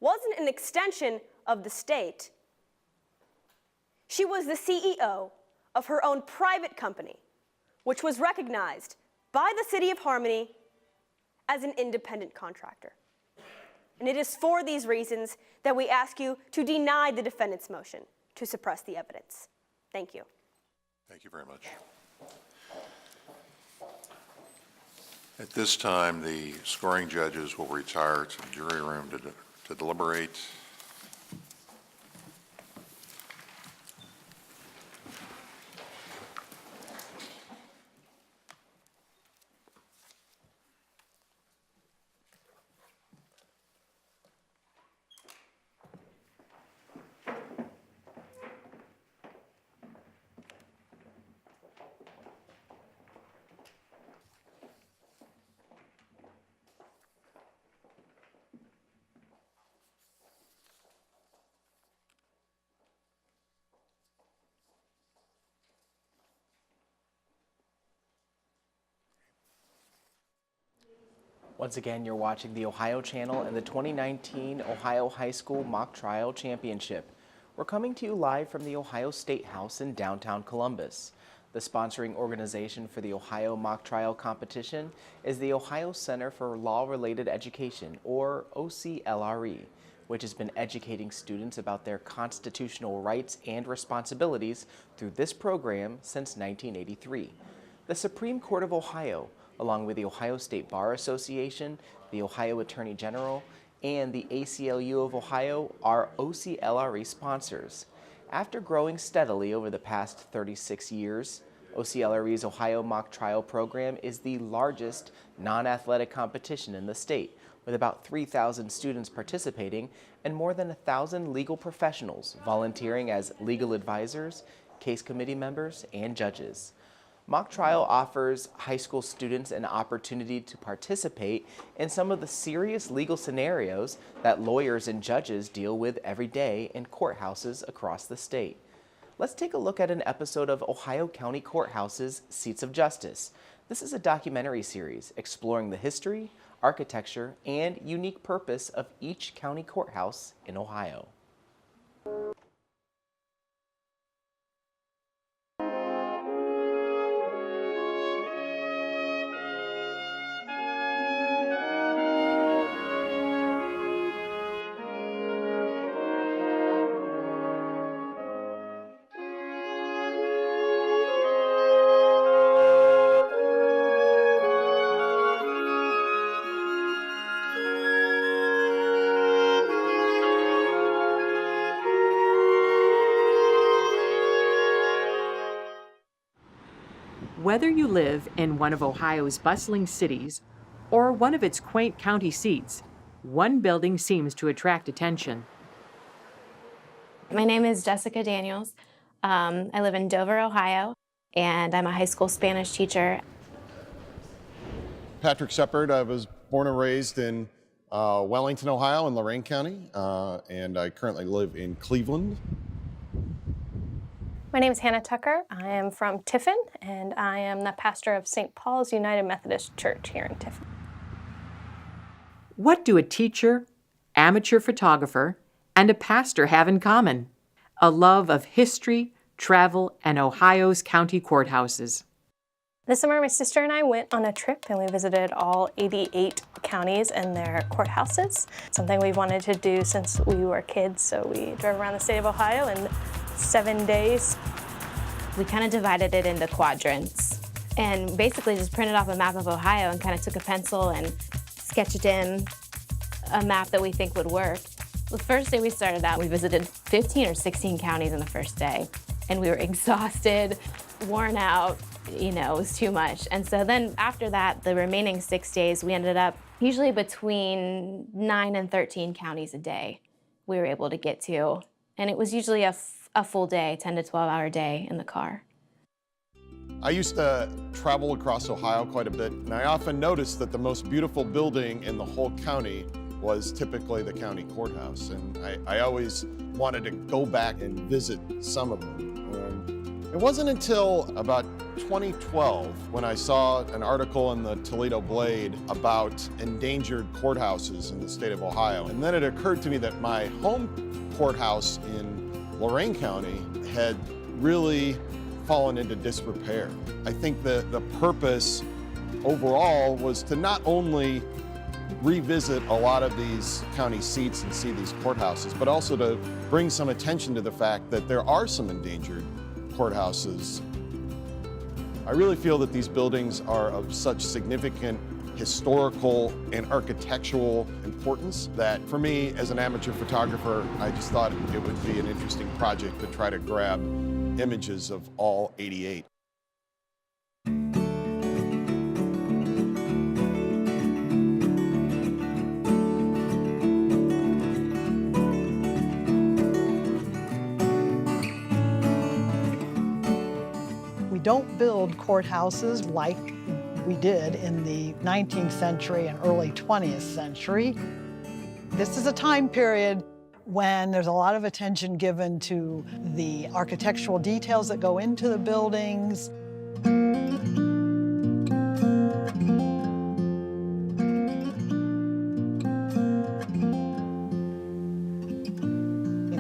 wasn't an extension of the state. She was the CEO of her own private company, which was recognized by the City of Harmony as an independent contractor. And it is for these reasons that we ask you to deny the defendant's motion to suppress the evidence. Thank you. Thank you very much. At this time, the scoring judges will retire to the jury room to deliberate. Once again, you're watching the Ohio Channel and the 2019 Ohio High School Mock Trial Championship. We're coming to you live from the Ohio State House in downtown Columbus. The sponsoring organization for the Ohio Mock Trial competition is the Ohio Center for Law-Related Education, or OCLRE, which has been educating students about their constitutional rights and responsibilities through this program since 1983. The Supreme Court of Ohio, along with the Ohio State Bar Association, the Ohio Attorney General, and the ACLU of Ohio are OCLRE sponsors. After growing steadily over the past 36 years, OCLRE's Ohio Mock Trial program is the largest non-athletic competition in the state, with about 3,000 students participating and more than 1,000 legal professionals volunteering as legal advisors, case committee members, and judges. Mock Trial offers high school students an opportunity to participate in some of the serious legal scenarios that lawyers and judges deal with every day in courthouses across the state. Let's take a look at an episode of Ohio County Courthouses' Seats of Justice. This is a documentary series exploring the history, architecture, and unique purpose of each county courthouse in Ohio. Whether you live in one of Ohio's bustling cities or one of its quaint county seats, one building seems to attract attention. My name is Jessica Daniels. I live in Dover, Ohio, and I'm a high school Spanish teacher. Patrick Shepard. I was born and raised in Wellington, Ohio, in Lorain County, and I currently live in Cleveland. My name is Hannah Tucker. I am from Tiffin, and I am the pastor of St. Paul's United Methodist Church here in Tiffin. What do a teacher, amateur photographer, and a pastor have in common? A love of history, travel, and Ohio's county courthouses. This summer, my sister and I went on a trip, and we visited all 88 counties and their courthouses. Something we've wanted to do since we were kids, so we drove around the state of Ohio in 7 days. We kind of divided it into quadrants and basically just printed off a map of Ohio and kind of took a pencil and sketched in a map that we think would work. The first day we started out, we visited 15 or 16 counties in the first day, and we were exhausted, worn out, you know, it was too much. And so then after that, the remaining 6 days, we ended up usually between 9 and 13 counties a day we were able to get to. And it was usually a full day, 10 to 12-hour day in the car. I used to travel across Ohio quite a bit, and I often noticed that the most beautiful building in the whole county was typically the county courthouse. And I always wanted to go back and visit some of them. And it wasn't until about 2012 when I saw an article in the Toledo Blade about endangered courthouses in the state of Ohio. And then it occurred to me that my home courthouse in Lorain County had really fallen into disrepair. I think the purpose overall was to not only revisit a lot of these county seats and see these courthouses, but also to bring some attention to the fact that there are some endangered courthouses. I really feel that these buildings are of such significant historical and architectural importance that for me as an amateur photographer, I just thought it would be an interesting project to try to grab images of all 88. We don't build courthouses like we did in the 19th century and early 20th century. This is a time period when there's a lot of attention given to the architectural details that go into the buildings.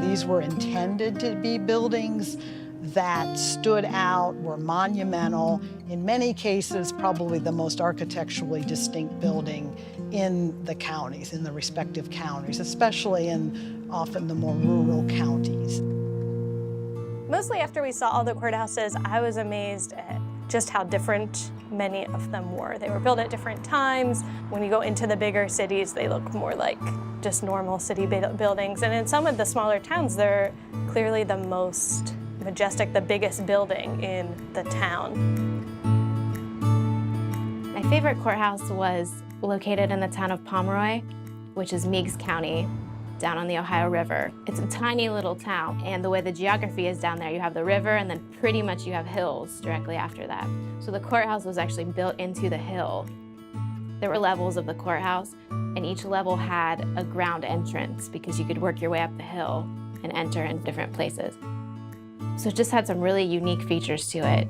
These were intended to be buildings that stood out, were monumental, in many cases probably the most architecturally distinct building in the counties, in the respective counties, especially in often the more rural counties. Mostly after we saw all the courthouses, I was amazed at just how different many of them were. They were built at different times. When you go into the bigger cities, they look more like just normal city buildings. And in some of the smaller towns, they're clearly the most majestic, the biggest building in the town. My favorite courthouse was located in the town of Pomeroy, which is Meigs County, down on the Ohio River. It's a tiny little town, and the way the geography is down there, you have the river and then pretty much you have hills directly after that. So the courthouse was actually built into the hill. There were levels of the courthouse, and each level had a ground entrance because you could work your way up the hill and enter in different places. So it just had some really unique features to it.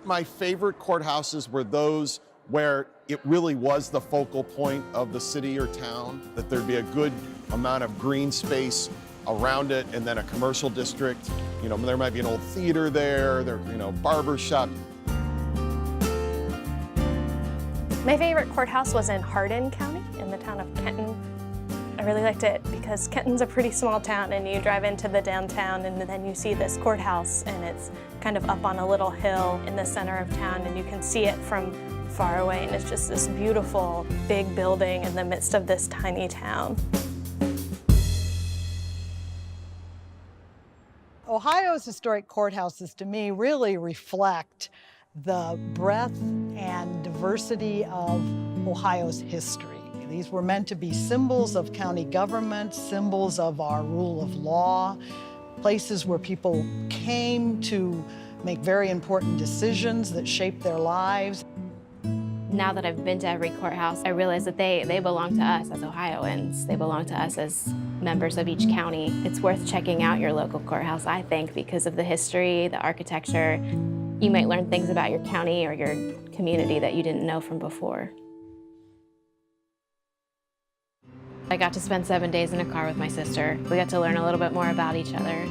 My favorite courthouses were those where it really was the focal point of the city or town, that there'd be a good amount of green space around it, and then a commercial district. You know, there might be an old theater there, barber shop. My favorite courthouse was in Hardin County, in the town of Kenton. I really liked it because Kenton's a pretty small town, and you drive into the downtown and then you see this courthouse, and it's kind of up on a little hill in the center of town, and you can see it from far away, and it's just this beautiful big building in the midst of this tiny town. Ohio's historic courthouses, to me, really reflect the breadth and diversity of Ohio's history. These were meant to be symbols of county government, symbols of our rule of law, places where people came to make very important decisions that shaped their lives. Now that I've been to every courthouse, I realize that they belong to us as Ohioans. They belong to us as members of each county. It's worth checking out your local courthouse, I think, because of the history, the architecture. You might learn things about your county or your community that you didn't know from before. I got to spend 7 days in a car with my sister. We got to learn a little bit more about each other.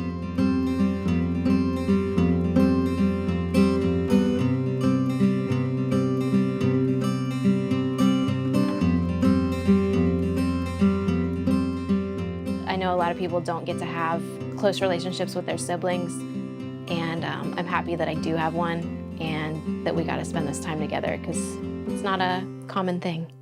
I know a lot of people don't get to have close relationships with their siblings, and I'm happy that I do have one and that we got to spend this time together because it's not a common thing.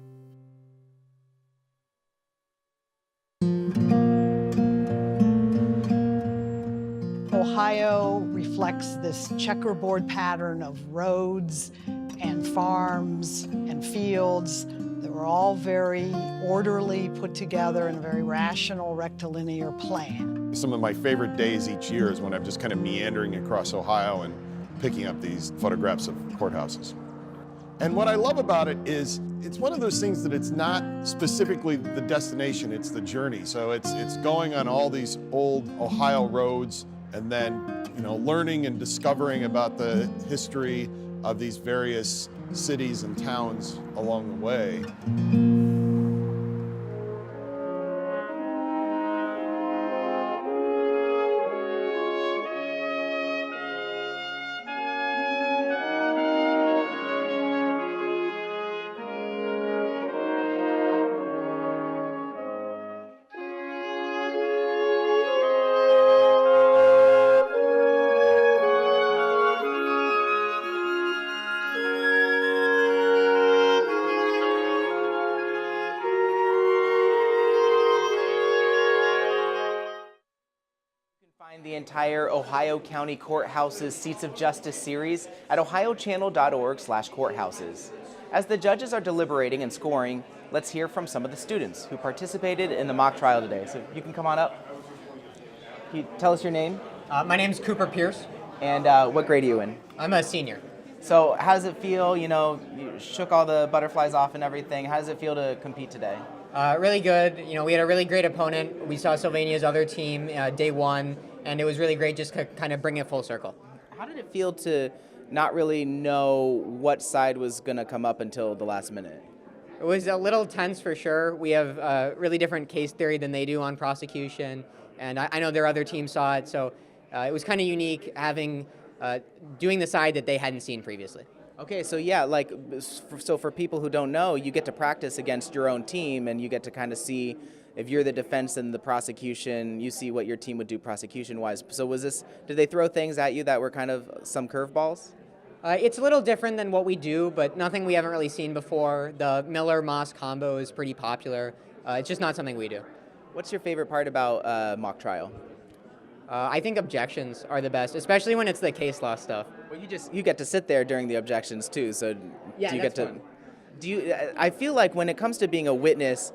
Ohio reflects this checkerboard pattern of roads and farms and fields that were all very orderly, put together in a very rational, rectilinear plan. Some of my favorite days each year is when I'm just kind of meandering across Ohio and picking up these photographs of courthouses. And what I love about it is it's one of those things that it's not specifically the destination, it's the journey. So it's going on all these old Ohio roads and then, you know, learning and discovering about the history of these various cities and towns along the way. The entire Ohio County Courthouses Seats of Justice series at ohiochannel.org/courthouses. As the judges are deliberating and scoring, let's hear from some of the students who participated in the mock trial today. So you can come on up. Can you tell us your name? My name's Cooper Pierce. And what grade are you in? I'm a senior. So how does it feel, you know, you shook all the butterflies off and everything. How does it feel to compete today? Really good. You know, we had a really great opponent. We saw Sylvania's other team day one, and it was really great just to kind of bring it full circle. How did it feel to not really know what side was going to come up until the last minute? It was a little tense for sure. We have a really different case theory than they do on prosecution, and I know their other team saw it, so it was kind of unique having doing the side that they hadn't seen previously. Okay, so yeah, like, so for people who don't know, you get to practice against your own team, and you get to kind of see if you're the defense and the prosecution, you see what your team would do prosecution-wise. So did they throw things at you that were kind of some curveballs? It's a little different than what we do, but nothing we haven't really seen before. The Miller-Moss combo is pretty popular. It's just not something we do. What's your favorite part about mock trial? I think objections are the best, especially when it's the case law stuff. Well, you get to sit there during the objections too, so yeah, do you that's get to fun. I feel like when it comes to being a witness,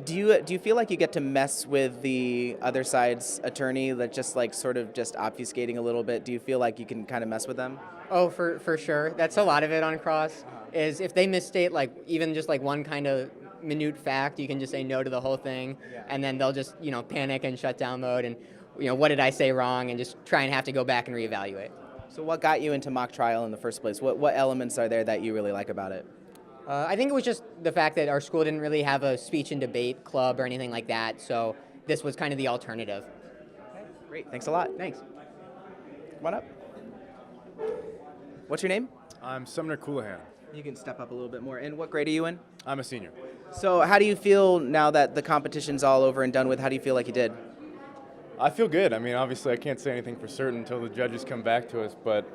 do you feel like you get to mess with the other side's attorney, that just like sort of just obfuscating a little bit? Do you feel like you can kind of mess with them? Oh, for sure. That's a lot of it on cross, is if they misstate like even just like one kind of minute fact, you can just say no to the whole thing, and then they'll just, panic and shut down mode and, what did I say wrong, and just try and have to go back and reevaluate. So what got you into mock trial in the first place? What elements are there that you really like about it? I think it was just the fact that our school didn't really have a speech and debate club or anything like that, so this was kind of the alternative. Okay, great, thanks a lot. Thanks. Come on up. What's your name? I'm Sumner Coolahan. You can step up a little bit more. And what grade are you in? I'm a senior. So how do you feel now that the competition's all over and done with? How do you feel like you did? I feel good. I mean, obviously I can't say anything for certain until the judges come back to us, but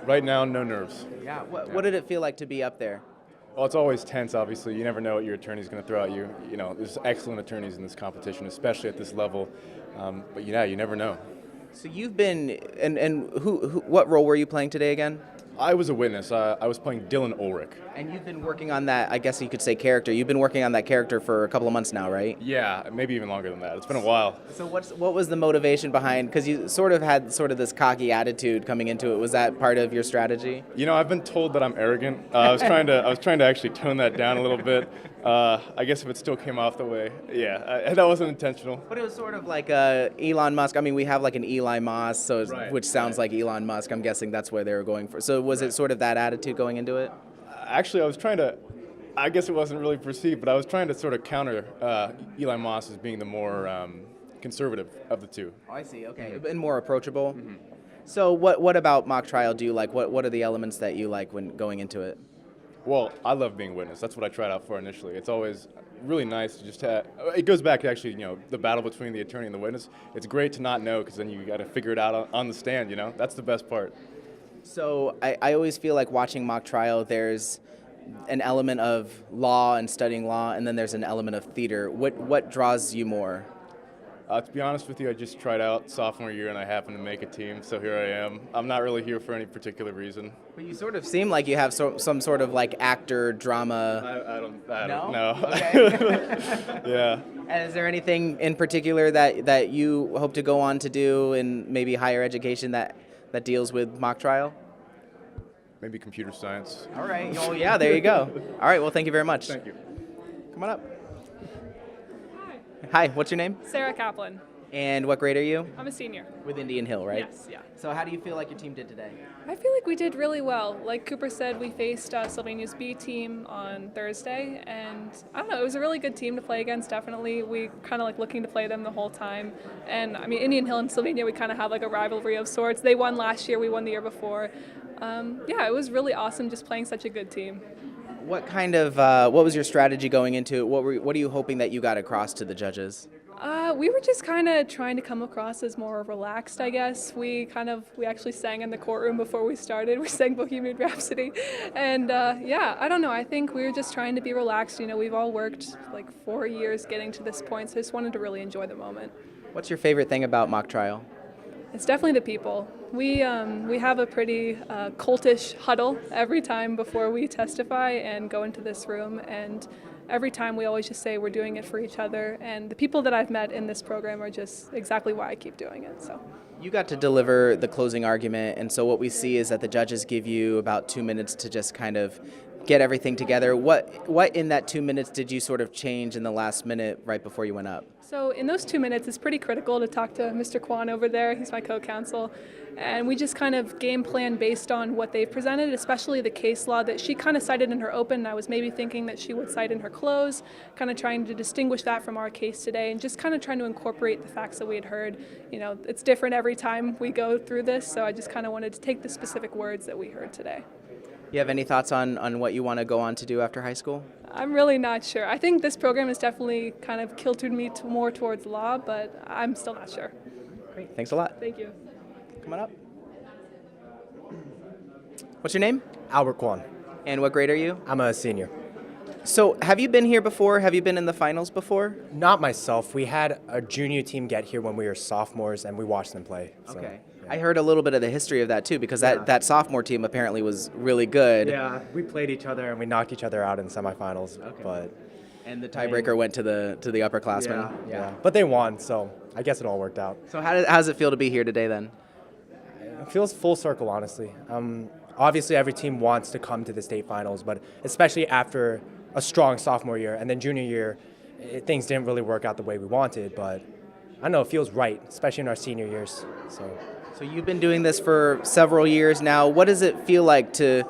right now, no nerves. Yeah. What did it feel like to be up there? Well, it's always tense, obviously. You never know what your attorney's going to throw at you. There's excellent attorneys in this competition, especially at this level. But yeah, you never know. So you've been, and what role were you playing today again? I was a witness. I was playing Dylan Ulrich. And you've been working on that, I guess you could say character. You've been working on that character for a couple of months now, right? Yeah, maybe even longer than that. It's been a while. So what was the motivation behind, because you sort of had sort of this cocky attitude coming into it. Was that part of your strategy? You know, I've been told that I'm arrogant. I was trying to actually tone that down a little bit. I guess if it still came off the way, yeah, that wasn't intentional. But it was sort of like Elon Musk. I mean, we have like an Eli Moss, so which sounds like Elon Musk. I'm guessing that's where they were going for. So was it sort of that attitude going into it? Actually, I was trying to, I guess it wasn't really perceived, but I was trying to sort of counter Eli Moss as being the more conservative of the two. Oh, I see. Okay, and more approachable. Mm-hmm. So what about mock trial do you like? What are the elements that you like when going into it? Well, I love being a witness. That's what I tried out for initially. It's always really nice to just have, it goes back to actually, the battle between the attorney and the witness. It's great to not know because then you got to figure it out on the stand, That's the best part. So I always feel like watching mock trial, there's an element of law and studying law, and then there's an element of theater. What draws you more? To be honest with you, I just tried out sophomore year and I happened to make a team, so here I am. I'm not really here for any particular reason. But you sort of seem like you have some sort of like actor, drama. I don't know. Okay. Yeah. And is there anything in particular that you hope to go on to do in maybe higher education that deals with mock trial? Maybe computer science. All right. Oh, yeah, there you go. All right, well, thank you very much. Thank you. Come on up. Hi, what's your name? Sarah Kaplan. And what grade are you? I'm a senior. With Indian Hill, right? Yes, yeah. So how do you feel like your team did today? I feel like we did really well. Like Cooper said, we faced Sylvania's B team on Thursday, and I don't know, it was a really good team to play against, definitely. We kind of like looking to play them the whole time. And I mean, Indian Hill and Sylvania, we kind of have like a rivalry of sorts. They won last year, we won the year before. Yeah, it was really awesome just playing such a good team. What kind of, what was your strategy going into it? What are you hoping that you got across to the judges? We were just kind of trying to come across as more relaxed, I guess. We actually sang in the courtroom before we started. We sang Bohemian Rhapsody. And yeah, I don't know. I think we were just trying to be relaxed. We've all worked like 4 years getting to this point, so I just wanted to really enjoy the moment. What's your favorite thing about mock trial? It's definitely the people. We have a pretty cultish huddle every time before we testify and go into this room, and every time we always just say we're doing it for each other, and the people that I've met in this program are just exactly why I keep doing it. So. You got to deliver the closing argument, and so what we see is that the judges give you about 2 minutes to just kind of get everything together. What in that 2 minutes did you sort of change in the last minute right before you went up? So in those 2 minutes, it's pretty critical to talk to Mr. Kwan over there. He's my co-counsel. And we just kind of game plan based on what they've presented, especially the case law that she kind of cited in her open. I was maybe thinking that she would cite in her close, kind of trying to distinguish that from our case today and just kind of trying to incorporate the facts that we had heard. It's different every time we go through this, so I just kind of wanted to take the specific words that we heard today. You have any thoughts on what you want to go on to do after high school? I'm really not sure. I think this program has definitely kind of kiltered me more towards law, but I'm still not sure. Great. Thanks a lot. Thank you. Come on up. What's your name? Albert Kwan. And what grade are you? I'm a senior. So have you been here before? Have you been in the finals before? Not myself. We had a junior team get here when we were sophomores, and we watched them play. So, okay. Yeah. I heard a little bit of the history of that, too, because that sophomore team apparently was really good. Yeah, we played each other, and we knocked each other out in semifinals. Okay. But and the tiebreaker went to the upperclassmen. Yeah. But they won, so I guess it all worked out. So how does it feel to be here today, then? It feels full circle, honestly. Obviously, every team wants to come to the state finals, but especially after a strong sophomore year and then junior year, things didn't really work out the way we wanted, but I don't know, it feels right, especially in our senior years. So you've been doing this for several years now. What does it feel like to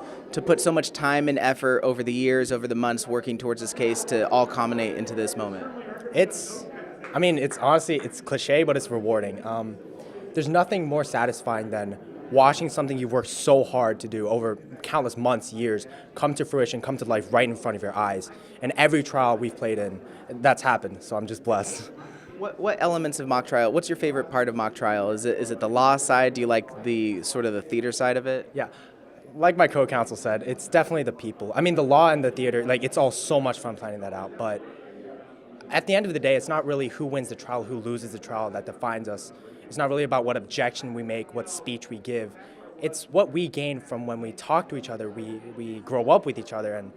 put so much time and effort over the years, over the months, working towards this case to all culminate into this moment? It's honestly, it's cliche, but it's rewarding. There's nothing more satisfying than watching something you've worked so hard to do over countless months, years, come to fruition, come to life right in front of your eyes. And every trial we've played in, that's happened, so I'm just blessed. What elements of mock trial, what's your favorite part of mock trial? Is it the law side? Do you like the sort of the theater side of it? Yeah, like my co-counsel said, it's definitely the people. I mean, the law and the theater, it's all so much fun planning that out, but at the end of the day, it's not really who wins the trial, who loses the trial that defines us. It's not really about what objection we make, what speech we give. It's what we gain from when we talk to each other. We grow up with each other, and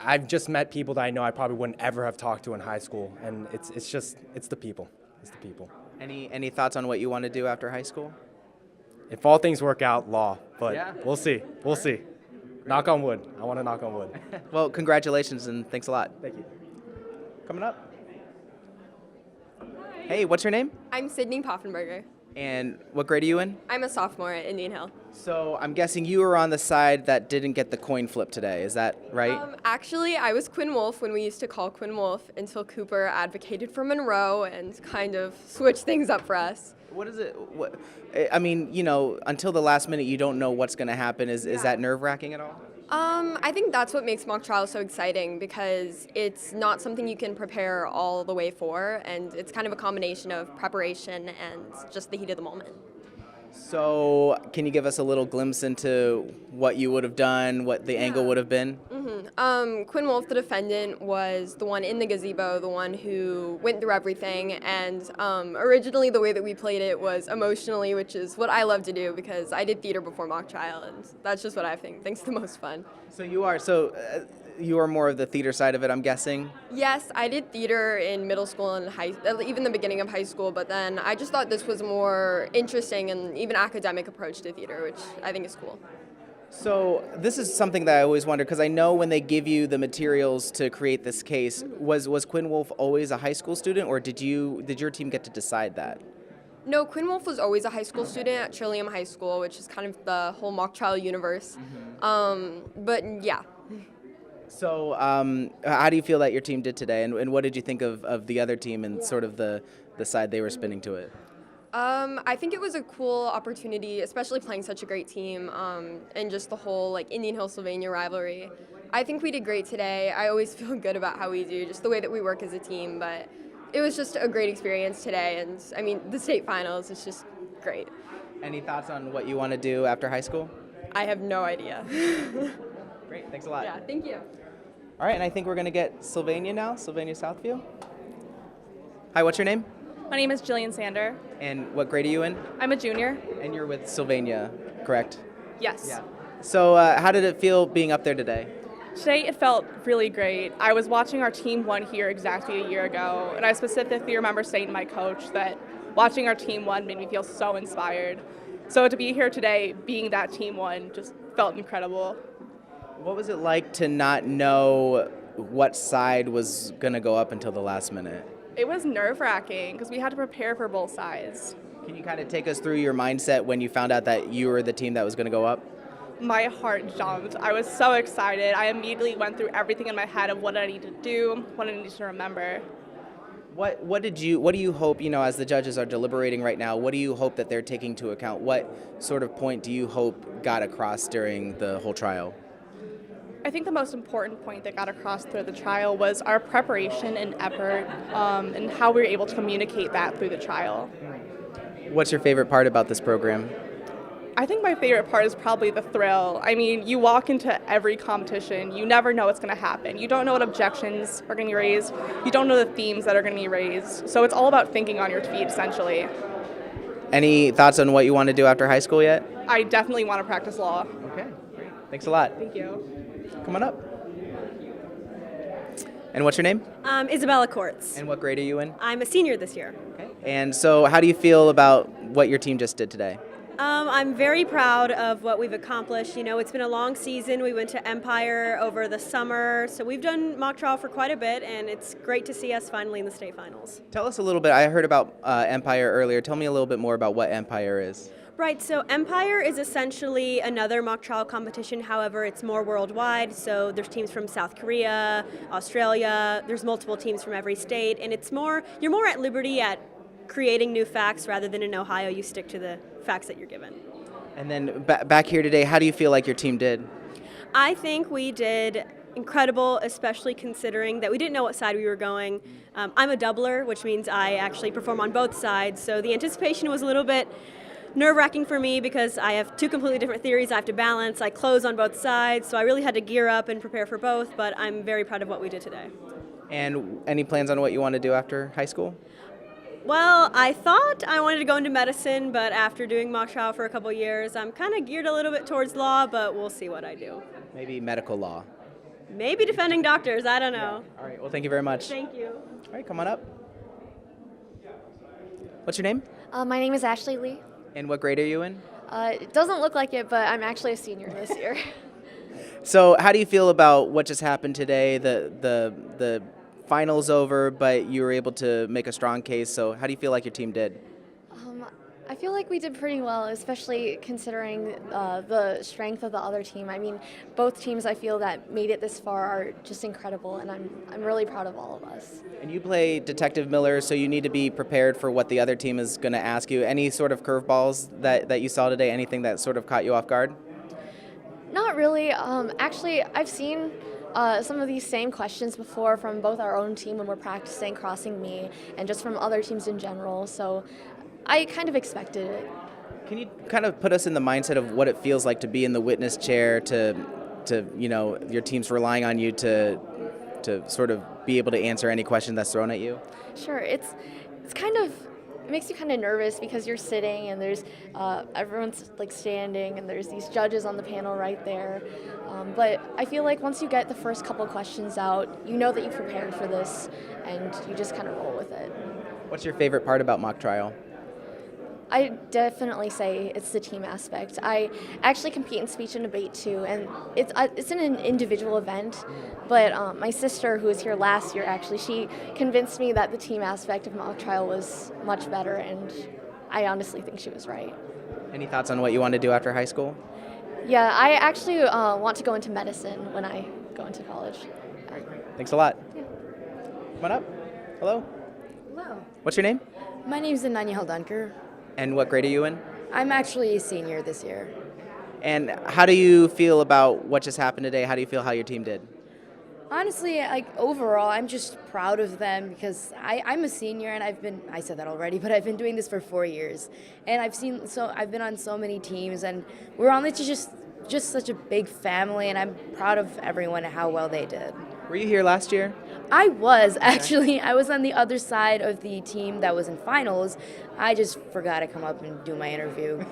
I've just met people that I know I probably wouldn't ever have talked to in high school, and it's the people. It's the people. Any thoughts on what you want to do after high school? If all things work out, law, but Yeah. we'll see. We'll see. Knock on wood. I want to knock on wood. Well, congratulations and thanks a lot. Thank you. Coming up. Hey, what's your name? I'm Sydney Poffenberger. And what grade are you in? I'm a sophomore at Indian Hill. So I'm guessing you were on the side that didn't get the coin flip today. Is that right? Actually, I was Quinn Woolf when we used to call Quinn Woolf until Cooper advocated for Monroe and kind of switched things up for us. What is it? I mean, until the last minute, you don't know what's going to happen. Is that nerve-wracking at all? I think that's what makes mock trial so exciting because it's not something you can prepare all the way for, and it's kind of a combination of preparation and just the heat of the moment. So can you give us a little glimpse into what you would have done, what the angle would have been? Quinn Woolf, the defendant, was the one in the gazebo, the one who went through everything, and originally the way that we played it was emotionally, which is what I love to do because I did theater before mock trial, and that's just what I think's the most fun. So you are more of the theater side of it, I'm guessing? Yes, I did theater in middle school and even the beginning of high school, but then I just thought this was a more interesting and even academic approach to theater, which I think is cool. So this is something that I always wonder, because I know when they give you the materials to create this case, was Quinn Woolf always a high school student, or did your team get to decide that? No, Quinn Woolf was always a high school student at Trillium High School, which is kind of the whole mock trial universe. But yeah. So how do you feel that your team did today, and what did you think of the other team and sort of the side they were spinning to it? I think it was a cool opportunity, especially playing such a great team, and just the whole Indian Hill Sylvania rivalry. I think we did great today. I always feel good about how we do, just the way that we work as a team, but it was just a great experience today, and I mean, the state finals is just great. Any thoughts on what you want to do after high school? I have no idea. Great, thanks a lot. Yeah, thank you. All right, and I think we're going to get Sylvania now, Sylvania Southview. Hi, what's your name? My name is Jillian Sander. And what grade are you in? I'm a junior. And you're with Sylvania, correct? Yes. Yeah. So how did it feel being up there today? Today it felt really great. I was watching our team win here exactly a year ago, and I specifically remember saying to my coach that watching our team win made me feel so inspired. So to be here today, being that team won, just felt incredible. What was it like to not know what side was going to go up until the last minute? It was nerve-wracking because we had to prepare for both sides. Can you kind of take us through your mindset when you found out that you were the team that was going to go up? My heart jumped. I was so excited. I immediately went through everything in my head of what I need to do, what I need to remember. What do you hope, as the judges are deliberating right now, what do you hope that they're taking into account? What sort of point do you hope got across during the whole trial? I think the most important point that got across through the trial was our preparation and effort, and how we were able to communicate that through the trial. What's your favorite part about this program? I think my favorite part is probably the thrill. I mean, you walk into every competition, you never know what's going to happen. You don't know what objections are going to be raised. You don't know the themes that are going to be raised. So it's all about thinking on your feet, essentially. Any thoughts on what you want to do after high school yet? I definitely want to practice law. Okay, great. Thanks a lot. Thank you. Come on up. And what's your name? Isabella Courts. And what grade are you in? I'm a senior this year. Okay. And so how do you feel about what your team just did today? I'm very proud of what we've accomplished. It's been a long season. We went to Empire over the summer, so we've done mock trial for quite a bit, and it's great to see us finally in the state finals. Tell us a little bit. I heard about Empire earlier. Tell me a little bit more about what Empire is. Right, so Empire is essentially another mock trial competition, however, it's more worldwide, so there's teams from South Korea, Australia, there's multiple teams from every state, and you're more at liberty at creating new facts rather than in Ohio, you stick to the facts that you're given. And then back here today, how do you feel like your team did? I think we did incredible, especially considering that we didn't know what side we were going. I'm a doubler, which means I actually perform on both sides, so the anticipation was a little bit nerve-wracking for me because I have two completely different theories I have to balance. I close on both sides, so I really had to gear up and prepare for both, but I'm very proud of what we did today. And any plans on what you want to do after high school? Well, I thought I wanted to go into medicine, but after doing mock trial for a couple years, I'm kind of geared a little bit towards law, but we'll see what I do. Maybe medical law. Maybe defending doctors, I don't know. All right, well, thank you very much. Thank you. All right, come on up. What's your name? My name is Ashley Lee. And what grade are you in? It doesn't look like it, but I'm actually a senior this year. So how do you feel about what just happened today? The final's over, but you were able to make a strong case. So how do you feel like your team did? I feel like we did pretty well, especially considering the strength of the other team. I mean, both teams I feel that made it this far are just incredible, and I'm really proud of all of us. And you play Detective Miller, so you need to be prepared for what the other team is going to ask you. Any sort of curveballs that you saw today? Anything that sort of caught you off guard? Not really. Actually, I've seen some of these same questions before from both our own team when we're practicing crossing me, and just from other teams in general. So I kind of expected it. Can you kind of put us in the mindset of what it feels like to be in the witness chair, to your team's relying on you to sort of be able to answer any question that's thrown at you? Sure. It's kind of, it makes you kind of nervous because you're sitting and there's everyone's like standing and there's these judges on the panel right there. But I feel like once you get the first couple questions out, you know that you prepared for this and you just kind of roll with it. What's your favorite part about mock trial? I definitely say it's the team aspect. I actually compete in speech and debate too, and it's in an individual event, but my sister, who was here last year, actually, she convinced me that the team aspect of mock trial was much better, and I honestly think she was right. Any thoughts on what you want to do after high school? Yeah, I actually want to go into medicine when I go into college. Thanks a lot. Yeah. Come on up. Hello. Hello. What's your name? My name's Ananya Haldunker. And what grade are you in? I'm actually a senior this year. And how do you feel about what just happened today? How do you feel how your team did? Honestly, overall, I'm just proud of them because I'm a senior and I said that already, but I've been doing this for 4 years. And I've been on so many teams and we're on just such a big family, and I'm proud of everyone and how well they did. Were you here last year? I was, actually. I was on the other side of the team that was in finals. I just forgot to come up and do my interview.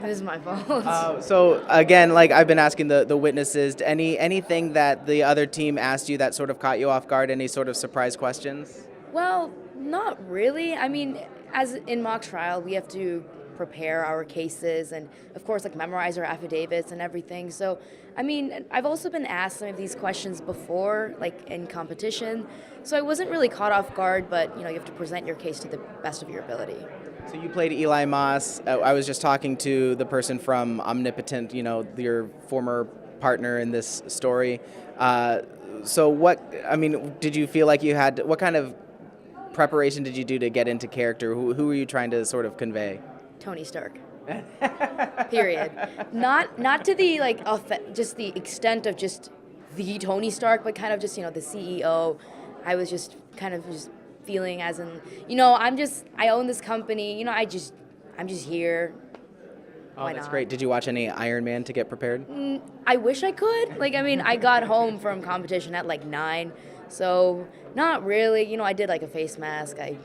This is my fault. So again, like I've been asking the witnesses, anything that the other team asked you that sort of caught you off guard? Any sort of surprise questions? Well, not really. I mean, as in mock trial, we have to prepare our cases and, of course, memorize our affidavits and everything. So, I mean, I've also been asked some of these questions before, in competition. So I wasn't really caught off guard, but, you have to present your case to the best of your ability. So you played Eli Moss. I was just talking to the person from Omnipotent, your former partner in this story. So did you feel like you had, what kind of preparation did you do to get into character? Who were you trying to sort of convey? Tony Stark. Period. Not to the just the extent of just the Tony Stark, but kind of just the CEO. I was just kind of just feeling as in I own this company. I'm just here. Oh, Why that's not? great. Did you watch any Iron Man to get prepared? I wish I could. I got home from competition at 9, so not really. I did a face mask. I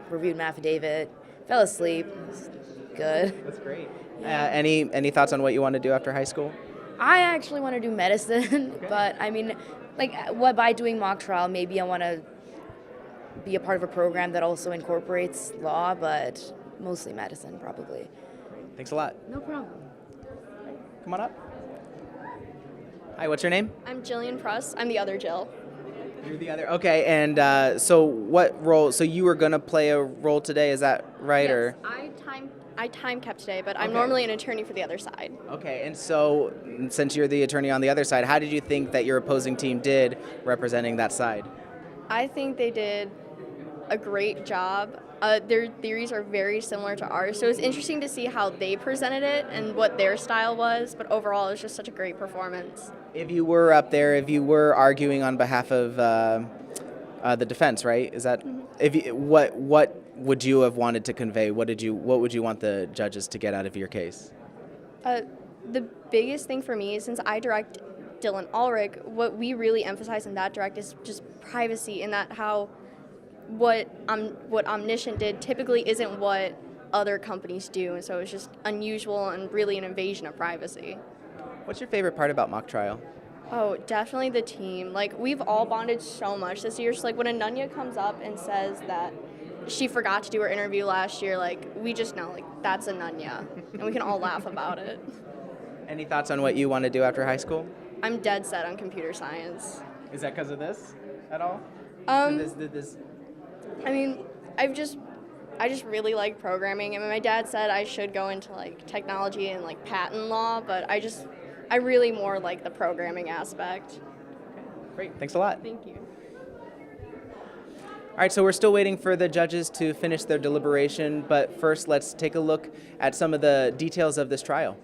reviewed my affidavit. Fell asleep. It was good. That's great. Any thoughts on what you want to do after high school? I actually want to do medicine, but I mean, by doing mock trial, maybe I want to be a part of a program that also incorporates law, but mostly medicine, probably. Thanks a lot. No problem. Come on up. Hi, what's your name? I'm Jillian Pruss. I'm the other Jill. You're the other. Okay, and so what role? So you were gonna play a role today, is that right? Yes, Or I time kept today, but I'm Okay. normally an attorney for the other side. okay, and so since you're the attorney on the other side, how did you think that your opposing team did representing that side? I think they did a great job. Their theories are very similar to ours, so it's interesting to see how they presented it and what their style was, but overall it was just such a great performance. If you were up there, if you were arguing on behalf of the defense, right? Is that what would you have wanted to convey? What would you want the judges to get out of your case? The biggest thing for me, since I direct Dylan Ulrich, what we really emphasize in that direct is just privacy, and that how what Omniscient did typically isn't what other companies do, and so it's just unusual and really an invasion of privacy. What's your favorite part about mock trial? Oh, definitely the team. Like, we've all bonded so much this year. So, like, when Anunya comes up and says that she forgot to do her interview last year, like, we just know, like, that's Anunya, and we can all laugh about it. Any thoughts on what you want to do after high school? I'm dead set on computer science. Is that because of this at all? Did this? I mean, I just really like programming. I mean, my dad said I should go into like technology and like patent law, but I really more like the programming aspect. Great, thanks a lot. Thank you. All right, so we're still waiting for the judges to finish their deliberation, but first let's take a look at some of the details of this trial.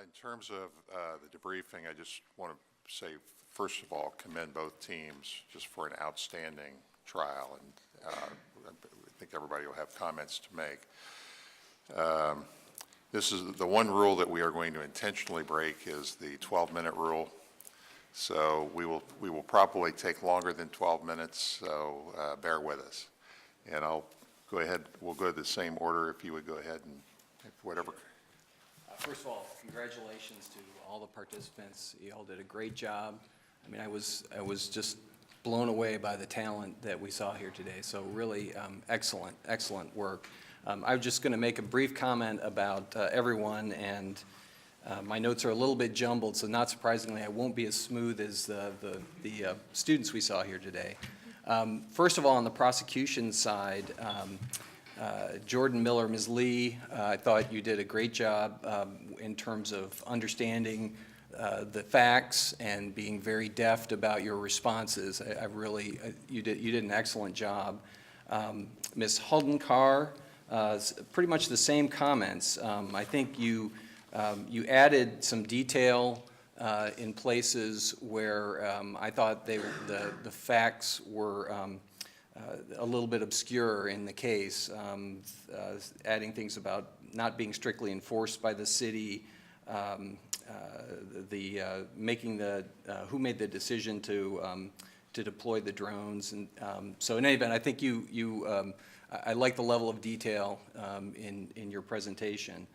In terms of the debriefing, I just want to say, first of all, commend both teams just for an outstanding trial, and I think everybody will have comments to make. This is the one rule that we are going to intentionally break is the 12-minute rule. So we will probably take longer than 12 minutes, so bear with us. And I'll go ahead, we'll go to the same order if you would go ahead and whatever. First of all, congratulations to all the participants. You all did a great job. I mean, I was just blown away by the talent that we saw here today. So really excellent work. I was just going to make a brief comment about everyone, and my notes are a little bit jumbled, so not surprisingly, I won't be as smooth as the students we saw here today. First of all, on the prosecution side, Jordan Miller, Ms. Lee, I thought you did a great job in terms of understanding the facts and being very deft about your responses. You did an excellent job. Ms. Holden-Carr, pretty much the same comments. I think you added some detail in places where I thought the facts were a little bit obscure in the case, adding things about not being strictly enforced by the city, who made the decision to deploy the drones, and so in any event, I think I like the level of detail in your presentation.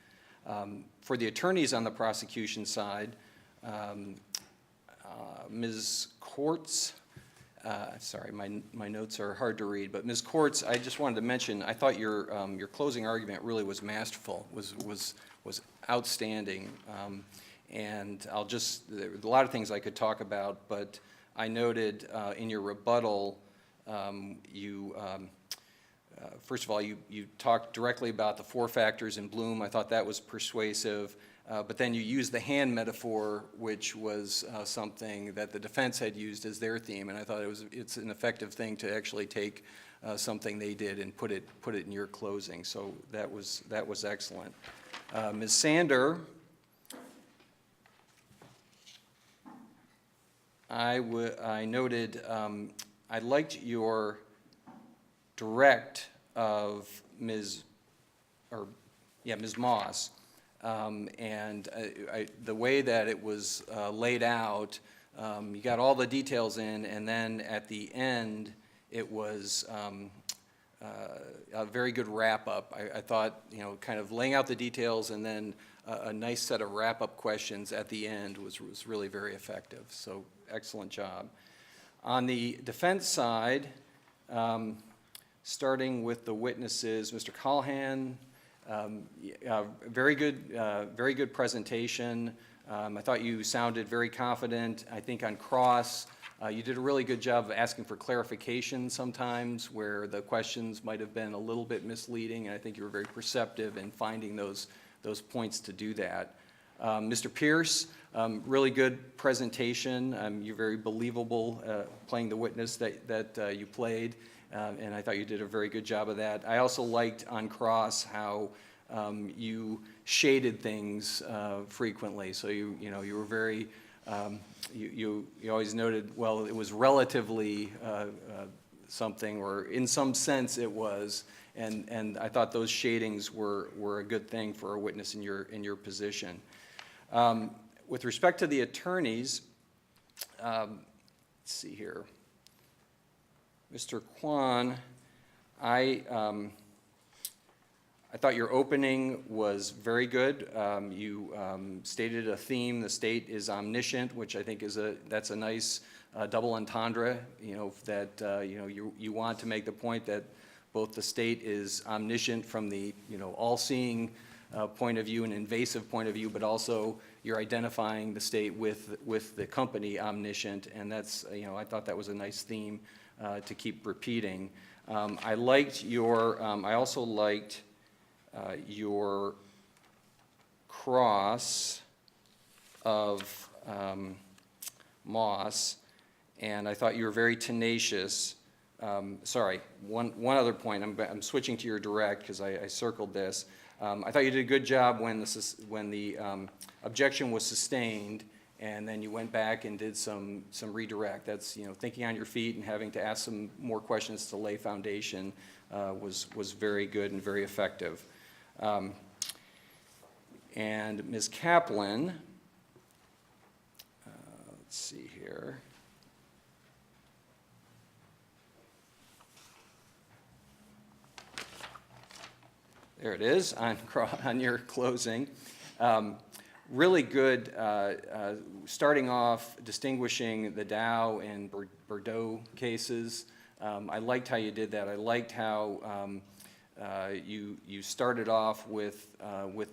For the attorneys on the prosecution side, Ms. Courts, sorry, my notes are hard to read, but Ms. Courts, I just wanted to mention, I thought your closing argument really was masterful, was outstanding, and there are a lot of things I could talk about, but I noted in your rebuttal, first of all, you talked directly about the 4 factors in Bloom. I thought that was persuasive. But then you used the hand metaphor, which was something that the defense had used as their theme, and I thought it's an effective thing to actually take something they did and put it in your closing. So that was excellent. Ms. Sander, I noted I liked your direct of Ms. Moss. And the way that it was laid out, you got all the details in, and then at the end, it was a very good wrap-up. I thought, kind of laying out the details and then a nice set of wrap-up questions at the end was really very effective. So excellent job. On the defense side, starting with the witnesses, Mr. Callahan, very good presentation. I thought you sounded very confident. I think on cross, you did a really good job of asking for clarification sometimes where the questions might have been a little bit misleading, and I think you were very perceptive in finding those points to do that. Mr. Pierce, really good presentation. You're very believable playing the witness that you played. And I thought you did a very good job of that. I also liked on cross how you shaded things frequently. So you were very you always noted, well, it was relatively something, or in some sense it was, and I thought those shadings were a good thing for a witness in your position. With respect to the attorneys, let's see here. Mr. Kwan, I thought your opening was very good. You stated a theme: the state is omniscient, which I think that's a nice double entendre. That you want to make the point that both the state is omniscient from the all-seeing point of view, an invasive point of view, but also you're identifying the state with the company omniscient, and that's I thought that was a nice theme to keep repeating. I also liked your cross of Moss, and I thought you were very tenacious. Sorry, one other point. I'm switching to your direct because I circled this. I thought you did a good job when the objection was sustained, and then you went back and did some redirect. That's thinking on your feet and having to ask some more questions to lay foundation was very good and very effective. And Ms. Kaplan, let's see here. There it is on your closing. Really good, starting off distinguishing the Dow and Bordeaux cases. I liked how you did that. I liked how you started off with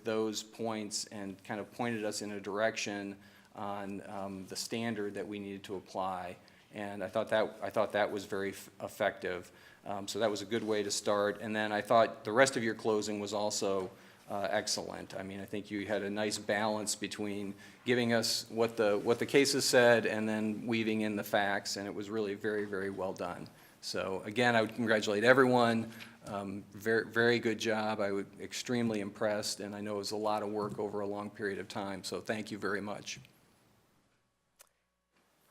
those points and kind of pointed us in a direction on the standard that we needed to apply. And I thought that was very effective. So that was a good way to start. And then I thought the rest of your closing was also excellent. I mean, I think you had a nice balance between giving us what the cases said and then weaving in the facts, and it was really very, very well done. So again, I would congratulate everyone. Very, very good job. I was extremely impressed, and I know it was a lot of work over a long period of time. So thank you very much.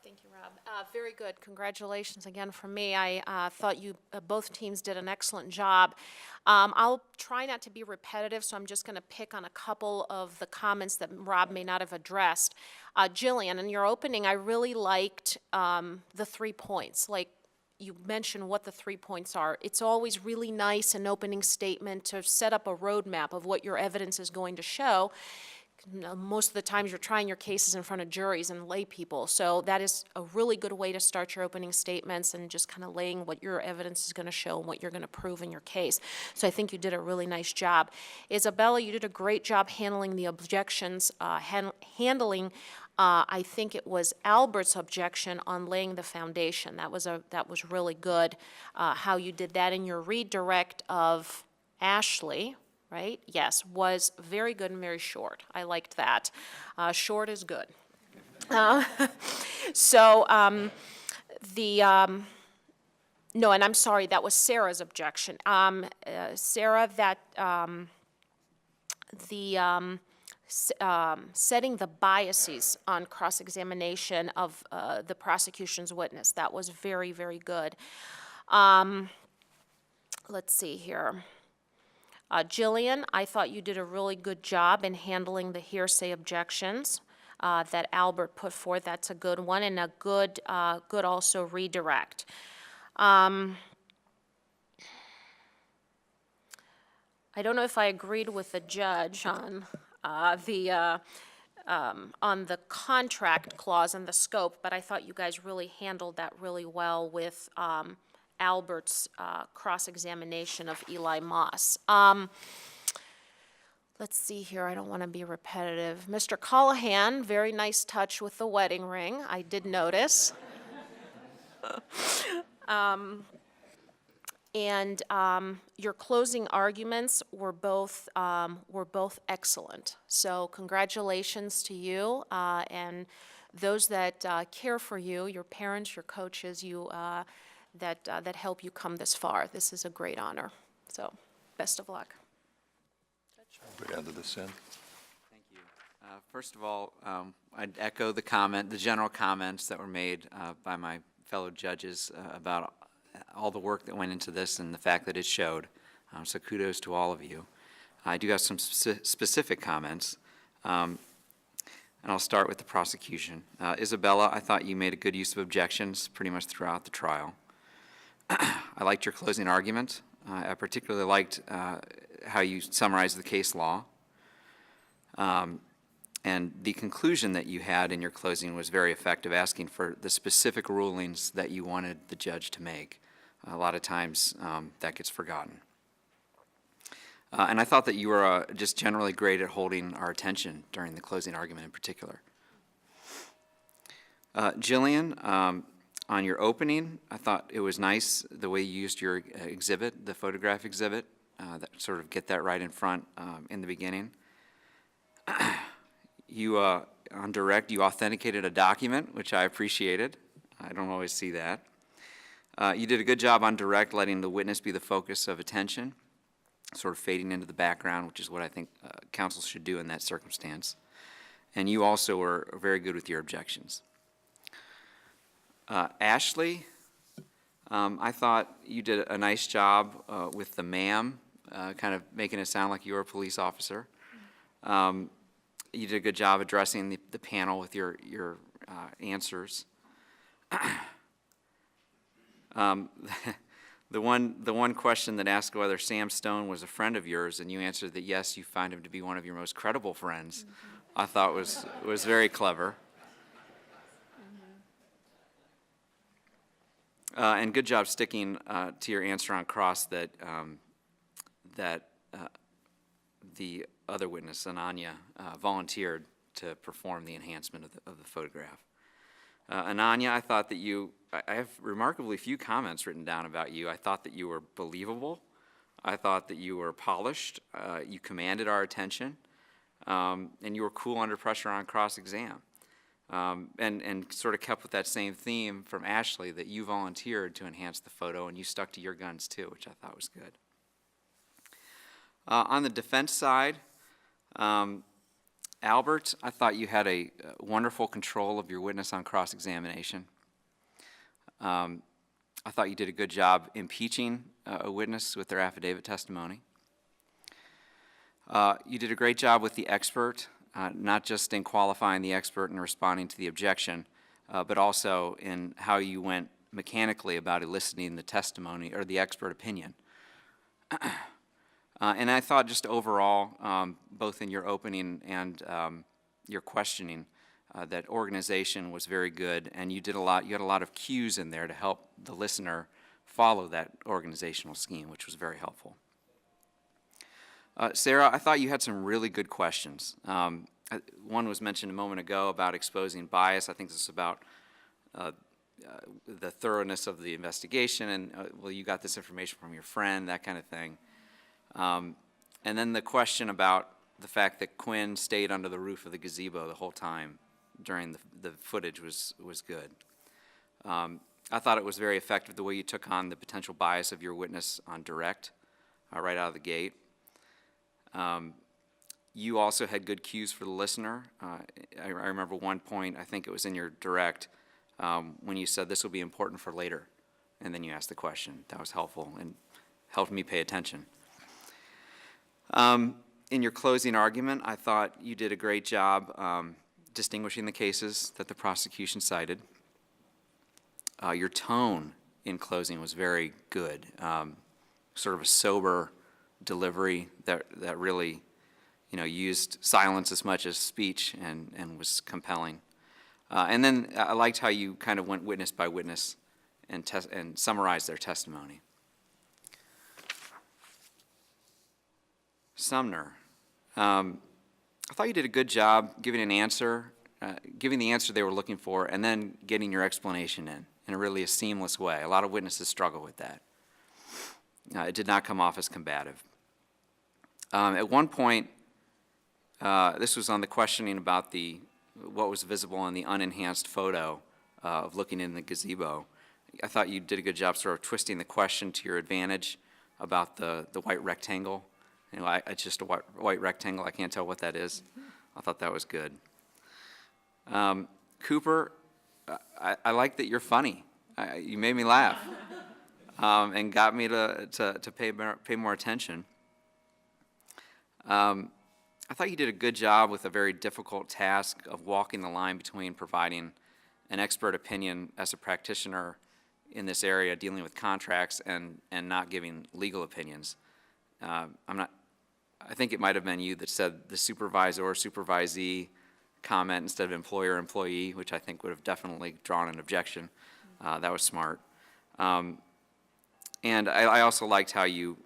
Thank Thank you, Rob. Very good. Congratulations again from me. I thought you both teams did an excellent job. I'll try not to be repetitive, so I'm just going to pick on a couple of the comments that Rob may not have addressed. Jillian, in your opening, I really liked the 3 points. Like, you mentioned what the 3 points are. It's always really nice an opening statement to set up a roadmap of what your evidence is going to show. Most of the times you're trying your cases in front of juries and lay people, so that is a really good way to start your opening statements and just kind of laying what your evidence is going to show and what you're going to prove in your case. So I think you did a really nice job. Isabella, you did a great job handling the objections, handling I think it was Albert's objection on laying the foundation. That was really good, how you did that. In your redirect of Ashley, right? Yes, was very good and very short. I liked that. Short is good. No, and I'm sorry, that was Sarah's objection. Sarah, that setting the biases on cross-examination of the prosecution's witness, that was very, very good. Let's see here. Jillian, I thought you did a really good job in handling the hearsay objections that Albert put forth. That's a good one, and a good also redirect. I don't know if I agreed with the judge on the contract clause and the scope, but I thought you guys really handled that really well with Albert's cross-examination of Eli Moss. Let's see here, I don't want to be repetitive. Mr. Callahan, very nice touch with the wedding ring, I did notice. And your closing arguments were both excellent. So congratulations to you and those that care for you, your parents, your coaches, that help you come this far. This is a great honor. So best of luck. Good end of this in. Thank you. First of all, I'd echo the general comments that were made by my fellow judges about all the work that went into this and the fact that it showed. So kudos to all of you. I do have some specific comments, and I'll start with the prosecution. Isabella, I thought you made a good use of objections pretty much throughout the trial. I liked your closing argument. I particularly liked how you summarized the case law. And the conclusion that you had in your closing was very effective, asking for the specific rulings that you wanted the judge to make. A lot of times that gets forgotten. And I thought that you were just generally great at holding our attention during the closing argument in particular. Jillian, on your opening, I thought it was nice the way you used your exhibit, the photograph exhibit, that sort of get that right in front in the beginning. You, on direct, you authenticated a document, which I appreciated. I don't always see that. You did a good job on direct, letting the witness be the focus of attention, sort of fading into the background, which is what I think counsel should do in that circumstance. And you also were very good with your objections. Ashley, I thought you did a nice job with the ma'am, kind of making it sound like you were a police officer. You did a good job addressing the panel with your answers. The one question that asked whether Sam Stone was a friend of yours, and you answered that yes, you find him to be one of your most credible friends, I thought was very clever. And good job sticking to your answer on cross that the other witness, Ananya, volunteered to perform the enhancement of the photograph. Ananya, I thought that I have remarkably few comments written down about you. I thought that you were believable. I thought that you were polished. You commanded our attention. And you were cool under pressure on cross-exam. And sort of kept with that same theme from Ashley, that you volunteered to enhance the photo and you stuck to your guns too, which I thought was good. On the defense side, Albert, I thought you had a wonderful control of your witness on cross-examination. I thought you did a good job impeaching a witness with their affidavit testimony. You did a great job with the expert, not just in qualifying the expert and responding to the objection, but also in how you went mechanically about eliciting the testimony or the expert opinion. And I thought just overall, both in your opening and your questioning, that organization was very good, and you had a lot of cues in there to help the listener follow that organizational scheme, which was very helpful. Sarah, I thought you had some really good questions. One was mentioned a moment ago about exposing bias. I think this is about the thoroughness of the investigation, and well, you got this information from your friend, that kind of thing. And then the question about the fact that Quinn stayed under the roof of the gazebo the whole time during the footage was good. I thought it was very effective the way you took on the potential bias of your witness on direct, right out of the gate. You also had good cues for the listener. I remember one point, I think it was in your direct, when you said this will be important for later, and then you asked the question. That was helpful and helped me pay attention. In your closing argument, I thought you did a great job distinguishing the cases that the prosecution cited. Your tone in closing was very good, sort of a sober delivery that really, used silence as much as speech and was compelling. And then I liked how you kind of went witness by witness and summarized their testimony. Sumner, I thought you did a good job giving an answer, giving the answer they were looking for, and then getting your explanation in a really seamless way. A lot of witnesses struggle with that. It did not come off as combative. At one point, this was on the questioning about what was visible in the unenhanced photo of looking in the gazebo. I thought you did a good job sort of twisting the question to your advantage about the white rectangle. It's just a white rectangle. I can't tell what that is. I thought that was good. Cooper, I like that you're funny. You made me laugh and got me to pay more attention. I thought you did a good job with a very difficult task of walking the line between providing an expert opinion as a practitioner in this area dealing with contracts and not giving legal opinions. I think it might have been you that said the supervisor or supervisee comment instead of employer-employee, which I think would have definitely drawn an objection. That was smart. And I also liked how you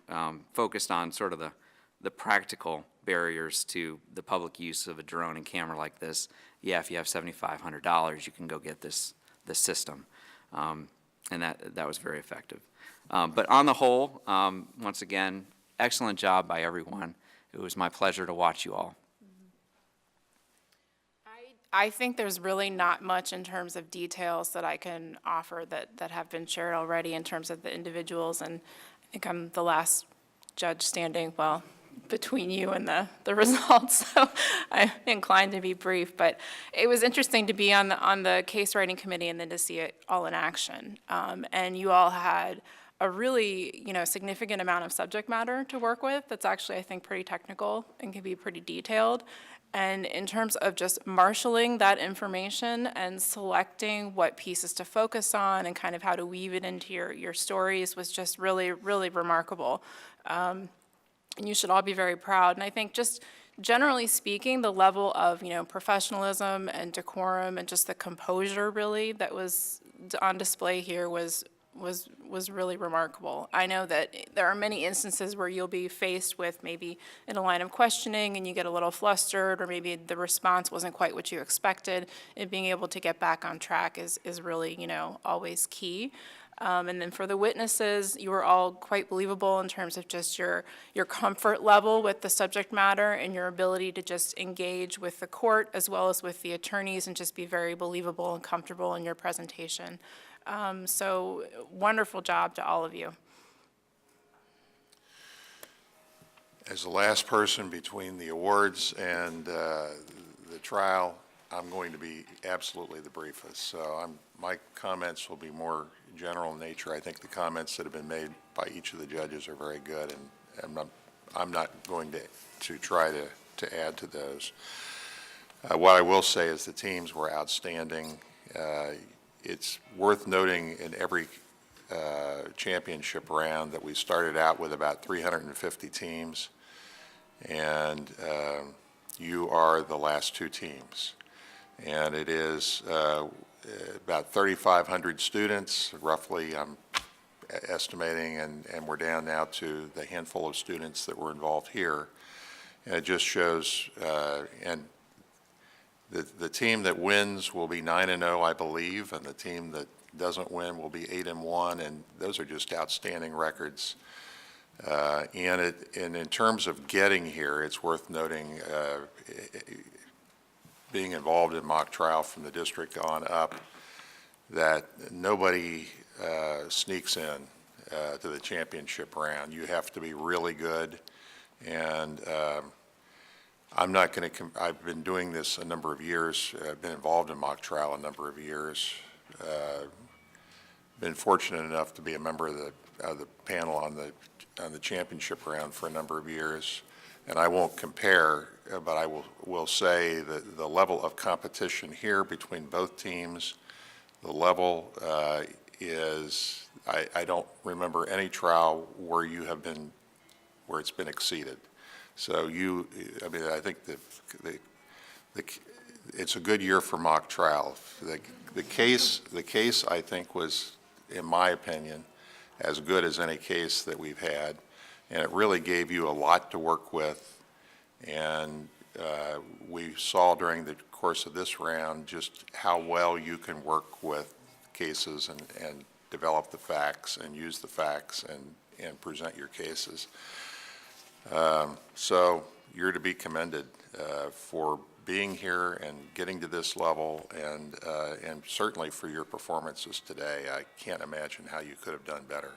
focused on sort of the practical barriers to the public use of a drone and camera like this. Yeah, if you have $7,500, you can go get this system. And that was very effective. But on the whole, once again, excellent job by everyone. It was my pleasure to watch you all. I think there's really not much in terms of details that I can offer that have been shared already in terms of the individuals, and I think I'm the last judge standing, well, between you and the results, so I'm inclined to be brief, but it was interesting to be on the case writing committee and then to see it all in action. And you all had a really, significant amount of subject matter to work with that's actually, I think, pretty technical and can be pretty detailed. And in terms of just marshaling that information and selecting what pieces to focus on and kind of how to weave it into your stories was just really, really remarkable. And you should all be very proud. And I think just generally speaking, the level of, professionalism and decorum and just the composure really that was on display here was really remarkable. I know that there are many instances where you'll be faced with maybe in a line of questioning and you get a little flustered, or maybe the response wasn't quite what you expected, and being able to get back on track is really, always key. And then for the witnesses, you were all quite believable in terms of just your comfort level with the subject matter and your ability to just engage with the court as well as with the attorneys and just be very believable and comfortable in your presentation. So wonderful job to all of you. As the last person between the awards and the trial, I'm going to be absolutely the briefest. So my comments will be more general in nature. I think the comments that have been made by each of the judges are very good, and I'm not going to try to add to those. What I will say is the teams were outstanding. It's worth noting in every championship round that we started out with about 350 teams, and you are the last two teams. And it is about 3,500 students, roughly, I'm estimating, and we're down now to the handful of students that were involved here. And it just shows, and the team that wins will be 9-0, I believe, and the team that doesn't win will be 8-1, and those are just outstanding records. And in terms of getting here, it's worth noting being involved in mock trial from the district on up, that nobody sneaks in to the championship round. You have to be really good, and I'm not going to, I've been doing this a number of years, I've been involved in mock trial a number of years, been fortunate enough to be a member of the panel on the championship round for a number of years, and I won't compare, but I will say that the level of competition here between both teams, the level is, I don't remember any trial where where it's been exceeded. So I mean, I think it's a good year for mock trial. The case I think was, in my opinion, as good as any case that we've had, and it really gave you a lot to work with. And we saw during the course of this round just how well you can work with cases and develop the facts and use the facts and present your cases. So you're to be commended for being here and getting to this level, and certainly for your performances today. I can't imagine how you could have done better.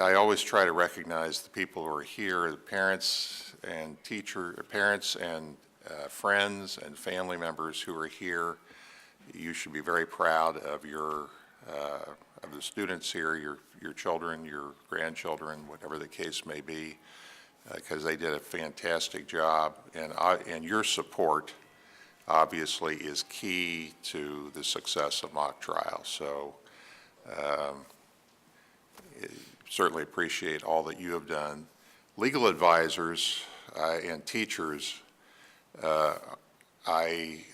I always try to recognize the people who are here, the parents and friends and family members who are here. You should be very proud of of the students here, your children, your grandchildren, whatever the case may be, because they did a fantastic job, and your support obviously is key to the success of mock trial. So certainly appreciate all that you have done. Legal advisors and teachers, I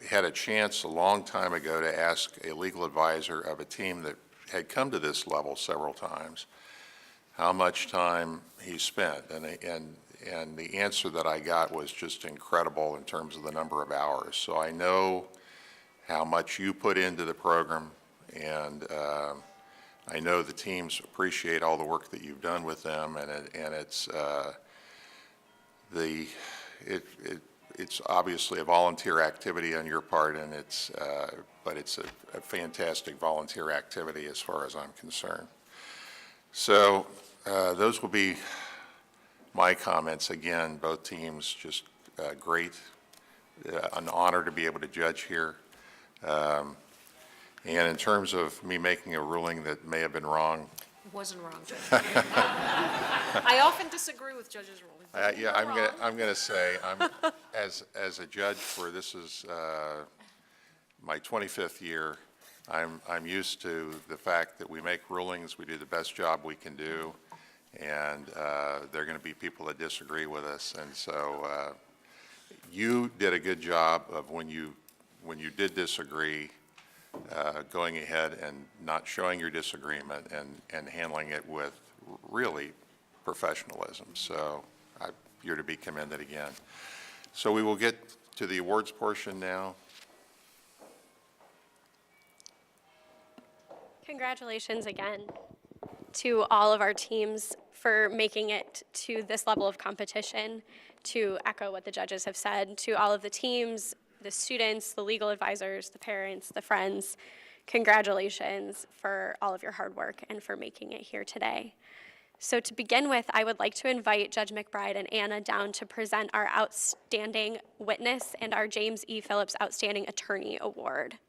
had a chance a long time ago to ask a legal advisor of a team that had come to this level several times how much time he spent, and the answer that I got was just incredible in terms of the number of hours. So I know how much you put into the program, and I know the teams appreciate all the work that you've done with them, and it's obviously a volunteer activity on your part, and but it's a fantastic volunteer activity as far as I'm concerned. So those will be my comments. Again, both teams just great, an honor to be able to judge here. And in terms of me making a ruling that may have been wrong, It wasn't wrong, Judge. I often disagree with judges' rulings. yeah, I'm going to say, as a judge for this is my 25th year, I'm used to the fact that we make rulings, we do the best job we can do, and there are going to be people that disagree with us. And so you did a good job of when you did disagree, going ahead and not showing your disagreement and handling it with really professionalism. So you're to be commended again. So we will get to the awards portion now. Congratulations again to all of our teams for making it to this level of competition. To echo what the judges have said, to all of the teams, the students, the legal advisors, the parents, the friends, congratulations for all of your hard work and for making it here today. So to begin with, I would like to invite Judge McBride and Anna down to present our Outstanding Witness and our James E. Phillips Outstanding Attorney Award.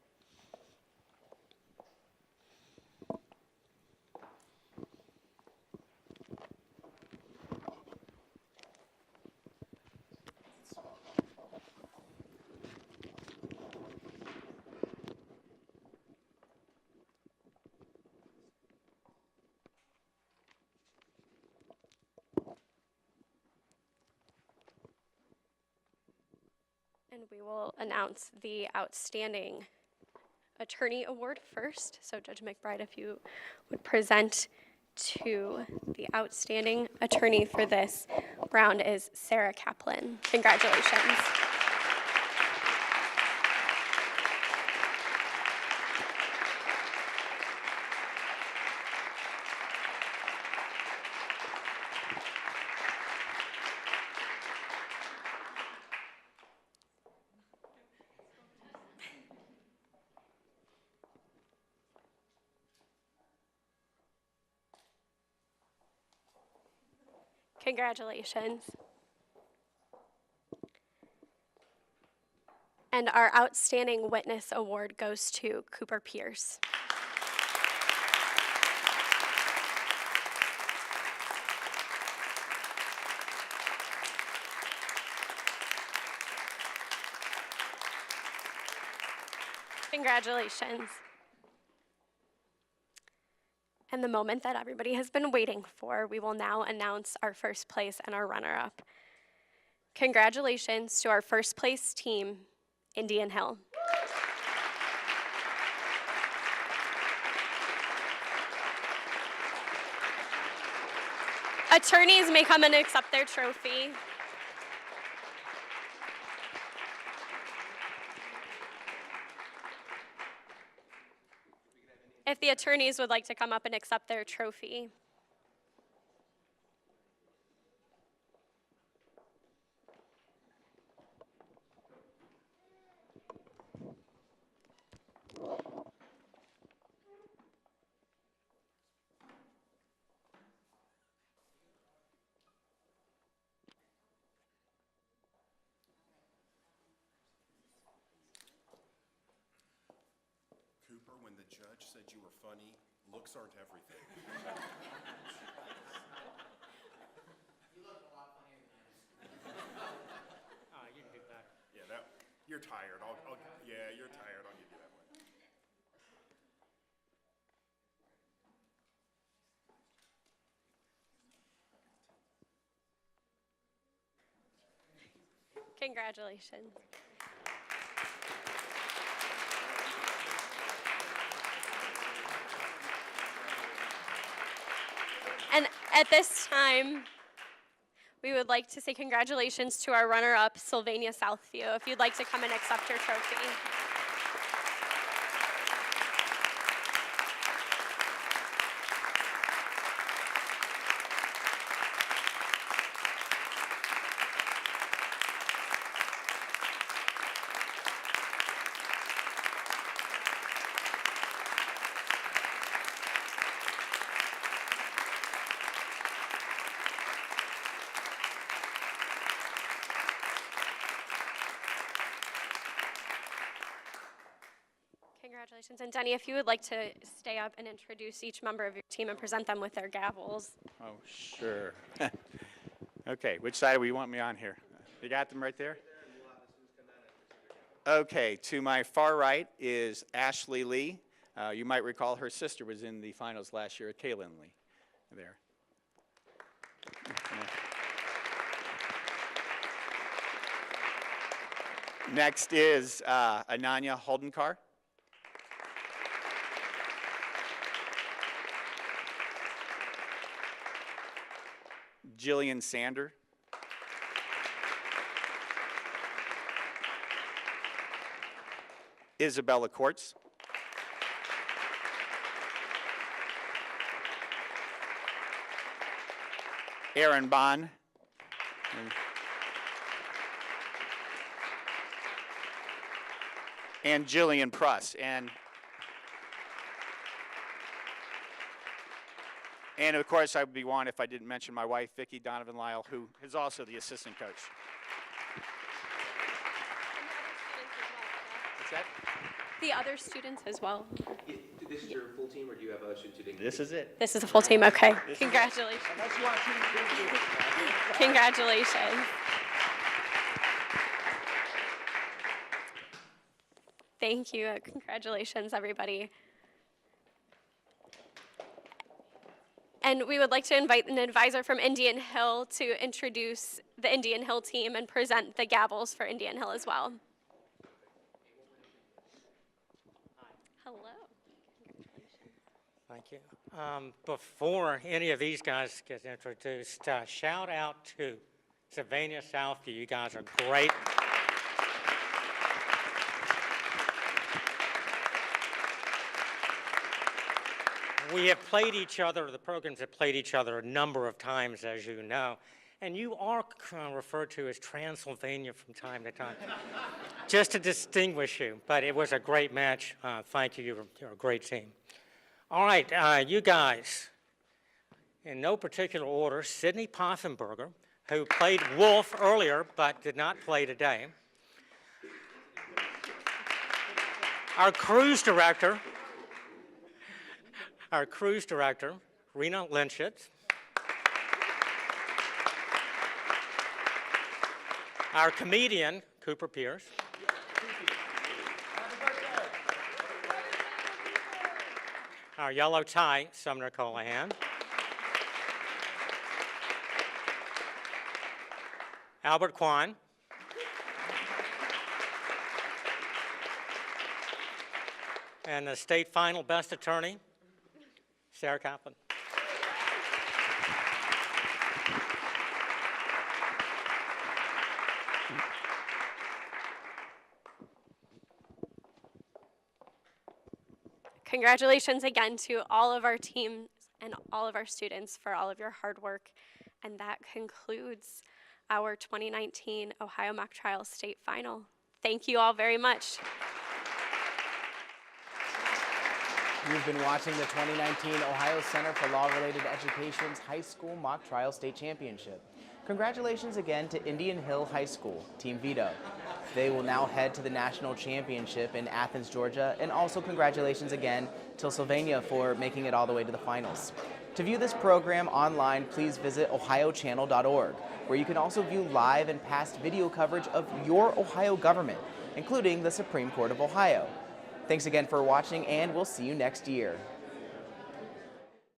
And we will announce the Outstanding Attorney Award first. So Judge McBride, if you would present to the outstanding attorney for this round is Sarah Kaplan. Congratulations. Congratulations. And our Outstanding Witness Award goes to Cooper Pierce. Congratulations. And the moment that everybody has been waiting for, we will now announce our first place and our runner-up. Congratulations to our first place team, Indian Hill. Attorneys may come and accept their trophy. If the attorneys would like to come up and accept their trophy. Cooper, when the judge said you were funny, looks aren't everything. You look a lot funnier than I was. You can do that. Yeah, you're tired. Yeah, you're tired. I'll give you that one. Congratulations. And at this time, we would like to say congratulations to our runner-up, Sylvania Southview, if you'd like to come and accept her trophy. Congratulations. And Denny, if you would like to stay up and introduce each member of your team and present them with their gavels. Oh, sure. Okay, which side do we want me on here? You got them right there? Okay, to my far right is Ashley Lee. You might recall her sister was in the finals last year, Kaylin Lee. There. Next is Ananya Holdenkar. Jillian Sander. Isabella Quartz. Aaron Bond. And Jillian Pruss. And And of course, I would be one if I didn't mention my wife, Vicki Donovan Lyle, who is also the assistant coach. What's that? The other students as well. This is your full team, or do you have other students who didn't? This is it. This is a full team, okay. This is it. Congratulations. Unless you want to Congratulations. Thank you. Congratulations, everybody. And we would like to invite an advisor from Indian Hill to introduce the Indian Hill team and present the gavels for Indian Hill as well. Hello. Thank you. Before any of these guys get introduced, shout out to Sylvania, Southview. You guys are great. We have played each other, the programs have played each other a number of times, as you know, and you are referred to as Transylvania from time to time, just to distinguish you, but it was a great match. Thank you, you're a great team. All right, you guys, in no particular order, Sydney Poffenberger, who played Wolf earlier but did not play today. Our cruise director, Rena Lynchett. Our comedian, Cooper Pierce. Our yellow tie, Sumner Colahan. Albert Kwan. And the state final best attorney, Sarah Kaplan. Congratulations again to all of our teams and all of our students for all of your hard work. And that concludes our 2019 Ohio Mock Trial State Final. Thank you all very much. You've been watching the 2019 Ohio Center for Law-Related Education's High School Mock Trial State Championship. Congratulations again to Indian Hill High School, Team Vito. They will now head to the National Championship in Athens, Georgia, and also congratulations again to Sylvania for making it all the way to the finals. To view this program online, please visit ohiochannel.org, where you can also view live and past video coverage of your Ohio government, including the Supreme Court of Ohio. Thanks again for watching, and we'll see you next year.